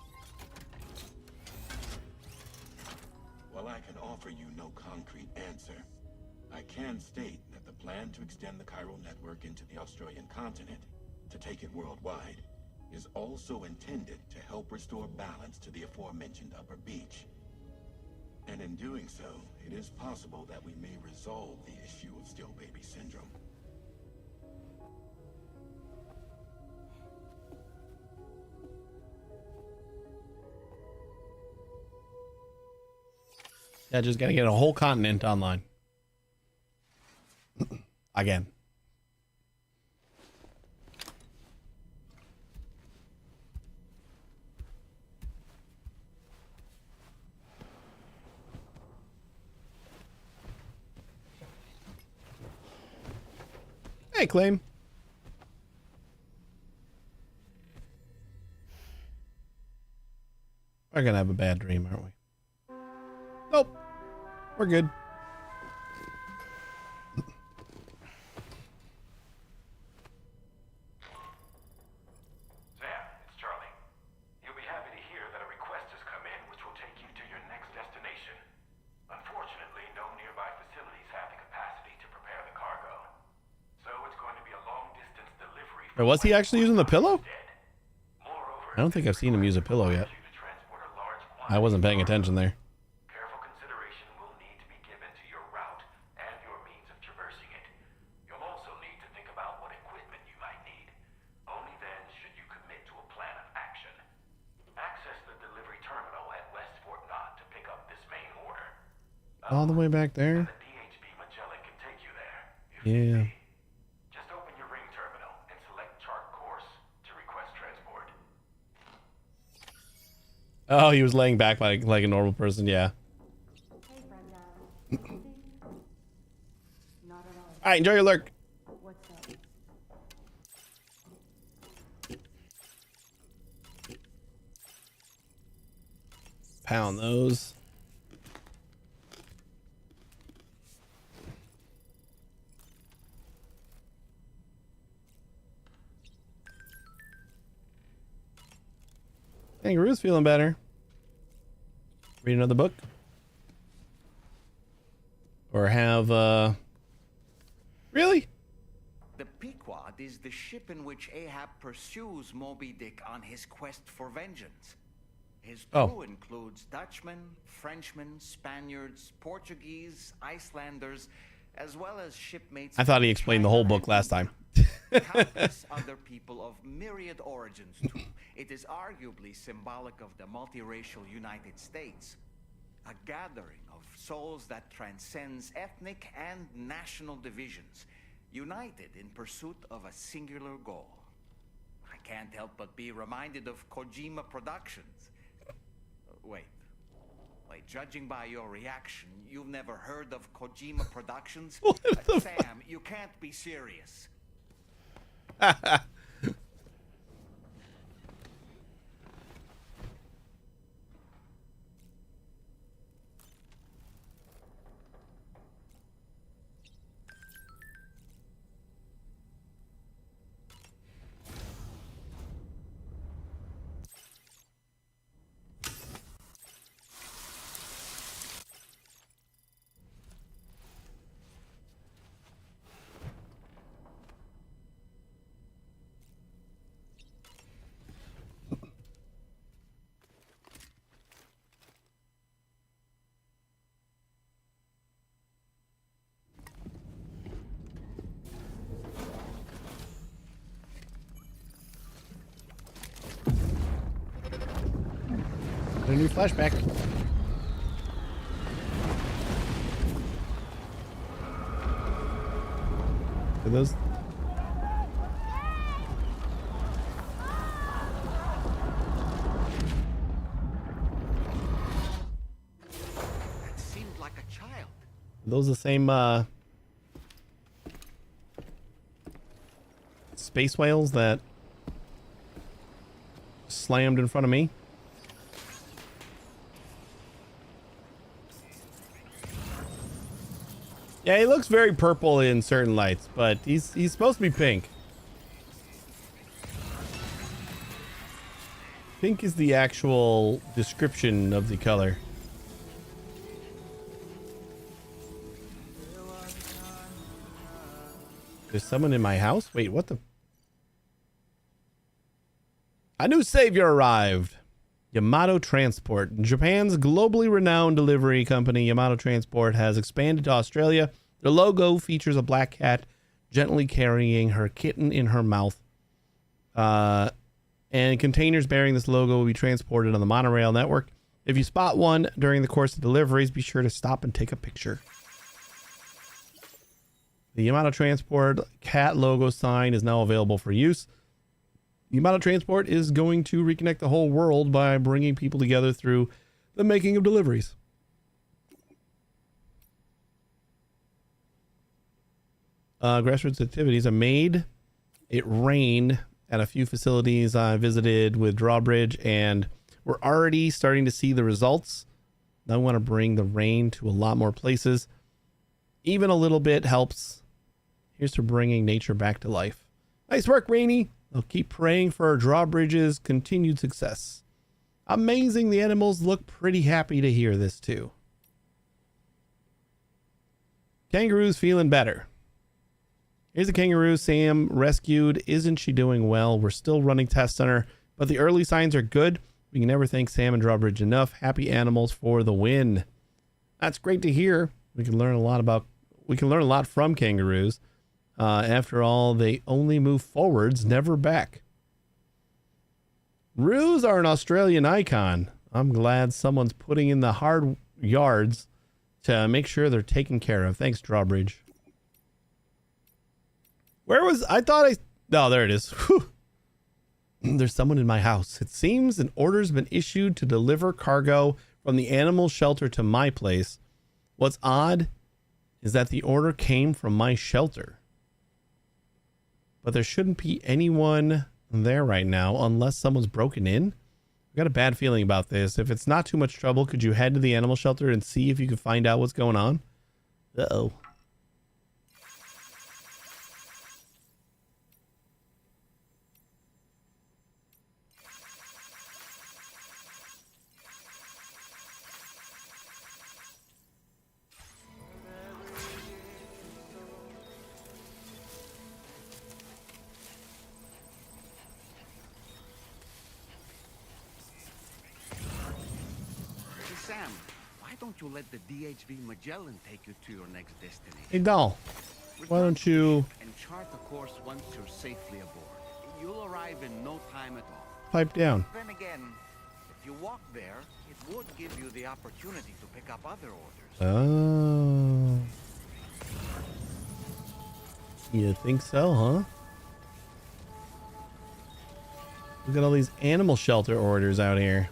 While I can offer you no concrete answer, I can state that the plan to extend the chiral network into the Australian continent, to take it worldwide, is also intended to help restore balance to the aforementioned upper beach. And in doing so, it is possible that we may resolve the issue of still baby syndrome. Yeah, just gotta get a whole continent online. Again. Hey, Claim. We're gonna have a bad dream, aren't we? Nope. We're good. Sam, it's Charlie. You'll be happy to hear that a request has come in which will take you to your next destination. Unfortunately, no nearby facilities have the capacity to prepare the cargo. So it's going to be a long-distance delivery. Wait, was he actually using the pillow? I don't think I've seen him use a pillow yet. I wasn't paying attention there. Careful consideration will need to be given to your route and your means of traversing it. You'll also need to think about what equipment you might need. Only then should you commit to a plan of action. Access the delivery terminal at West Fort Knott to pick up this main order. All the way back there? The DHB Magellan can take you there. Yeah. Just open your ring terminal and select chart course to request transport. Oh, he was laying back like a normal person, yeah. Alright, enjoy your lurk. Pound those. Kangaroo's feeling better. Read another book. Or have, really? The Pequod is the ship in which Ahab pursues Moby Dick on his quest for vengeance. His crew includes Dutchmen, Frenchmen, Spaniards, Portuguese, Icelanders, as well as shipmates. I thought he explained the whole book last time. Countless other people of myriad origins, too. It is arguably symbolic of the multiracial United States. A gathering of souls that transcends ethnic and national divisions, united in pursuit of a singular goal. I can't help but be reminded of Kojima Productions. Wait, judging by your reaction, you've never heard of Kojima Productions? Sam, you can't be serious. Got a new flashback. Are those? That seemed like a child. Are those the same space whales that slammed in front of me? Yeah, he looks very purple in certain lights, but he's supposed to be pink. Pink is the actual description of the color. There's someone in my house? Wait, what the? A new savior arrived. Yamato Transport. Japan's globally renowned delivery company, Yamato Transport, has expanded to Australia. The logo features a black cat gently carrying her kitten in her mouth. And containers bearing this logo will be transported on the monorail network. If you spot one during the course of deliveries, be sure to stop and take a picture. The Yamato Transport cat logo sign is now available for use. Yamato Transport is going to reconnect the whole world by bringing people together through the making of deliveries. Grassroots activities are made. It rained at a few facilities I visited with Drawbridge, and we're already starting to see the results. Now I want to bring the rain to a lot more places. Even a little bit helps. Here's to bringing nature back to life. Nice work, Rainy. I'll keep praying for our Drawbridge's continued success. Amazing. The animals look pretty happy to hear this too. Kangaroo's feeling better. Here's a kangaroo Sam rescued. Isn't she doing well? We're still running tests on her, but the early signs are good. We can never thank Sam and Drawbridge enough. Happy animals for the win. That's great to hear. We can learn a lot from kangaroos. After all, they only move forwards, never back. Roos are an Australian icon. I'm glad someone's putting in the hard yards to make sure they're taken care of. Thanks, Drawbridge. Where was I? Oh, there it is. Whew. There's someone in my house. It seems an order's been issued to deliver cargo from the animal shelter to my place. What's odd is that the order came from my shelter. But there shouldn't be anyone there right now unless someone's broken in. I've got a bad feeling about this. If it's not too much trouble, could you head to the animal shelter and see if you can find out what's going on? Uh-oh. Sam, why don't you let the DHV Magellan take you to your next destination? Hey, doll. Why don't you and chart a course once you're safely aboard. You'll arrive in no time at all. pipe down? Then again, if you walk there, it would give you the opportunity to pick up other orders. Oh. You think so, huh? Look at all these animal shelter orders out here.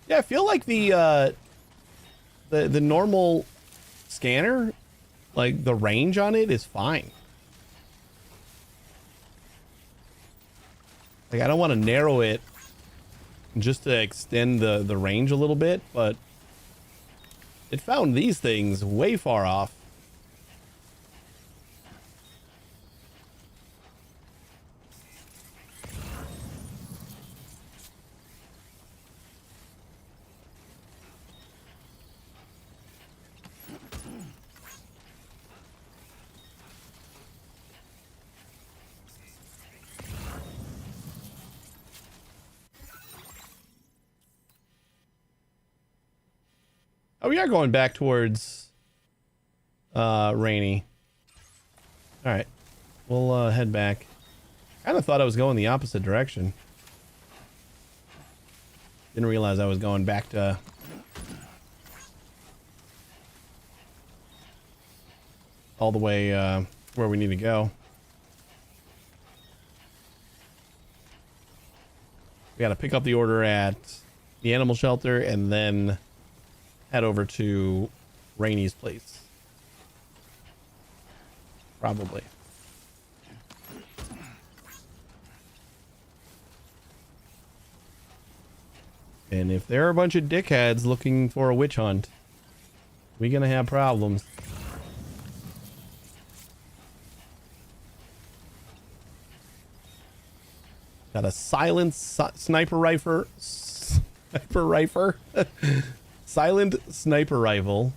Yeah, I feel like the normal scanner, like the range on it is fine. Like I don't want to narrow it just to extend the range a little bit, but it found these things way far off. Oh, we are going back towards Rainy. All right, we'll head back. Kind of thought I was going the opposite direction. Didn't realize I was going back to all the way where we need to go. We got to pick up the order at the animal shelter and then head over to Rainy's place. Probably. And if there are a bunch of dickheads looking for a witch hunt, we're gonna have problems. Got a silent sniper rifle. Silent sniper rifle.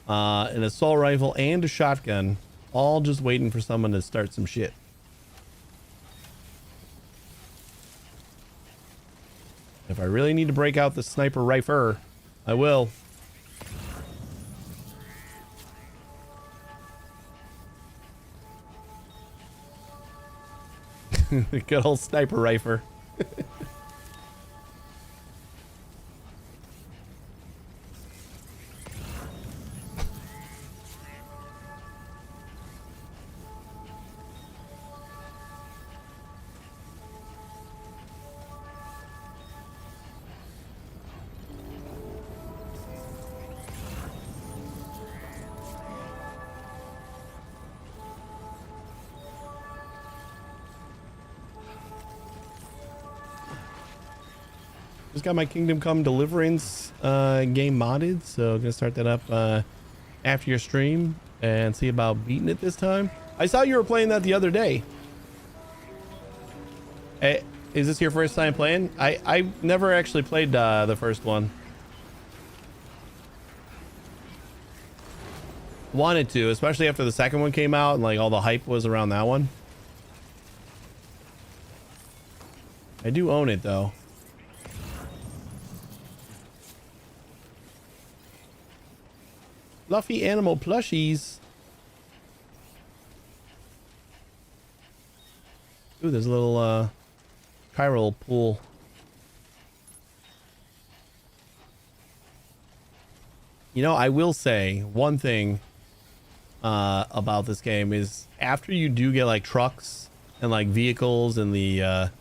An assault rifle and a shotgun. All just waiting for someone to start some shit. If I really need to break out the sniper rifle, I will. Good old sniper rifle. Just got my Kingdom Come Deliverance game modded, so I'm gonna start that up after your stream and see about beating it this time. I saw you were playing that the other day. Hey, is this your first time playing? I never actually played the first one. Wanted to, especially after the second one came out and like all the hype was around that one. I do own it though. Fluffy animal plushies. Ooh, there's a little chiral pool. You know, I will say one thing about this game is after you do get like trucks and like vehicles and the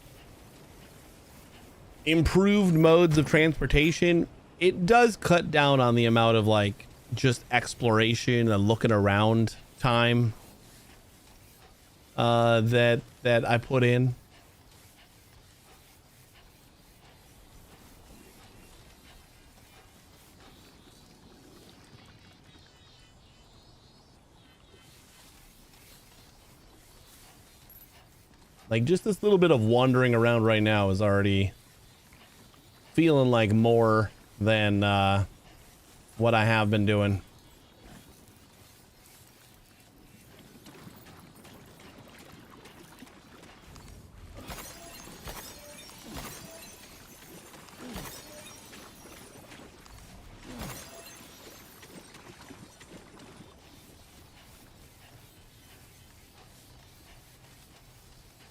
improved modes of transportation, it does cut down on the amount of like just exploration and looking around time that I put in. Like just this little bit of wandering around right now is already feeling like more than what I have been doing.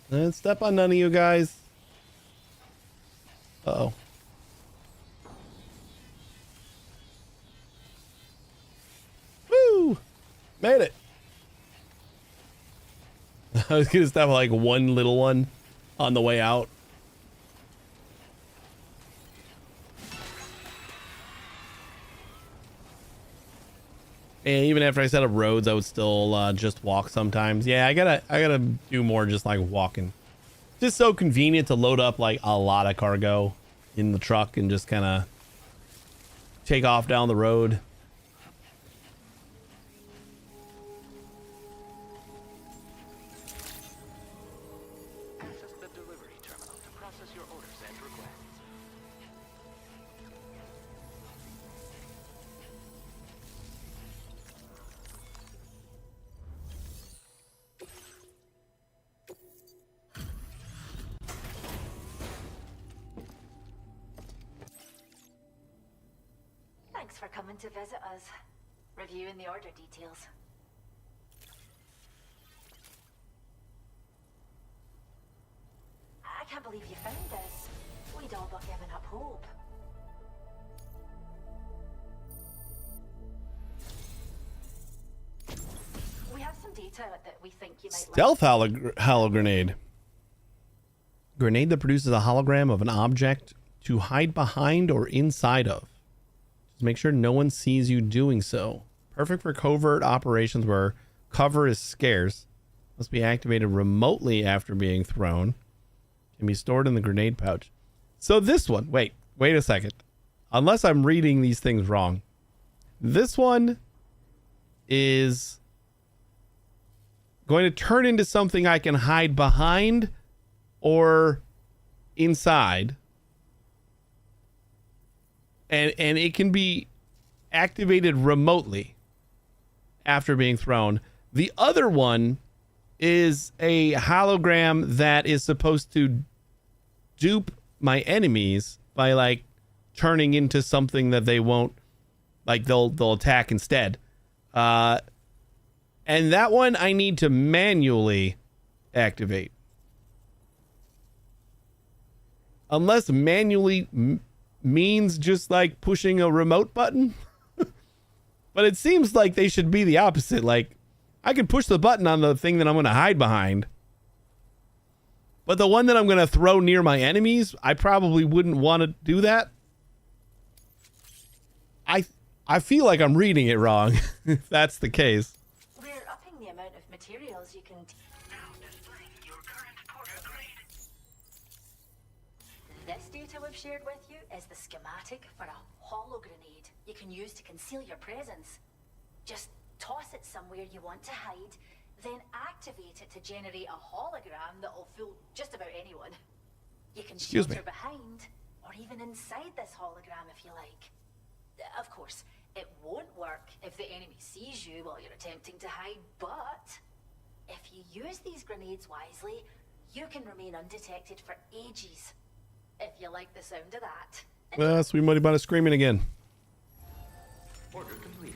Let's step on none of you guys. Uh-oh. Woo! Made it. I was gonna step on like one little one on the way out. And even after I set up roads, I would still just walk sometimes. Yeah, I gotta do more just like walking. Just so convenient to load up like a lot of cargo in the truck and just kind of take off down the road. Access the delivery terminal to process your orders and requests. Thanks Thanks for coming to visit us. Reviewing the order details. I can't believe you found this. We'd all but given up hope. We have some data that we think you might Stealth hollow grenade. Grenade that produces a hologram of an object to hide behind or inside of. Just make sure no one sees you doing so. Perfect for covert operations where cover is scarce. Must be activated remotely after being thrown. Can be stored in the grenade pouch. So this one, wait a second. Unless I'm reading these things wrong. This one is going to turn into something I can hide behind or inside. And it can be activated remotely after being thrown. The other one is a hologram that is supposed to dupe my enemies by like turning into something that they won't, like they'll attack instead. And that one I need to manually activate. Unless manually means just like pushing a remote button. But it seems like they should be the opposite. Like, I can push the button on the thing that I'm going to hide behind. But the one that I'm going to throw near my enemies, I probably wouldn't want to do that. I feel like I'm reading it wrong, if that's the case. We're upping the amount of materials you can... Now displaying your current portal grade. This data we've shared with you is the schematic for a holo grenade you can use to conceal your presence. Just toss it somewhere you want to hide, then activate it to generate a hologram that'll fool just about anyone. You can shelter behind, or even inside this hologram if you like. Of course, it won't work if the enemy sees you while you're attempting to hide, but if you use these grenades wisely, you can remain undetected for ages. If you like the sound of that. Sweet Money Bun is screaming again. Order completed.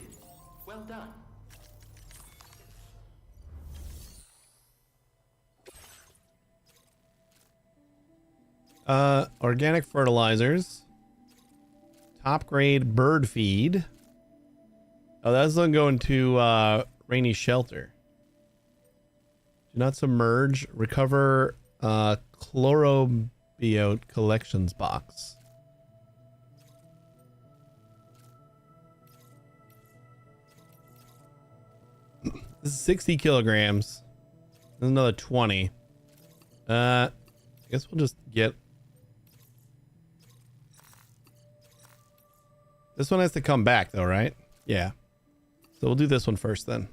Well done. Organic fertilizers. Top grade bird feed. Oh, that's going going to Rainy Shelter. Do not submerge. Recover chlorobiote collections box. This is 60 kilograms. There's another 20. I guess we'll just get... This one has to come back though, right? Yeah. So we'll do this one first then.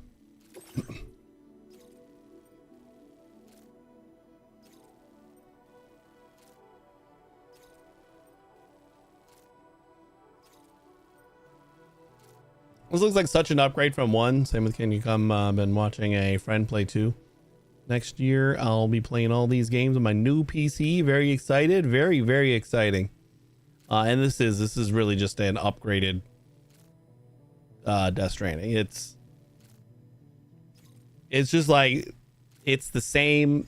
This looks like such an upgrade from 1. Same with Can You Come. Been watching a friend play 2. Next year, I'll be playing all these games on my new PC. Very excited. Very, very exciting. And this is really just an upgraded Death Stranding. It's just like, it's the same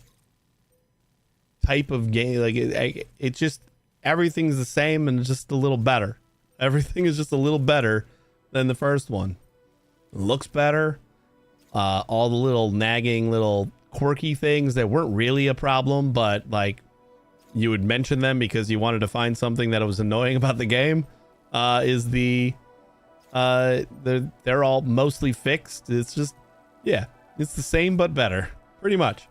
type of game. Like it's just, everything's the same and just a little better. Everything is just a little better than the first one. It looks better. All the little nagging, little quirky things that weren't really a problem, but like you would mention them because you wanted to find something that was annoying about the game, they're all mostly fixed. It's just, yeah, it's the same but better, pretty much.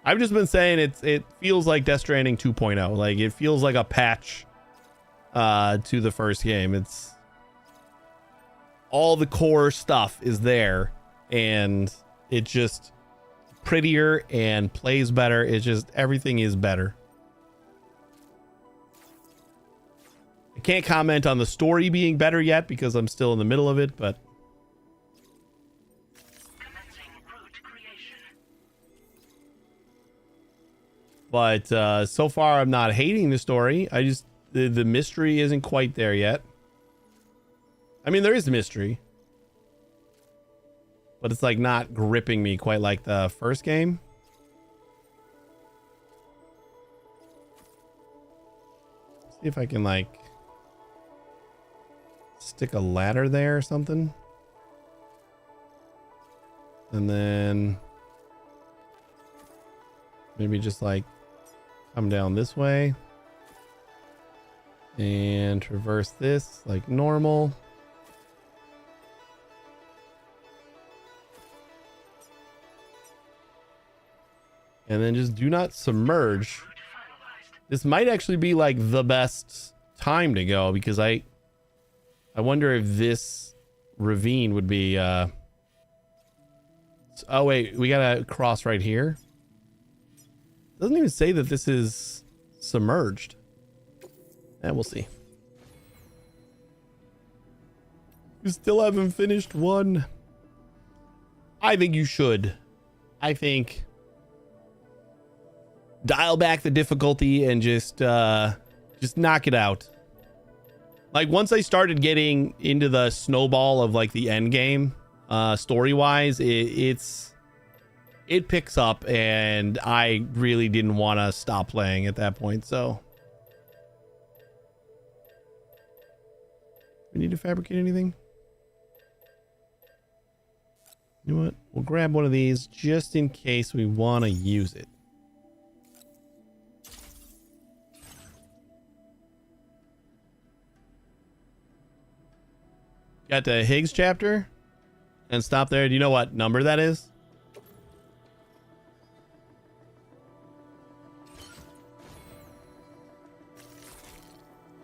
I've just been saying it feels like Death Stranding 2.0. Like it feels like a patch to the first game. It's all the core stuff is there, and it just prettier and plays better. It's just, everything is better. I can't comment on the story being better yet because I'm still in the middle of it, but so far I'm not hating the story. I just, the mystery isn't quite there yet. I mean, there is mystery, but it's like not gripping me quite like the first game. See if I can like stick a ladder there or something. And then maybe just like come down this way and traverse this like normal. And then just do not submerge. This might actually be like the best time to go because I wonder if this ravine would be oh wait, we gotta cross right here. Doesn't even say that this is submerged. And we'll see. You still haven't finished one. I think you should. I think dial back the difficulty and just knock it out. Like once I started getting into the snowball of like the end game, story wise, it picks up, and I really didn't want to stop playing at that point. So we need to fabricate anything. You know what? We'll grab one of these just in case we want to use it. Got the Higgs chapter and stop there. Do you know what number that is?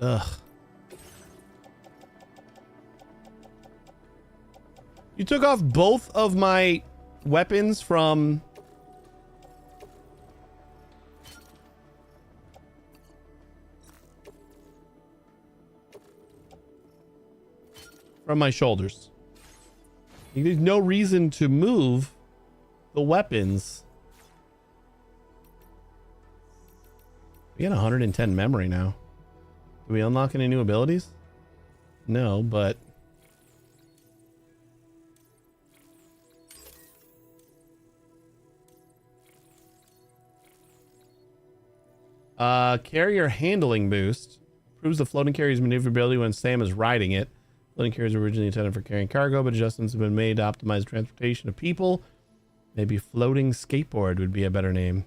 Ugh. You took off both of my weapons from my shoulders. There's no reason to move the weapons. We got 110 memory now. Do we unlock any new abilities? No, but carrier handling boost proves the floating carrier's maneuverability when Sam is riding it. Floating carriers were originally intended for carrying cargo, but adjustments have been made to optimize transportation of people. Maybe floating skateboard would be a better name.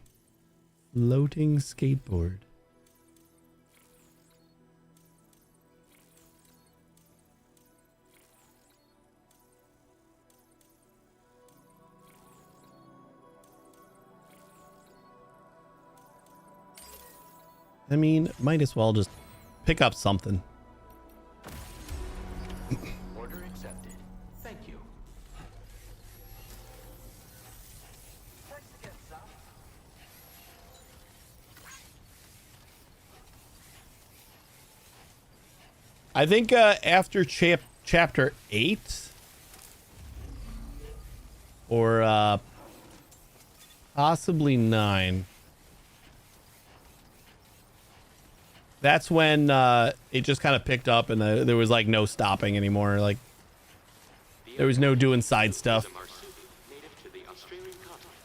Floating skateboard. I mean, might as well just pick up something. Order accepted. Thank you. I think after chapter 8 or possibly 9, that's when it just kind of picked up and there was like no stopping anymore. Like there was no doing side stuff. Native to the Australian continent.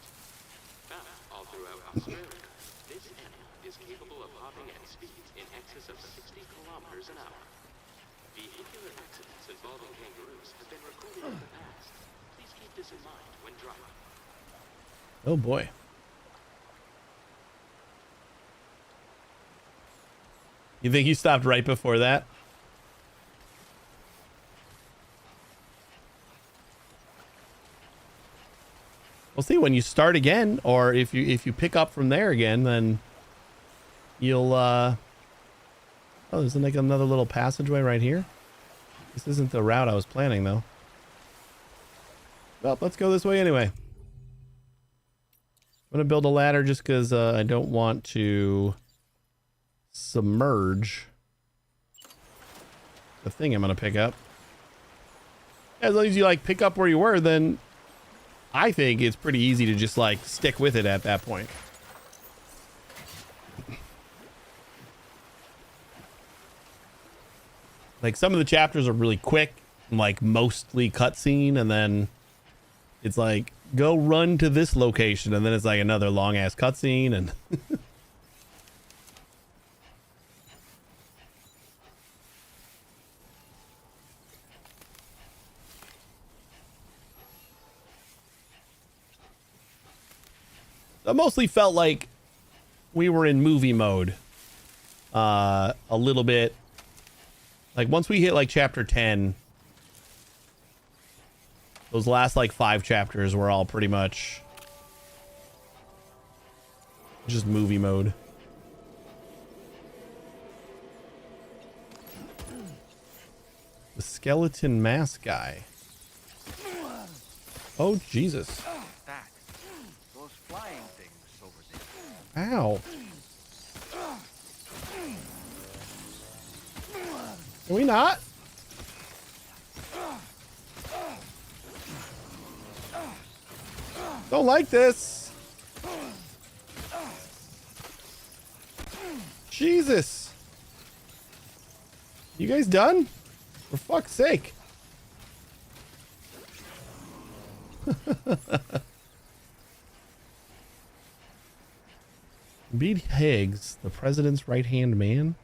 Found all throughout Australia, this animal is capable of hopping at speeds in excess of 60 kilometers an hour. Vehicular accidents involving kangaroos have been recorded in the past. Please keep this in mind when driving. Oh boy. You think you stopped right before that? We'll see when you start again, or if you pick up from there again, then you'll oh, there's like another little passageway right here. This isn't the route I was planning though. Well, let's go this way anyway. I'm gonna build a ladder just because I don't want to submerge the thing I'm gonna pick up. As long as you like pick up where you were, then I think it's pretty easy to just like stick with it at that point. Like some of the chapters are really quick like mostly cutscene, and then it's like go run to this location, and then it's like another long ass cutscene, and it mostly felt like we were in movie mode. A little bit. Like once we hit like chapter 10, those last like 5 chapters were all pretty much just movie mode. The skeleton mask guy. Oh, Jesus. That. Those flying things over there. Ow. Can we not? Don't like this. Jesus. You guys done? For fuck's sake. Beat Higgs, the president's right-hand man?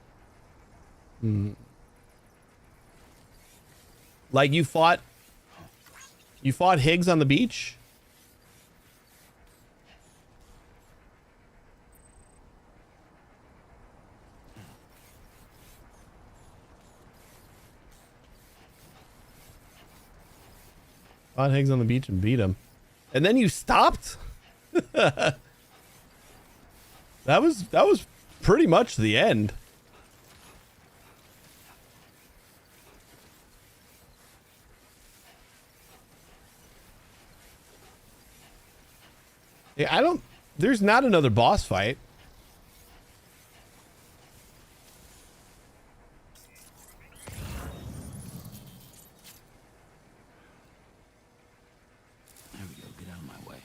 Like you fought Higgs on the beach? Fought Higgs on the beach and beat him. And then you stopped? That was pretty much the end. Yeah, there's not another boss fight. There we go. Get out of my way.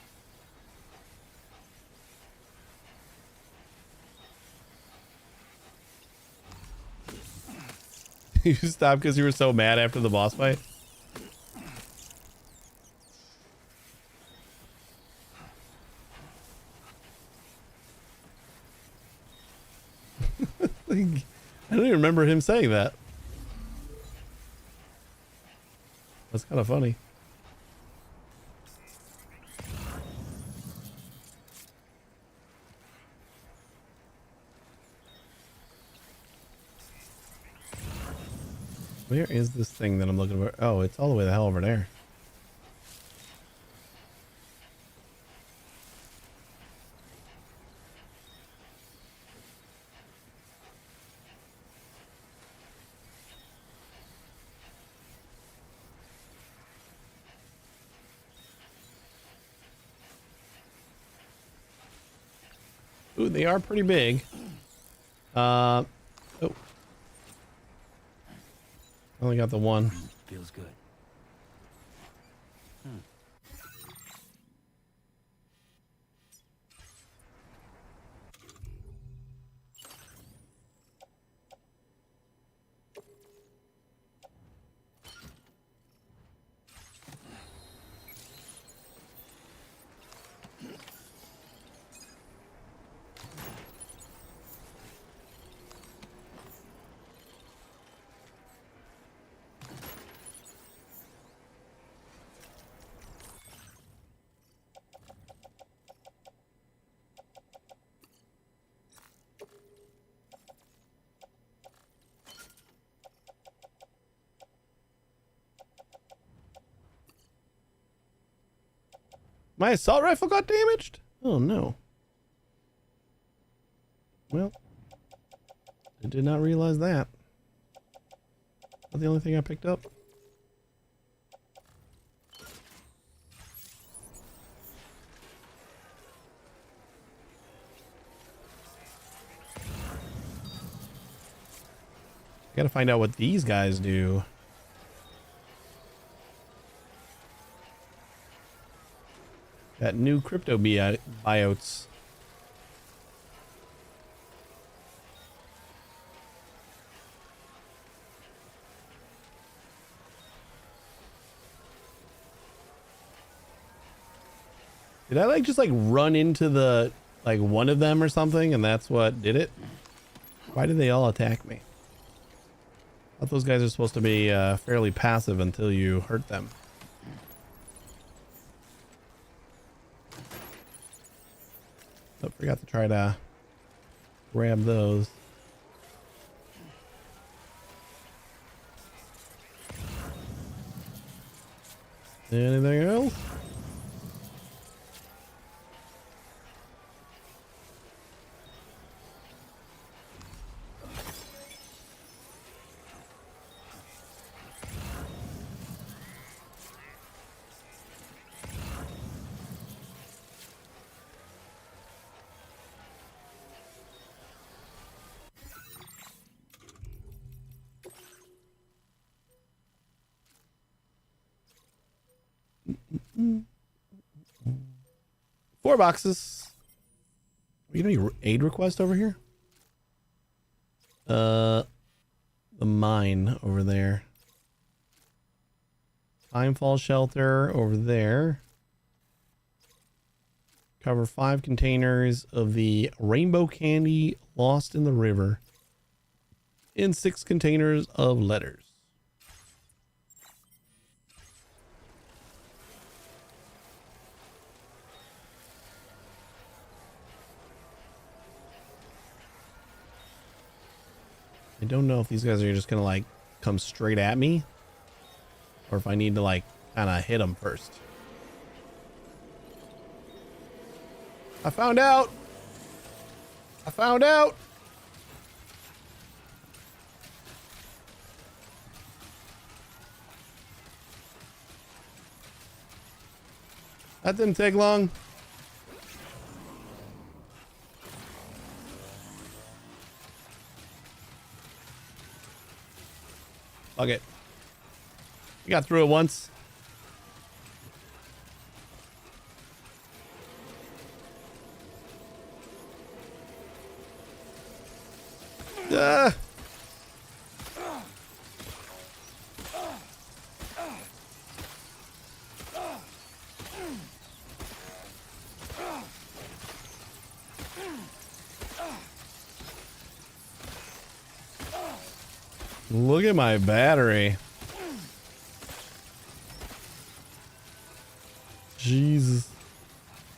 You stopped because you were so mad after the boss fight? I don't even remember him saying that. That's kind of funny. Where is this thing that I'm looking for? Oh, it's all the way the hell over there. Ooh, they are pretty big. Oh. Only got the one. Feels good. My assault rifle got damaged? Oh no. Well, I did not realize that. That's the only thing I picked up. Gotta find out what these guys do. That new crypto biotes. Did I like just like run into the like one of them or something and that's what did it? Why did they all attack me? I thought those guys are supposed to be fairly passive until you hurt them. Oh, forgot to try to grab those. Anything else? Four boxes. We get any aid request over here? The mine over there. Timefall shelter over there. Cover 5 containers of the rainbow candy lost in the river. And 6 containers of letters. I don't know if these guys are just gonna like come straight at me or if I need to like kind of hit them first. I found out. I found out. That didn't take long. Fuck it. We got through it once. Look at my battery. Jesus.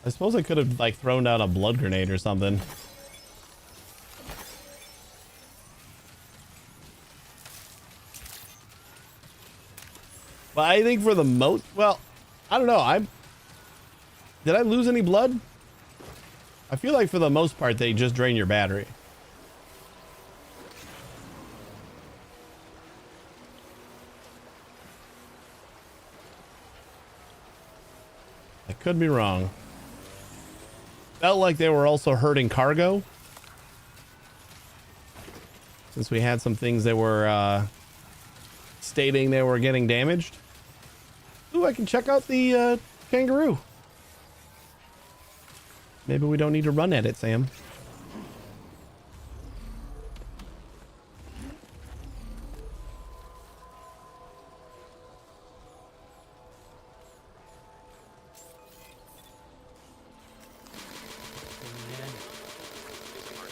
I suppose I could have like thrown down a blood grenade or something. But I think for the most, well, I don't know. Did I lose any blood? I feel like for the most part, they just drain your battery. I could be wrong. Felt like they were also hurting cargo. Since we had some things that were stating they were getting damaged. Ooh, I can check out the kangaroo. Maybe we don't need to run at it, Sam.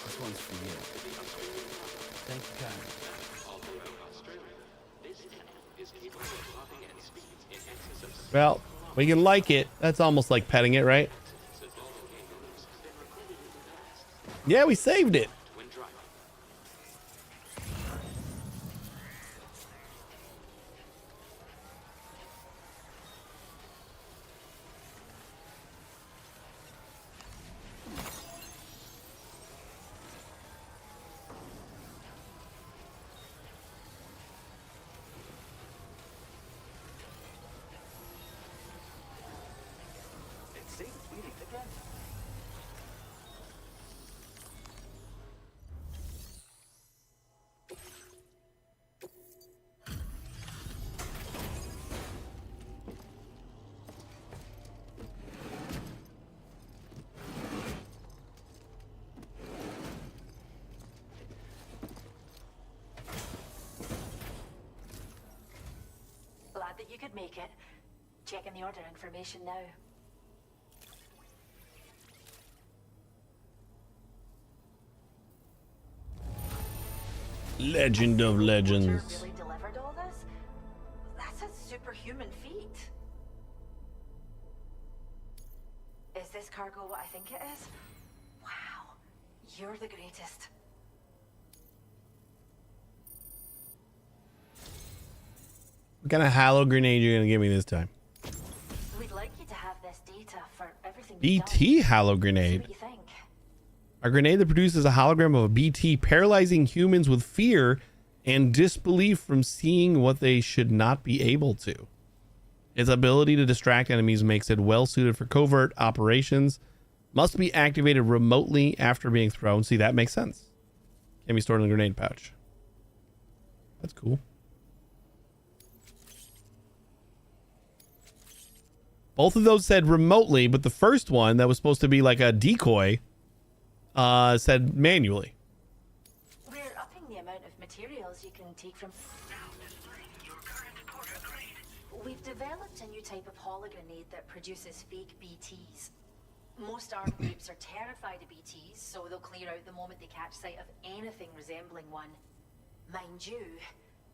This one's for you. Thank you, God. Well, we can like it. That's almost like petting it, right? Yeah, we saved it. Glad that you could make it. Checking the order information now. Legend of Legends. Really delivered all this? That's a superhuman feat. Is this cargo what I think it is? Wow, you're the greatest. What kind of hallow grenade you gonna give me this time? We'd like you to have this data for everything. BT hallow grenade. What do you think? A grenade that produces a hologram of a BT, paralyzing humans with fear and disbelief from seeing what they should not be able to. Its ability to distract enemies makes it well suited for covert operations. Must be activated remotely after being thrown. See, that makes sense. Can be stored in a grenade pouch. That's cool. Both of those said remotely, but the first one that was supposed to be like a decoy said manually. We're upping the amount of materials you can take from. We've developed a new type of holo grenade that produces fake BTs. Most armed groups are terrified of BTs, so they'll clear out the moment they catch sight of anything resembling one. Mind you,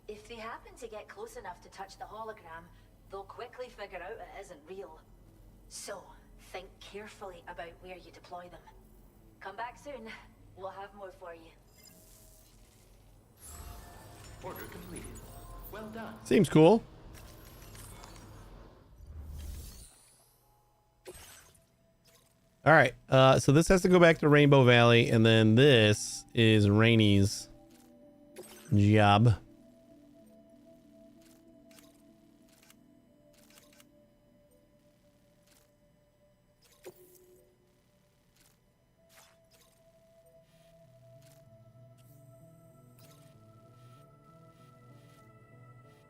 if they happen to get close enough to touch the hologram, they'll quickly figure out it isn't real. So, think carefully about where you deploy them. Come back soon. We'll have more for you. Order completed. Well done. Seems cool. All right. So this has to go back to Rainbow Valley, and then this is Rainey's job.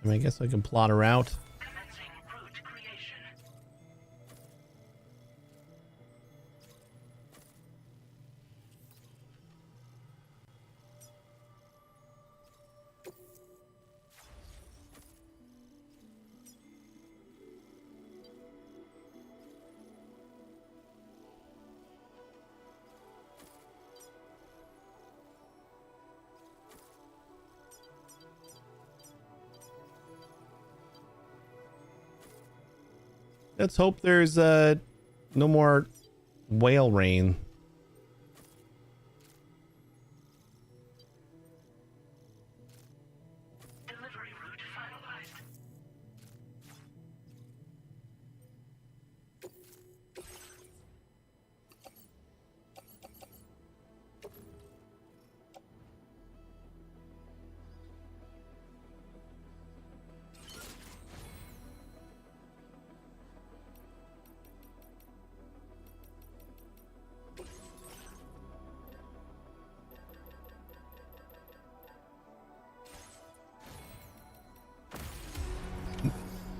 I mean, I guess I can plot her out. Let's hope there's no more whale rain.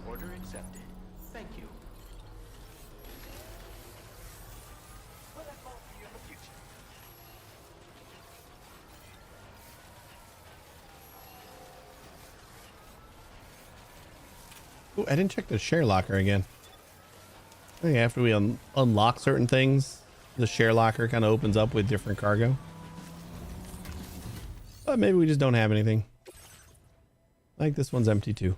Order accepted. Thank you. We'll have more for you in the future. Ooh, I didn't check the share locker again. I think after we unlock certain things, the share locker kind of opens up with different cargo. But maybe we just don't have anything. Like this one's empty too.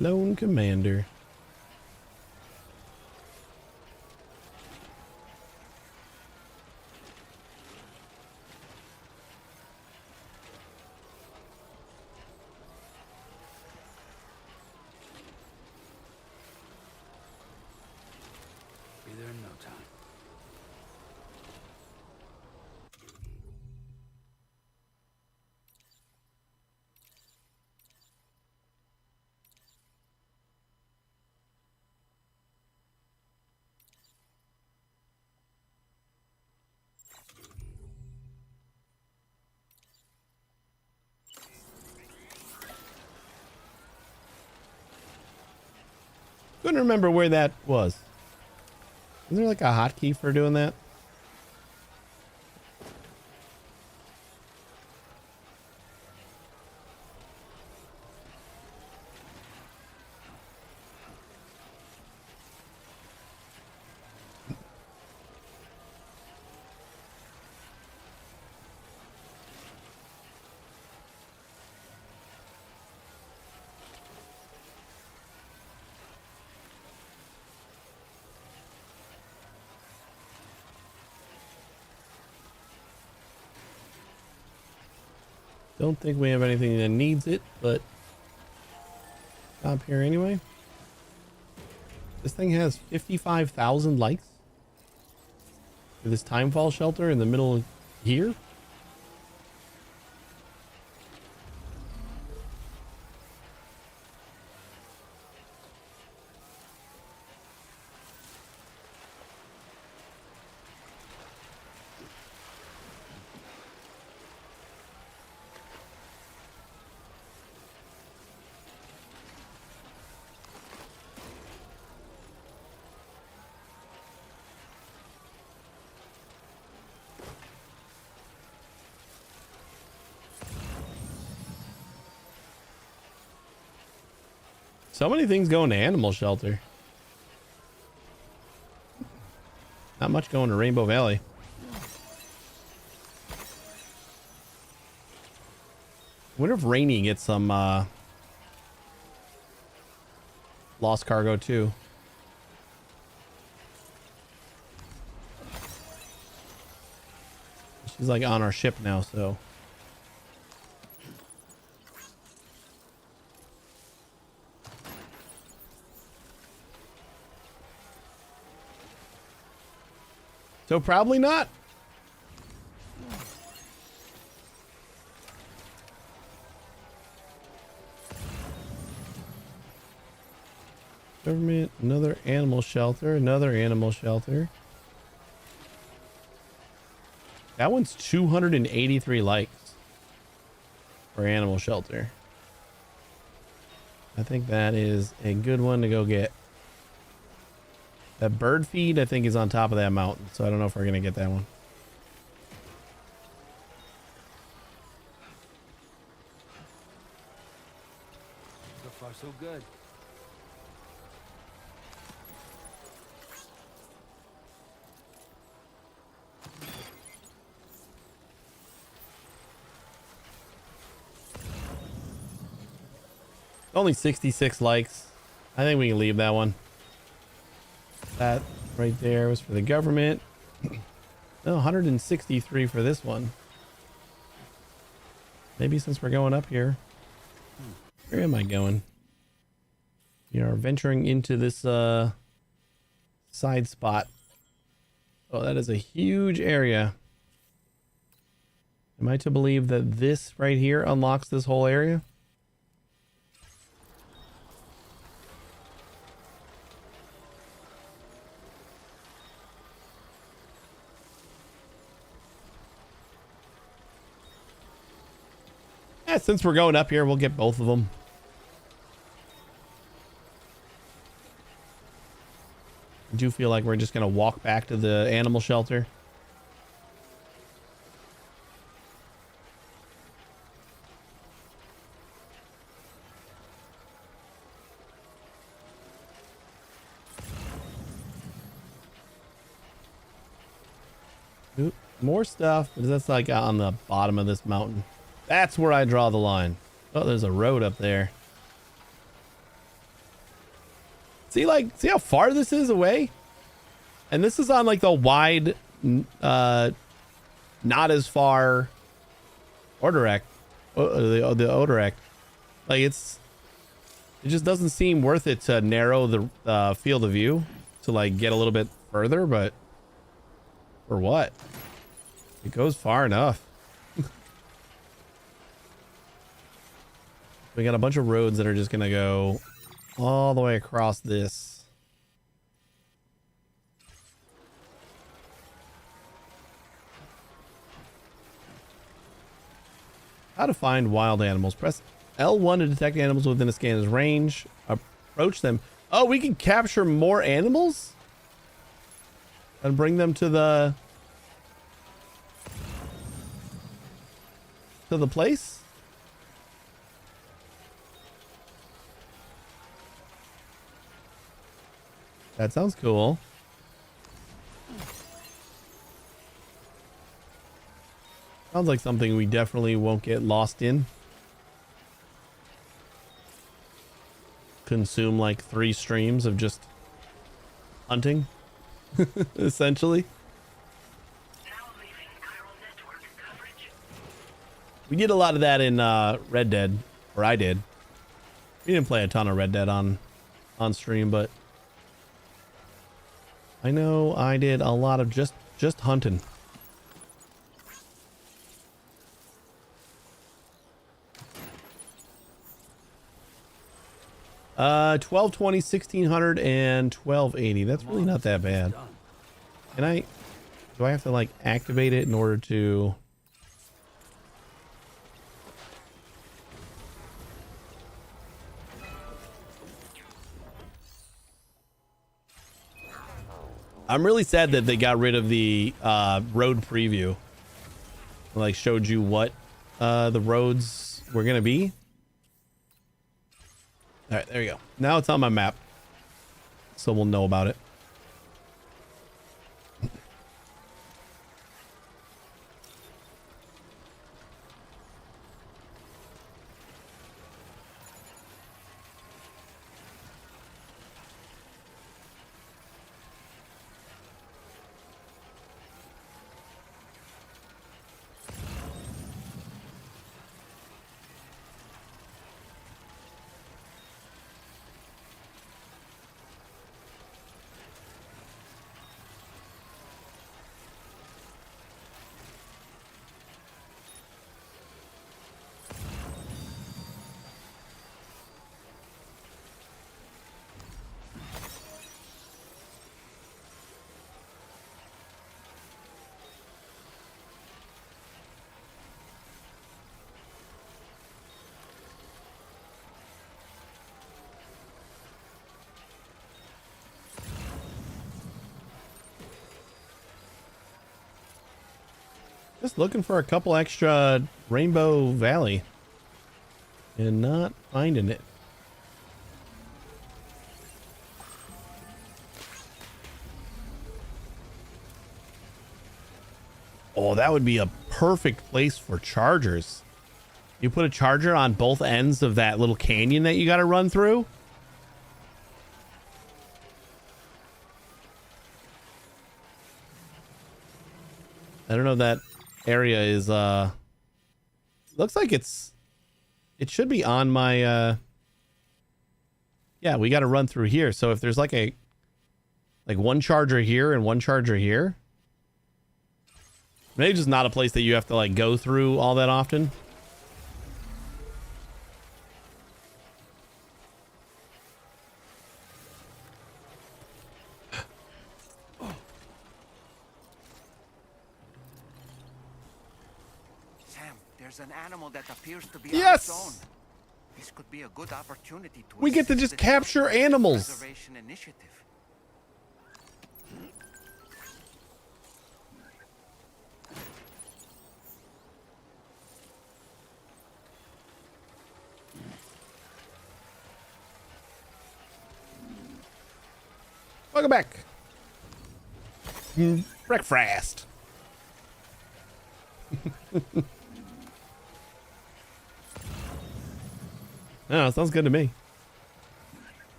Lone Commander. Be there in no time. couldn't remember where that was. Is there like a hotkey for doing that? Don't think we have anything that needs it, but stop here anyway. This thing has 55,000 likes. This timefall shelter in the middle of here. So many things going to animal shelter. Not much going to Rainbow Valley. I wonder if Rainy gets some lost cargo too. She's like on our ship now, so. So probably not. Government, another animal shelter, another animal shelter. That one's 283 likes for animal shelter. I think that is a good one to go get. That bird feed, I think, is on top of that mountain, so I don't know if we're going to get that one. So far, so good. Only 66 likes. I think we can leave that one. That right there was for the government. No, 163 for this one. Maybe since we're going up here. Where am I going? We are venturing into this side spot. Oh, that is a huge area. Am I to believe that this right here unlocks this whole area? Yeah, since we're going up here, we'll get both of them. I do feel like we're just going to walk back to the animal shelter. Oop, more stuff, but that's like on the bottom of this mountain. That's where I draw the line. Oh, there's a road up there. See how far this is away? And this is on like the wide, not as far Odorek. The Odorek. Like it just doesn't seem worth it to narrow the field of view to like get a little bit further, but for what? It goes far enough. We got a bunch of roads that are just gonna go all the way across this. How to find wild animals. Press L1 to detect animals within a scanner's range. Approach them. Oh, we can capture more animals and bring them to the place. That sounds cool. Sounds like something we definitely won't get lost in. Consume like 3 streams of just hunting, essentially. We did a lot of that in Red Dead, or I did. We didn't play a ton of Red Dead on stream, but I know I did a lot of just hunting. $1220, $1600, and $1280. That's really not that bad. And do I have to like activate it in order to? I'm really sad that they got rid of the road preview. Like showed you what the roads were gonna be. All right, there you go. Now it's on my map, so we'll know about it. Just looking for a couple extra Rainbow Valley and not finding it. Oh, that would be a perfect place for chargers. You put a charger on both ends of that little canyon that you got to run through. I don't know if that area is looks like it should be on my yeah, we got to run through here. So if there's like one charger here and one charger here, maybe just not a place that you have to like go through all that often. There's an animal that appears to be yes! on its own. This could be a good opportunity to we get to just capture animals. Preservation initiative. Welcome back. Breakfast. No, sounds good to me.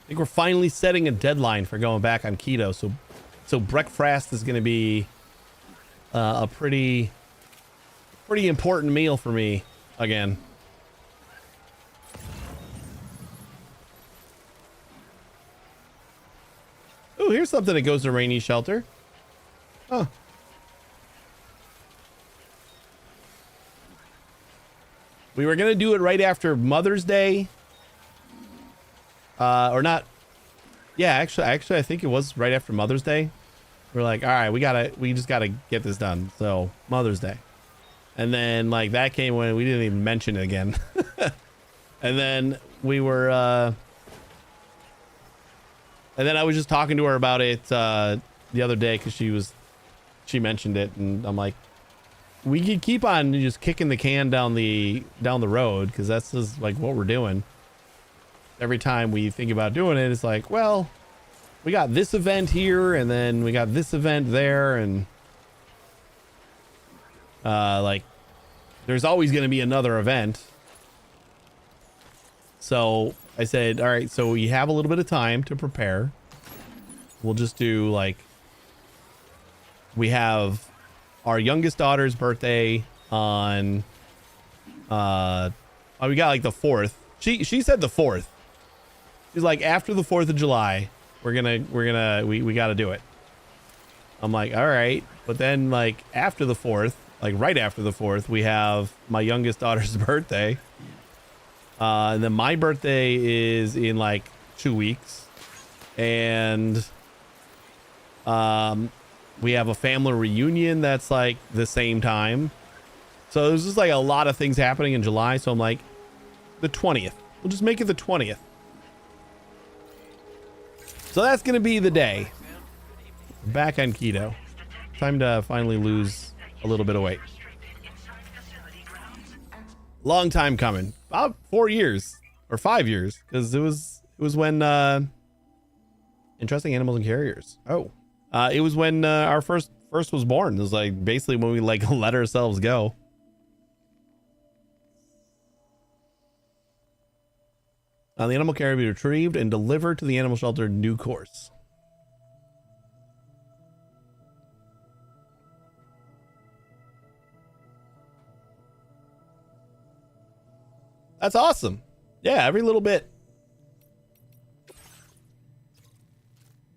I think we're finally setting a deadline for going back on keto. So breakfast is going to be a pretty important meal for me again. Oh, here's something that goes to Rainy Shelter. Huh. We were going to do it right after Mother's Day. Or not. Yeah, actually, I think it was right after Mother's Day. We're like, all right, we just gotta get this done. So Mother's Day. And then like that came when we didn't even mention it again. And then we were and then I was just talking to her about it the other day because she mentioned it, and I'm like, we could keep on just kicking the can down the road, because that's just like what we're doing. Every time we think about doing it, it's like, well, we got this event here, and then we got this event there, and like there's always going to be another event. So I said, all right, so we have a little bit of time to prepare. We'll just do like, we have our youngest daughter's birthday on oh, we got like the 4th. She said the 4th. She's like, after the 4th of July, we got to do it. I'm like, all right. But then like after the 4th, like right after the 4th, we have my youngest daughter's birthday. And then my birthday is in like 2 weeks. And we have a family reunion that's like the same time. So there's just like a lot of things happening in July. So I'm like, the 20th. We'll just make it the 20th. So that's going to be the day. Back on keto. Time to finally lose a little bit of weight. Long time coming. About 4 years or 5 years, because it was when Interesting Animals and Carriers. Oh, it was when our first was born. It was like basically when we like let ourselves go. The animal carrier be retrieved and delivered to the animal shelter in due course. That's awesome. Yeah, every little bit.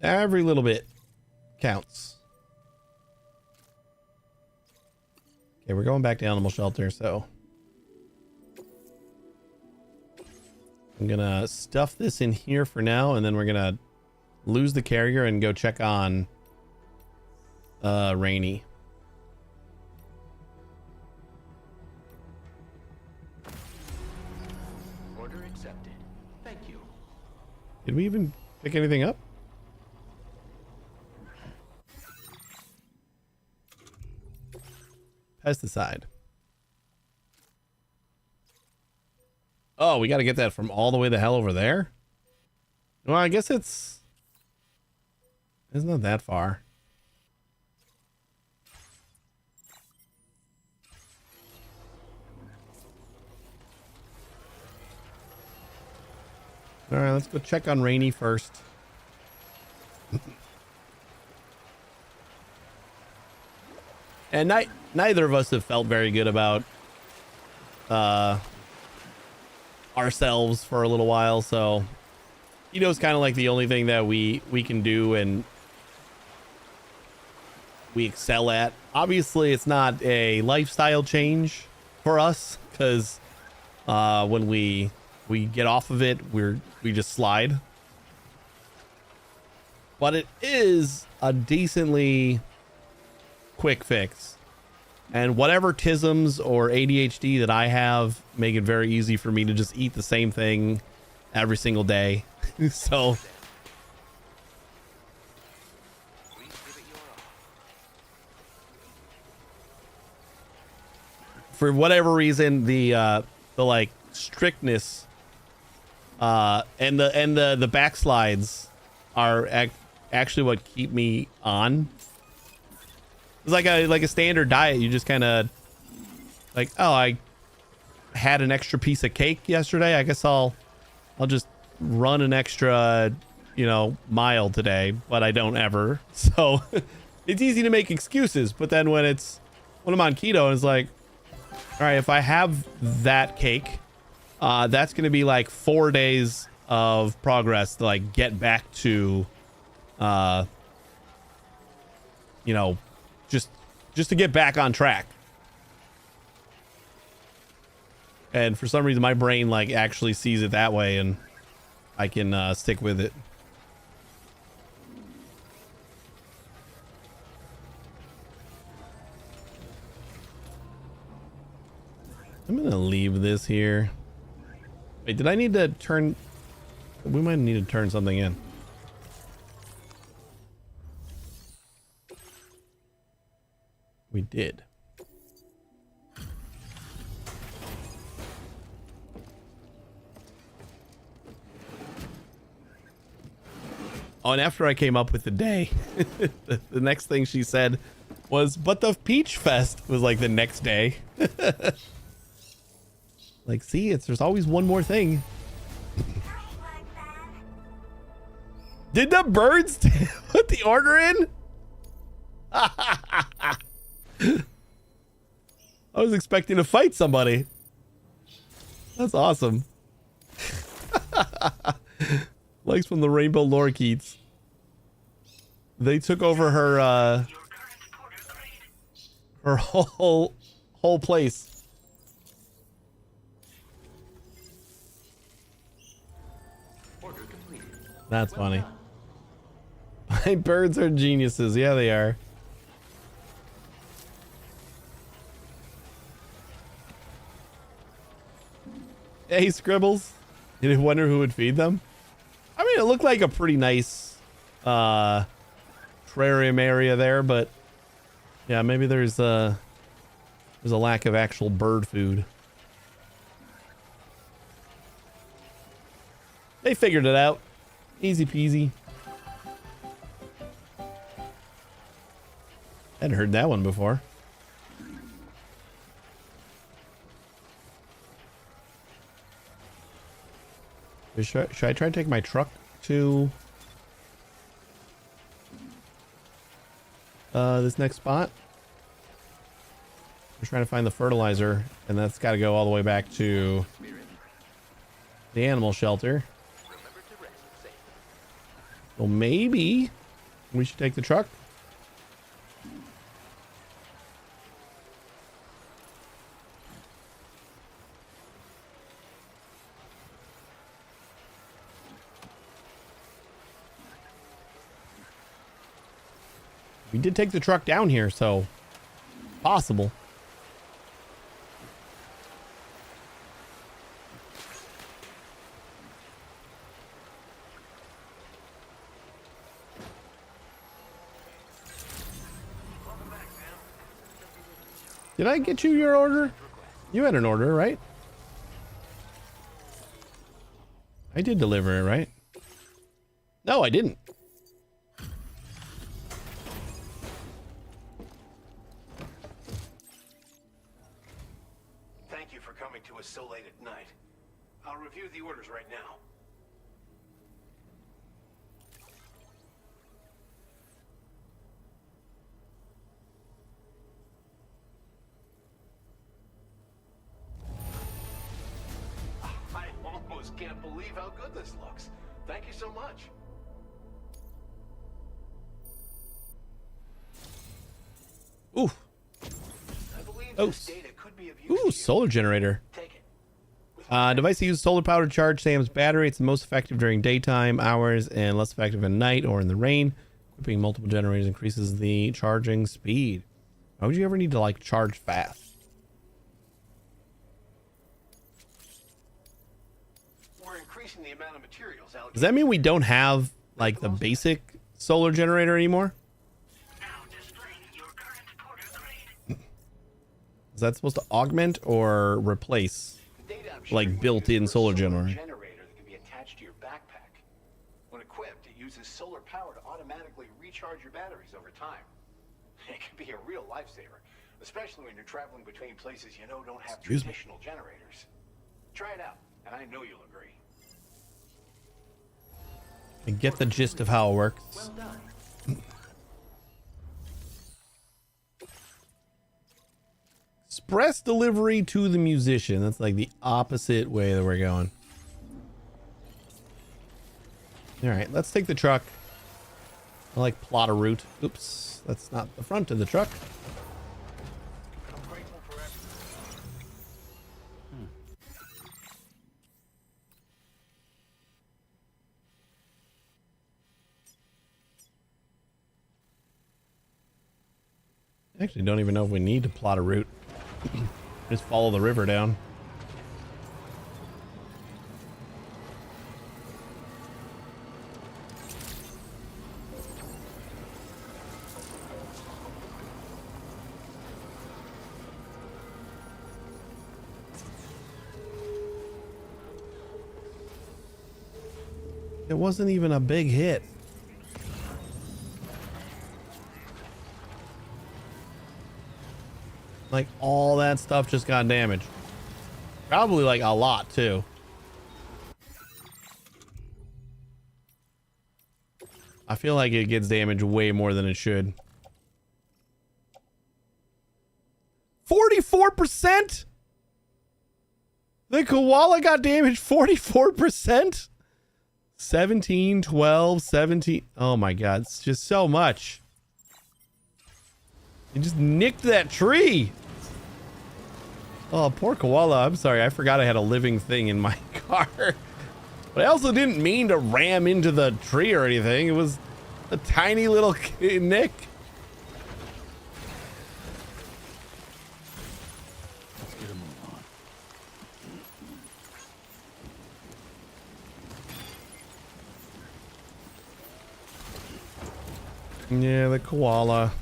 Every little bit counts. Okay, we're going back to animal shelter, so I'm gonna stuff this in here for now, and then we're gonna lose the carrier and go check on Rainy. Order accepted. Thank you. Did we even pick anything up? Pesticide. Oh, we got to get that from all the way the hell over there? Well, I guess it's not that far. All right, let's go check on Rainy first. And neither of us have felt very good about ourselves for a little while, so it's kind of like the only thing that we can do and we excel at. Obviously, it's not a lifestyle change for us, because when we get off of it, we just slide. But it is a decently quick fix, and whatever tisms or ADHD that I have make it very easy for me to just eat the same thing every single day. So for whatever reason, the like strictness and the backslides are actually what keep me on. It's like a standard diet. You just kind of like, oh, I had an extra piece of cake yesterday. I guess I'll just run an extra, mile today, but I don't ever. So it's easy to make excuses. But then when I'm on keto, it's like, all right, if I have that cake, that's going to be like 4 days of progress to like get back to, just to get back on track. And for some reason, my brain like actually sees it that way, and I can stick with it. leave this here. Wait, did I need to turn? We might need to turn something in. We did. Oh, and after I came up with the day, the next thing she said was, but the Peach Fest was like the next day. Like, see, there's always one more thing. Did the birds put the order in? I was expecting to fight somebody. That's awesome. Likes from the Rainbow Lorkeets. They took over her her whole place. That's funny. My birds are geniuses. Yeah, they are. Hey, Scribbles. You wonder who would feed them? I mean, it looked like a pretty nice terrarium area there, but yeah, maybe there's a lack of actual bird food. They figured it out. Easy peasy. Hadn't heard that one before. Should I try to take my truck to this next spot? We're trying to find the fertilizer, and that's got to go all the way back to the animal shelter. Well, maybe we should take the truck. We did take the truck down here, so possible. Did I get you your order? You had an order, right? I did deliver it, right? No, I didn't. Thank you for coming to us so late at night. I'll review the orders right now. I almost can't believe how good this looks. Thank you so much. Ooh. I believe Oh. this data could be of use Ooh, to you. solar generator. Take it. Device that uses solar power to charge Sam's battery. It's the most effective during daytime hours and less effective at night or in the rain. Equipping multiple generators increases the charging speed. Why would you ever need to like charge fast? We're increasing the amount of materials allocated. Does that mean we don't have like the basic solar generator anymore? Is that supposed to augment or replace like built-in solar generator? Generator that can be attached to your backpack. When equipped, it uses solar power to automatically recharge your batteries over time. It can be a real lifesaver, especially when you're traveling between places you know don't have traditional generators. Try it out, and I know you'll agree. I get the gist of how it works. Well done. Express delivery to the musician. That's like the opposite way that we're going. All right, let's take the truck. I like plot a route. Oops, that's not the front of the truck. I'm grateful for everything. I actually don't even know if we need to plot a route. Just follow the river down. It wasn't even a big hit. Like all that stuff just got damaged. Probably like a lot too. I feel like it gets damaged way more than it should. 44%? The koala got damaged 44%? 17, 12, 17. Oh my god, it's just so much. You just nicked that tree. Oh, poor koala. I'm sorry. I forgot I had a living thing in my car. But I also didn't mean to ram into the tree or anything. It was a tiny little nick. Let's get a move on. Yeah, the koala.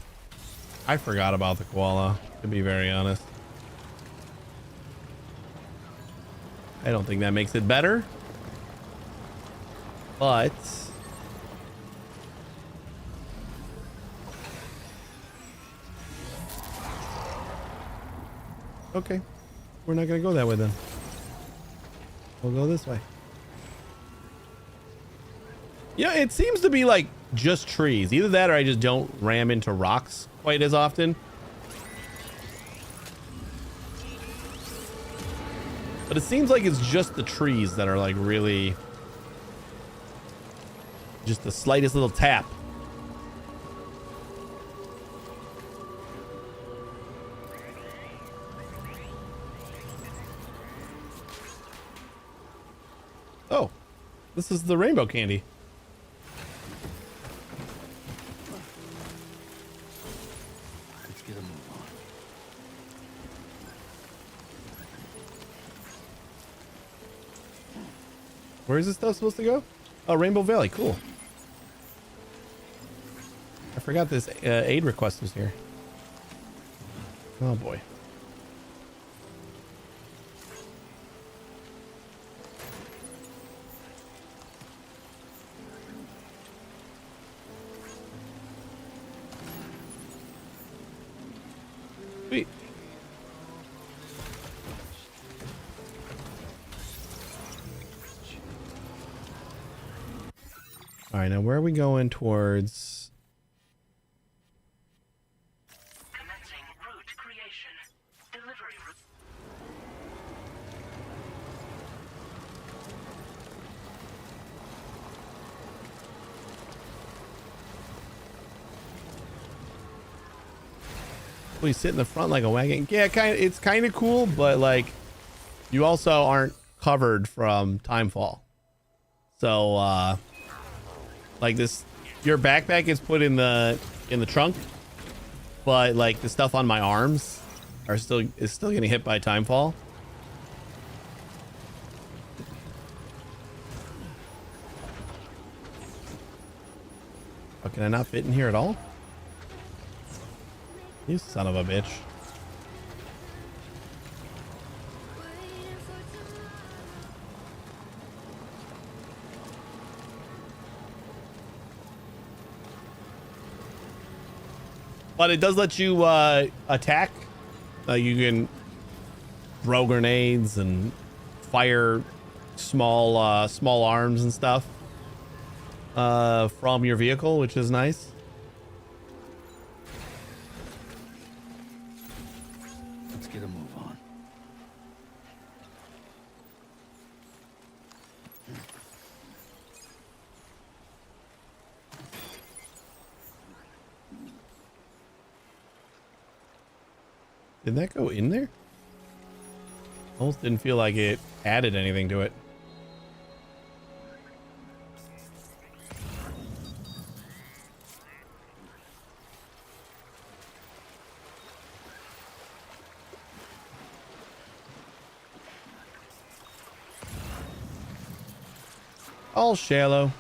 I forgot about the koala, to be very honest. I don't think that makes it better. But okay, we're not gonna go that way then. We'll go this way. Yeah, it seems to be like just trees. Either that or I just don't ram into rocks quite as often. But it seems like it's just the trees that are like really just the slightest little tap. Oh, this is the rainbow candy. Let's get a move on. Where is this stuff supposed to go? Oh, Rainbow Valley. Cool. I forgot this aid request was here. Oh boy. Sweet. All right, now where are we going towards? Commencing route creation. Delivery route. We sit in the front like a wagon. Yeah, it's kind of cool, but like you also aren't covered from timefall. So like this, your backpack is put in the trunk, but like the stuff on my arms is still getting hit by timefall. Oh, can I not fit in here at all? You son of a bitch. But it does let you attack. You can throw grenades and fire small arms and stuff from your vehicle, which is nice. Let's get a move on. Did that go in there? Almost didn't feel like it added anything to it. All shallow.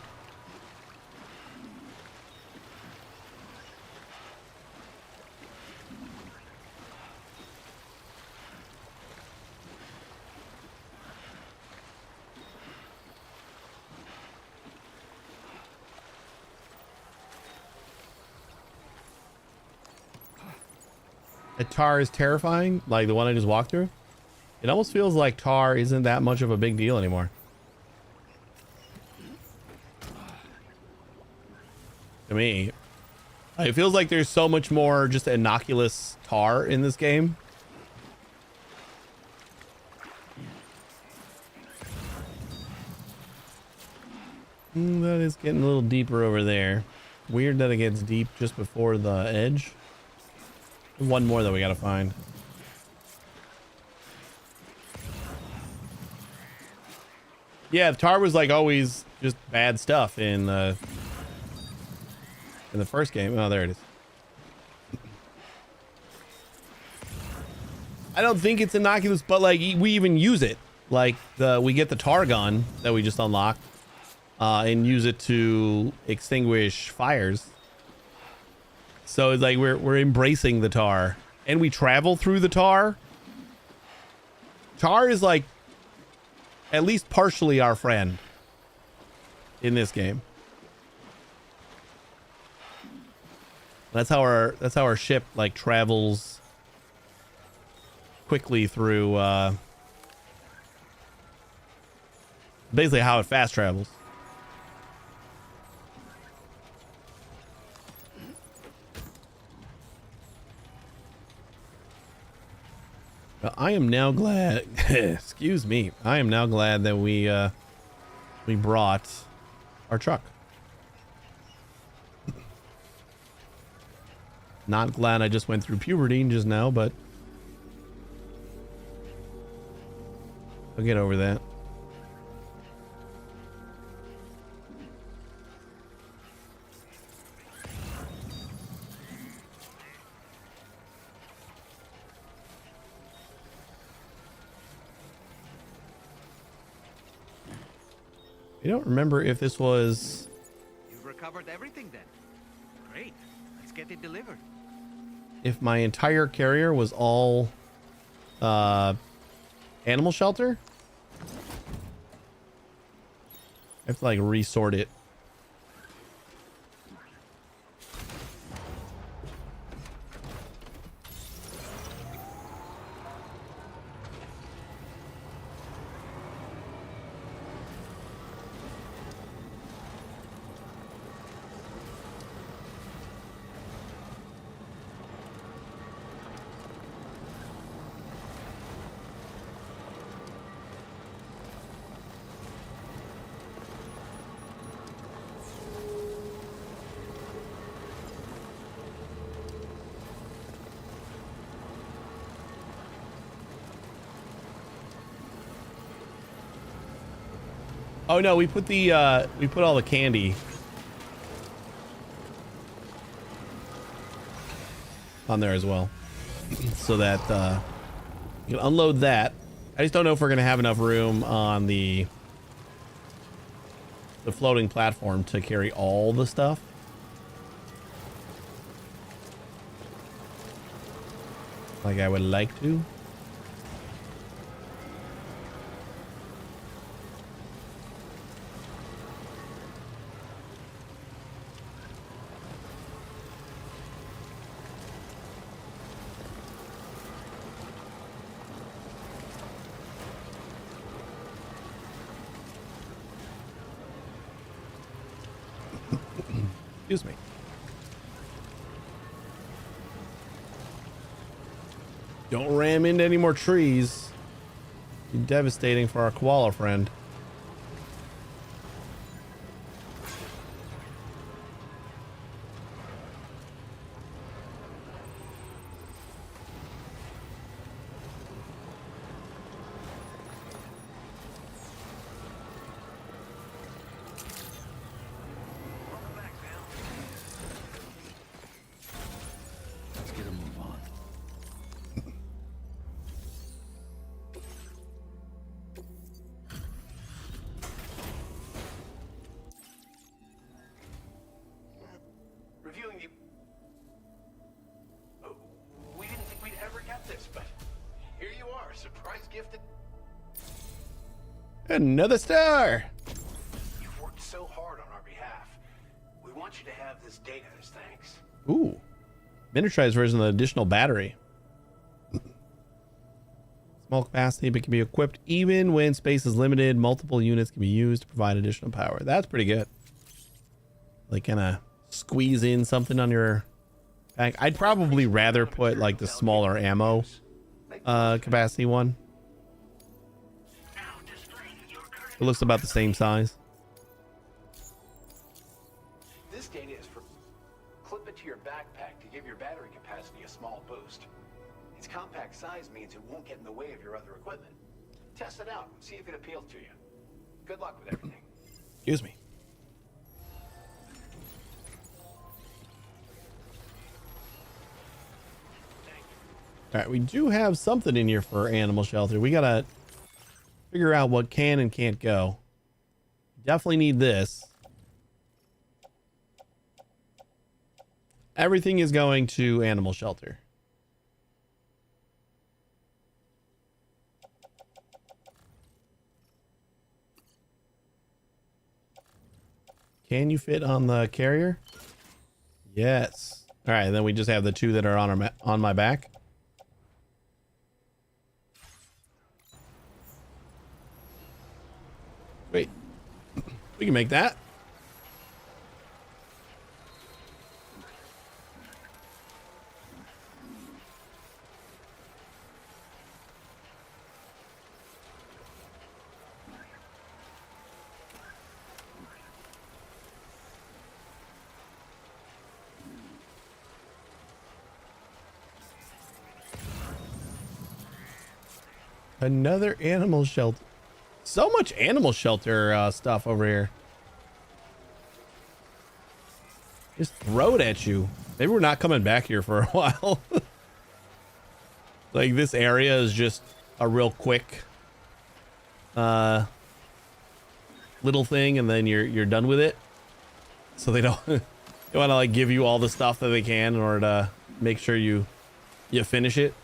that Tar is terrifying, like the one I just walked through, it almost feels like Tar isn't that much of a big deal anymore. To me, it feels like there's so much more just innocuous Tar in this game. That is getting a little deeper over there. Weird that it gets deep just before the edge. One more that we gotta find. Yeah, Tar was like always just bad stuff in the first game. Oh, there it is. I don't think it's innocuous, but like we even use it. Like we get the Tar gun that we just unlocked. And use it to extinguish fires. So it's like we're embracing the Tar, and we travel through the Tar. Tar is like at least partially our friend in this game. That's how our ship like travels quickly through. Basically, how it fast travels. I am now glad. Excuse me. I am now glad that we brought our truck. Not glad I just went through puberty just now, but I'll get over that. I don't remember if this was... You've recovered everything then. Great. Let's get it delivered. If my entire carrier was all animal shelter. I have to like resort it. Oh no, we put all the candy on there as well, so that you can unload that. I just don't know if we're gonna have enough room on the floating platform to carry all the stuff. Like I would like to. Excuse me. Don't ram into any more trees. Be devastating for our koala friend. Another star. You've worked so hard on our behalf. We want you to have this data as thanks. Ooh. Miniaturized version of the additional battery. Small capacity, but can be equipped even when space is limited. Multiple units can be used to provide additional power. That's pretty good. Like kind of squeeze in something on your back. I'd probably rather put like the smaller ammo capacity one. It looks about the same size. This data is for... Clip it to your backpack to give your battery capacity a small boost. Its compact size means it won't get in the way of your other equipment. Test it out and see if it appeals to you. Good luck with everything. Excuse me. All right, we do have something in here for animal shelter. We gotta figure out what can and can't go. Definitely need this. Everything is going to animal shelter. Can you fit on the carrier? Yes. All right, and then we just have the two that are on my back. Wait, we can make that. Another animal shelter. So much animal shelter stuff over here. Just throw it at you. Maybe we're not coming back here for a while. Like this area is just a real quick little thing, and then you're done with it. So they don't they want to like give you all the stuff that they can in order to make sure you finish it.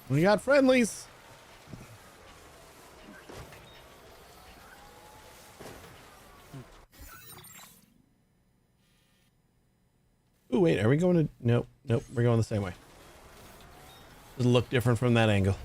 We got friendlies. Ooh, wait, are we going to... Nope, we're going the same way. Doesn't look different from that angle.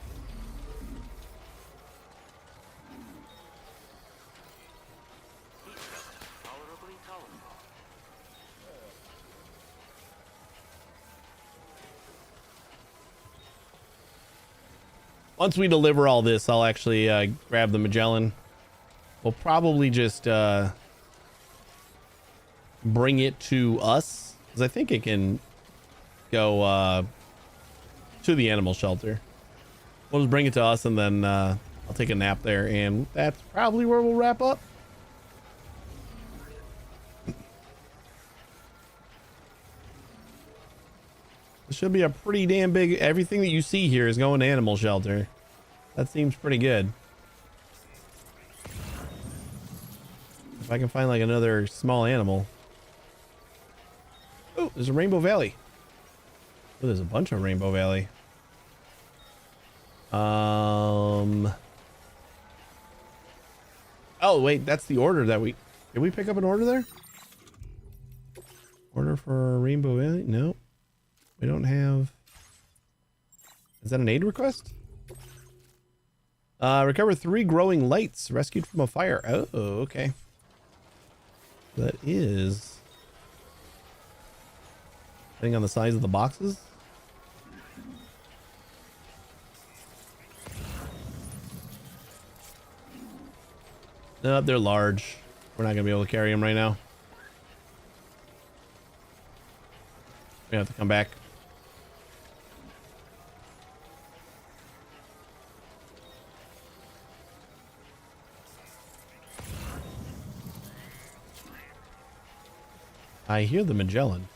Once we deliver all this, I'll actually grab the Magellan. We'll probably just bring it to us, because I think it can go to the animal shelter. We'll just bring it to us, and then I'll take a nap there, and that's probably where we'll wrap up. It should be a pretty damn big... Everything that you see here is going to animal shelter. That seems pretty good. If I can find like another small animal. Oh, there's a Rainbow Valley. Oh, there's a bunch of Rainbow Valley. Oh, wait, that's the order that we... Did we pick up an order there? Order for Rainbow Valley? No. We don't have... Is that an aid request? Recover 3 growing lights rescued from a fire. Oh, okay. That is... Depending on the size of the boxes. No, they're large. We're not going to be able to carry them right now. We have to come back. I hear the Magellan.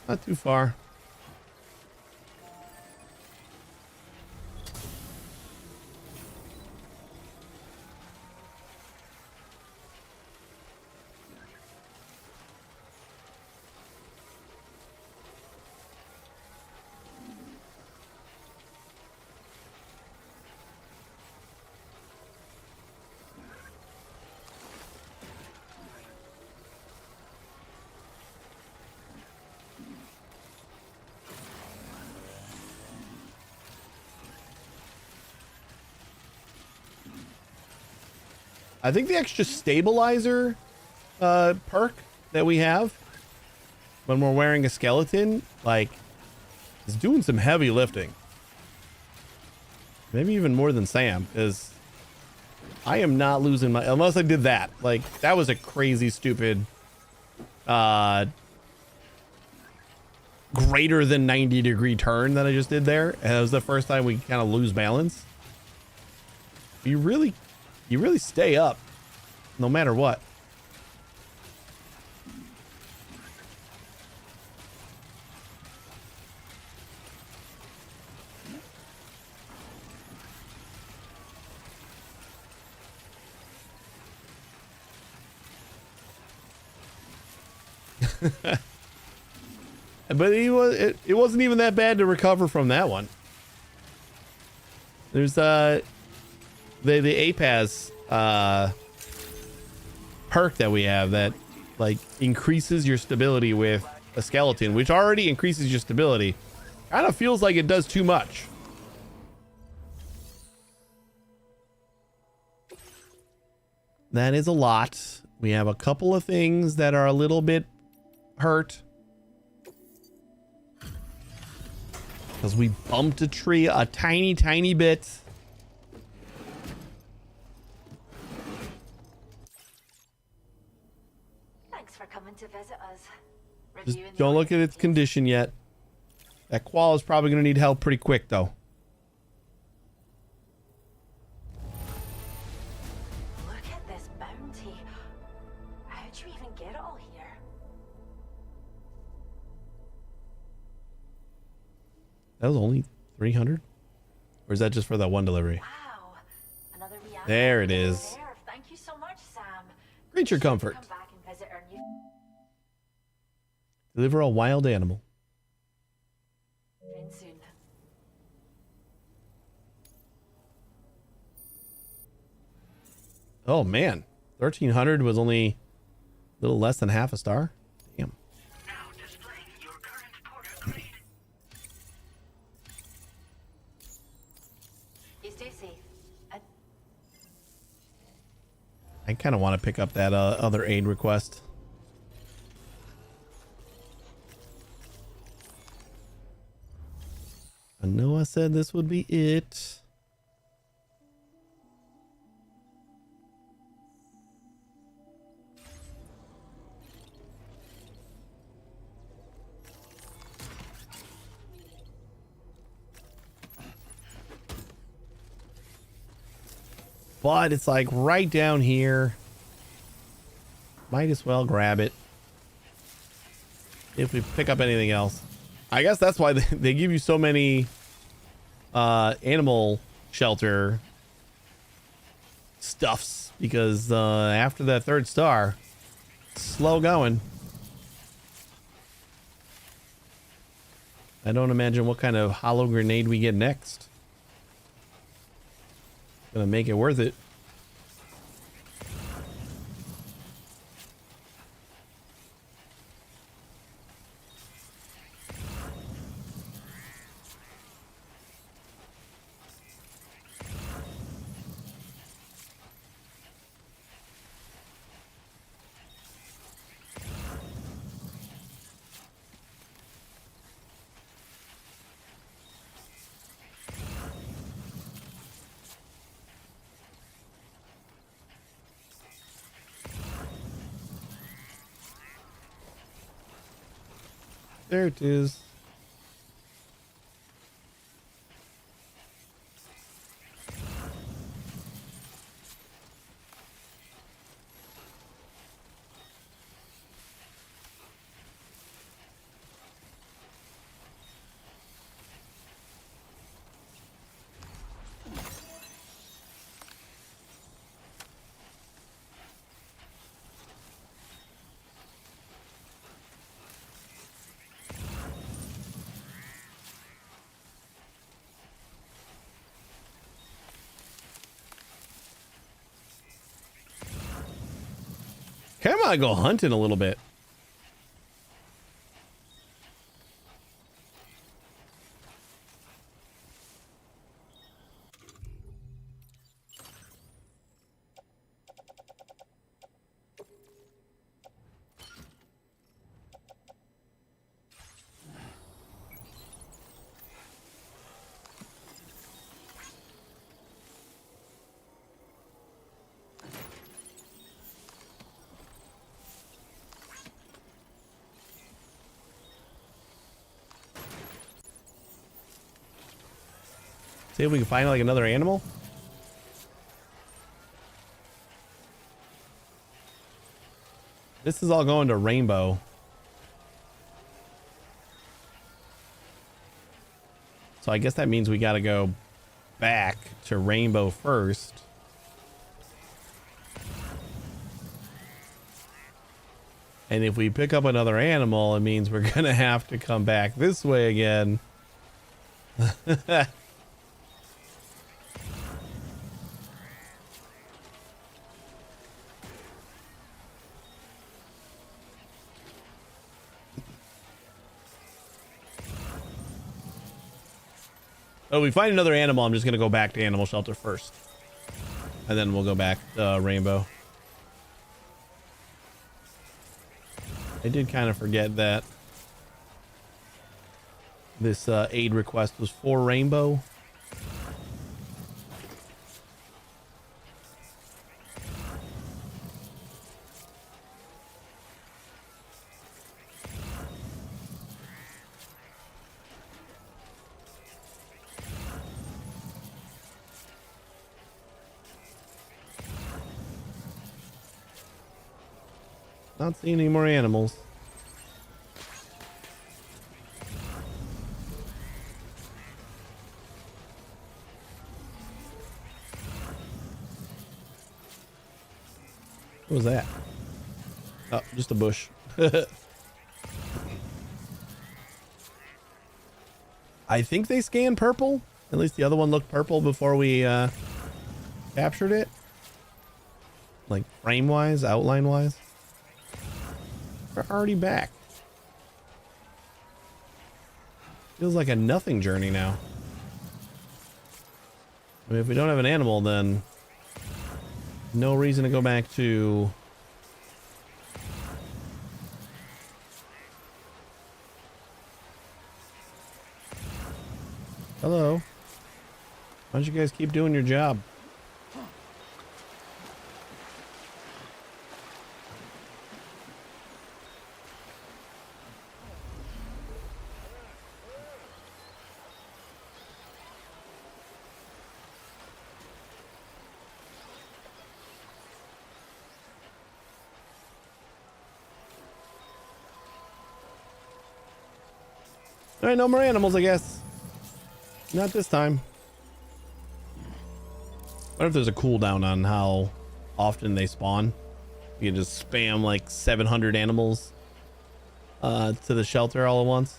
Not too far. I think the extra stabilizer perk that we have when we're wearing a skeleton, like, is doing some heavy lifting. Maybe even more than Sam, because I am not losing my, unless I did that. Like, that was a crazy, stupid, greater than 90-degree turn that I just did there. And that was the first time we kind of lose balance. You really stay up no matter what. But it wasn't even that bad to recover from that one. There's the APAS perk that we have that like increases your stability with a skeleton, which already increases your stability. Kind of feels like it does too much. That is a lot. We have a couple of things that are a little bit hurt because we bumped a tree a tiny bit. Thanks for coming to visit us. Just don't look at its condition yet. That qual is probably going to need help pretty quick, though. Look at this bounty. How'd you even get it all here? That was only 300? Or is that just for that one delivery? Wow. Another There it is. there. Thank you so much, Sam. Creature comfort. Come back and visit our new Deliver a wild animal. friend soon. Oh, man. 1,300 was only a little less than half a star. Damn. You stay safe. I kind of want to pick up that other aid request. I know I said this would be it. But it's like right down here. Might as well grab it. If we pick up anything else. I guess that's why they give you so many animal shelter stuffs. Because after that 3rd star, it's slow going. I don't imagine what kind of hollow grenade we get next. Gonna make it worth it. There it is. want to go hunting a little bit. See if we can find like another animal. This is all going to Rainbow. So I guess that means we got to go back to Rainbow first. And if we pick up another animal, it means we're going to have to come back this way again. Oh, we find another animal. I'm just going to go back to Animal Shelter first. And then we'll go back to Rainbow. I did kind of forget that this aid request was for Rainbow. Not seeing any more animals. What was that? Oh, just a bush. I think they scanned purple. At least the other one looked purple before we captured it. Like frame-wise, outline-wise. We're already back. Feels like a nothing journey now. I mean, if we don't have an animal, then no reason to go back to... Hello. Why don't you guys keep doing your job? All right, no more animals, I guess. Not this time. What if there's a cooldown on how often they spawn? You can just spam like 700 animals to the shelter all at once.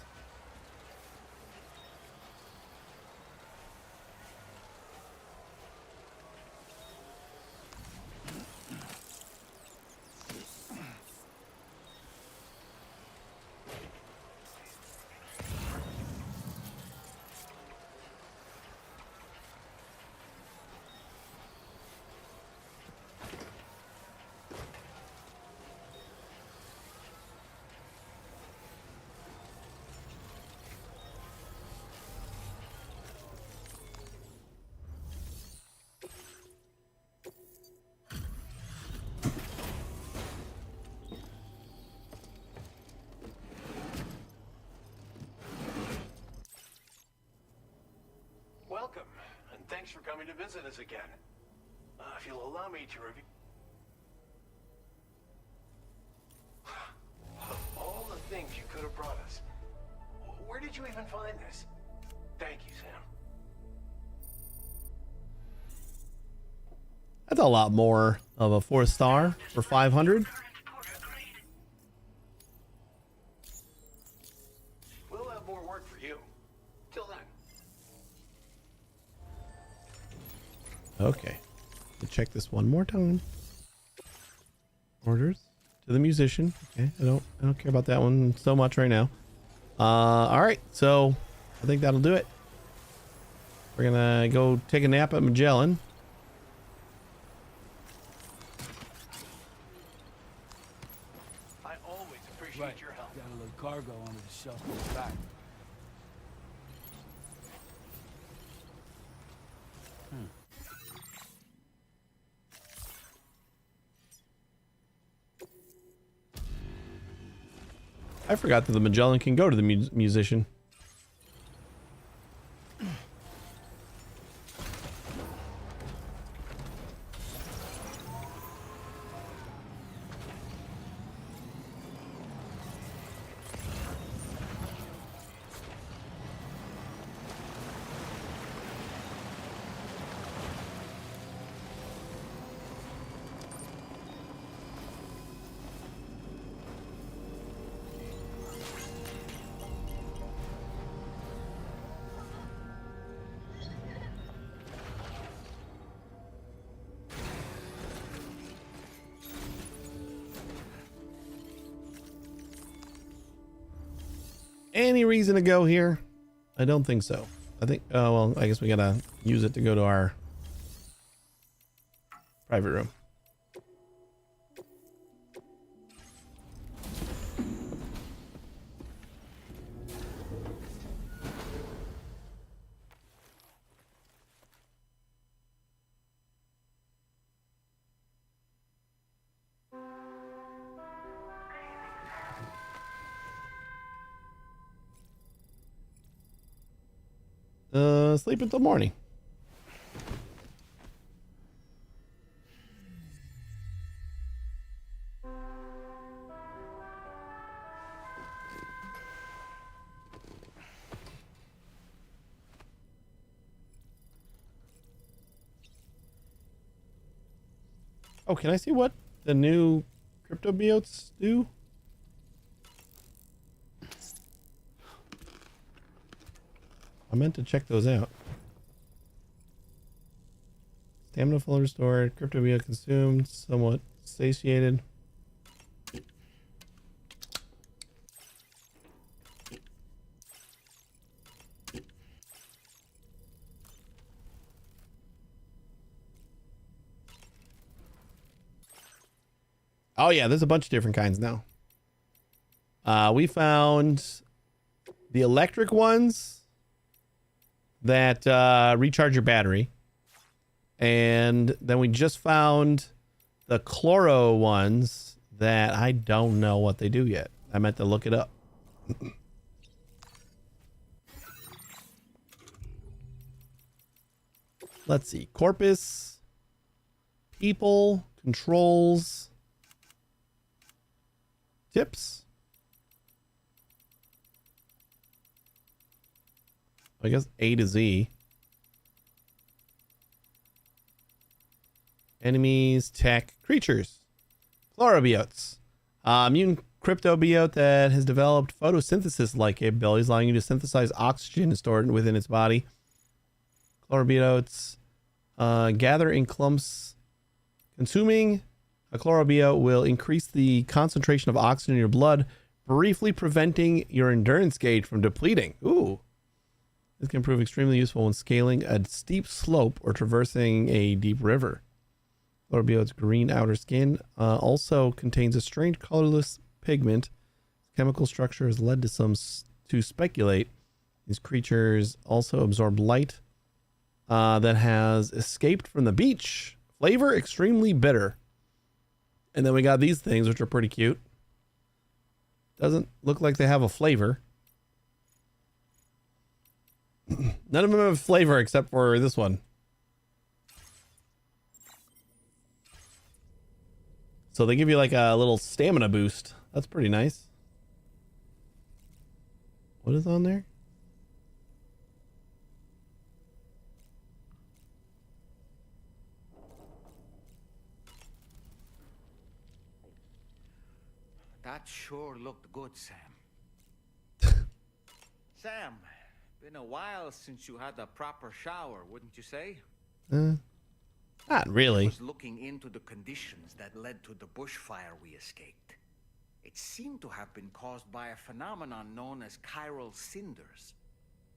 Welcome, and thanks for coming to visit us again. If you'll allow me to review... Of all the things you could have brought us, where did you even find this? Thank you, Sam. That's a lot more of a 4-star for 500. We'll have more work for you. Till then. Okay. Let's check this one more time. Orders to the musician. Okay, I don't care about that one so much right now. All right, so I think that'll do it. We're gonna go take a nap at Magellan. I always appreciate your help. Got a little cargo under the shelf in the back. I forgot that the Magellan can go to the musician. Any reason to go here? I don't think so. I think, oh, well, I guess we gotta use it to go to our private room. Sleep until morning. Oh, can I see what the new crypto biotes do? I meant to check those out. Stamina fully restored. Crypto biote consumed. Somewhat satiated. Oh yeah, there's a bunch of different kinds now. We found the electric ones that recharge your battery. And then we just found the chloro ones that I don't know what they do yet. I meant to look it up. Let's see. Corpus, people, controls, tips. I guess A to Z. Enemies, tech, creatures. Chlorobiotes. Mutant cryptobiote that has developed photosynthesis-like capabilities, allowing you to synthesize oxygen and store it within its body. Chlorobiotes gather in clumps. Consuming a chlorobiote will increase the concentration of oxygen in your blood, briefly preventing your endurance gauge from depleting. Ooh. This can prove extremely useful when scaling a steep slope or traversing a deep river. Chlorobiote's green outer skin also contains a strange colorless pigment. Chemical structure has led to some to speculate these creatures also absorb light that has escaped from the beach. Flavor extremely bitter. And then we got these things, which are pretty cute. Doesn't look like they have a flavor. None of them have flavor except for this one. So they give you like a little stamina boost. That's pretty nice. What is on there? That sure looked good, Sam. Sam, been a while since you had a proper shower, wouldn't you say? Not really. I was looking into the conditions that led to the bushfire we escaped. It seemed to have been caused by a phenomenon known as chiral cinders.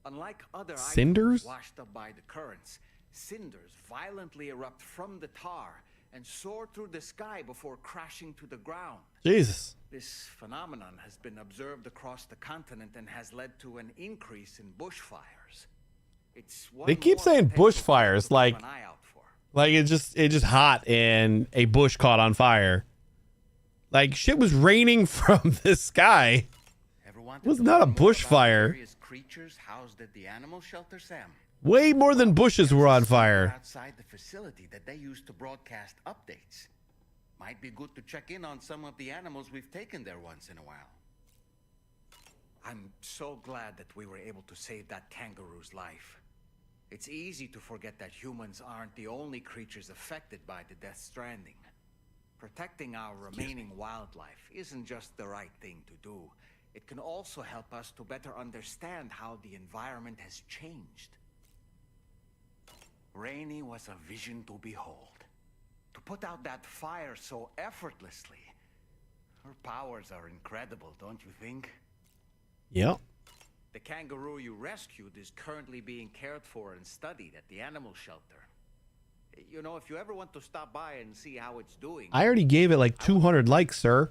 Unlike other Cinders? items washed up by the currents, cinders violently erupt from the tar and soar through the sky before crashing to the ground. Jesus. This phenomenon has been observed across the continent and has led to an increase in bushfires. It's one They keep more saying potential bushfires, to like keep an eye out for. it's just hot and a bush caught on fire. Like shit was raining from the sky. It was not a bushfire. Creatures housed at the animal shelter, Sam. Way more than bushes were on fire. Outside the facility that they use to broadcast updates. Might be good to check in on some of the animals we've taken there once in a while. I'm so glad that we were able to save that kangaroo's life. It's easy to forget that humans aren't the only creatures affected by the Death Stranding. Protecting our remaining wildlife isn't just the right thing to do. It can also help us to better understand how the environment has changed. Rainey was a vision to behold. To put out that fire so effortlessly. Her powers are incredible, don't you think? Yep. The kangaroo you rescued is currently being cared for and studied at the animal shelter. You know, if you ever want to stop by and see how it's doing... I already gave it like 200 likes, sir.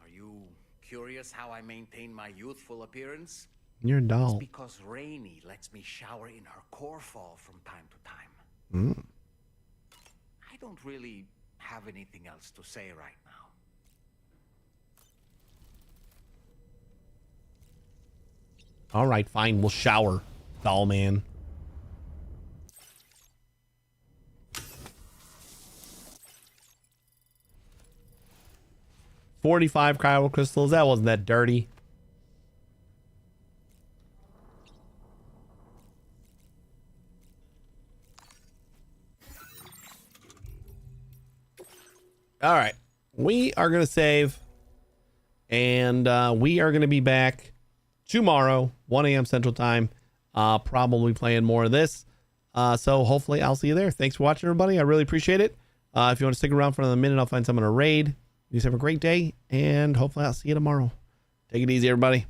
Are you curious how I maintain my youthful appearance? You're a doll. It's because Rainey lets me shower in her core fall from time to time. Mm. I don't really have anything else to say right now. All right, fine. We'll shower, doll man. $45 cryo crystals. That wasn't that dirty. All right. We are going to save. And we are going to be back tomorrow, 1 a.m. Central Time. Probably playing more of this. So hopefully I'll see you there. Thanks for watching, everybody. I really appreciate it. If you want to stick around for another minute, I'll find someone to raid. You guys have a great day, and hopefully I'll see you tomorrow. Take it easy, everybody.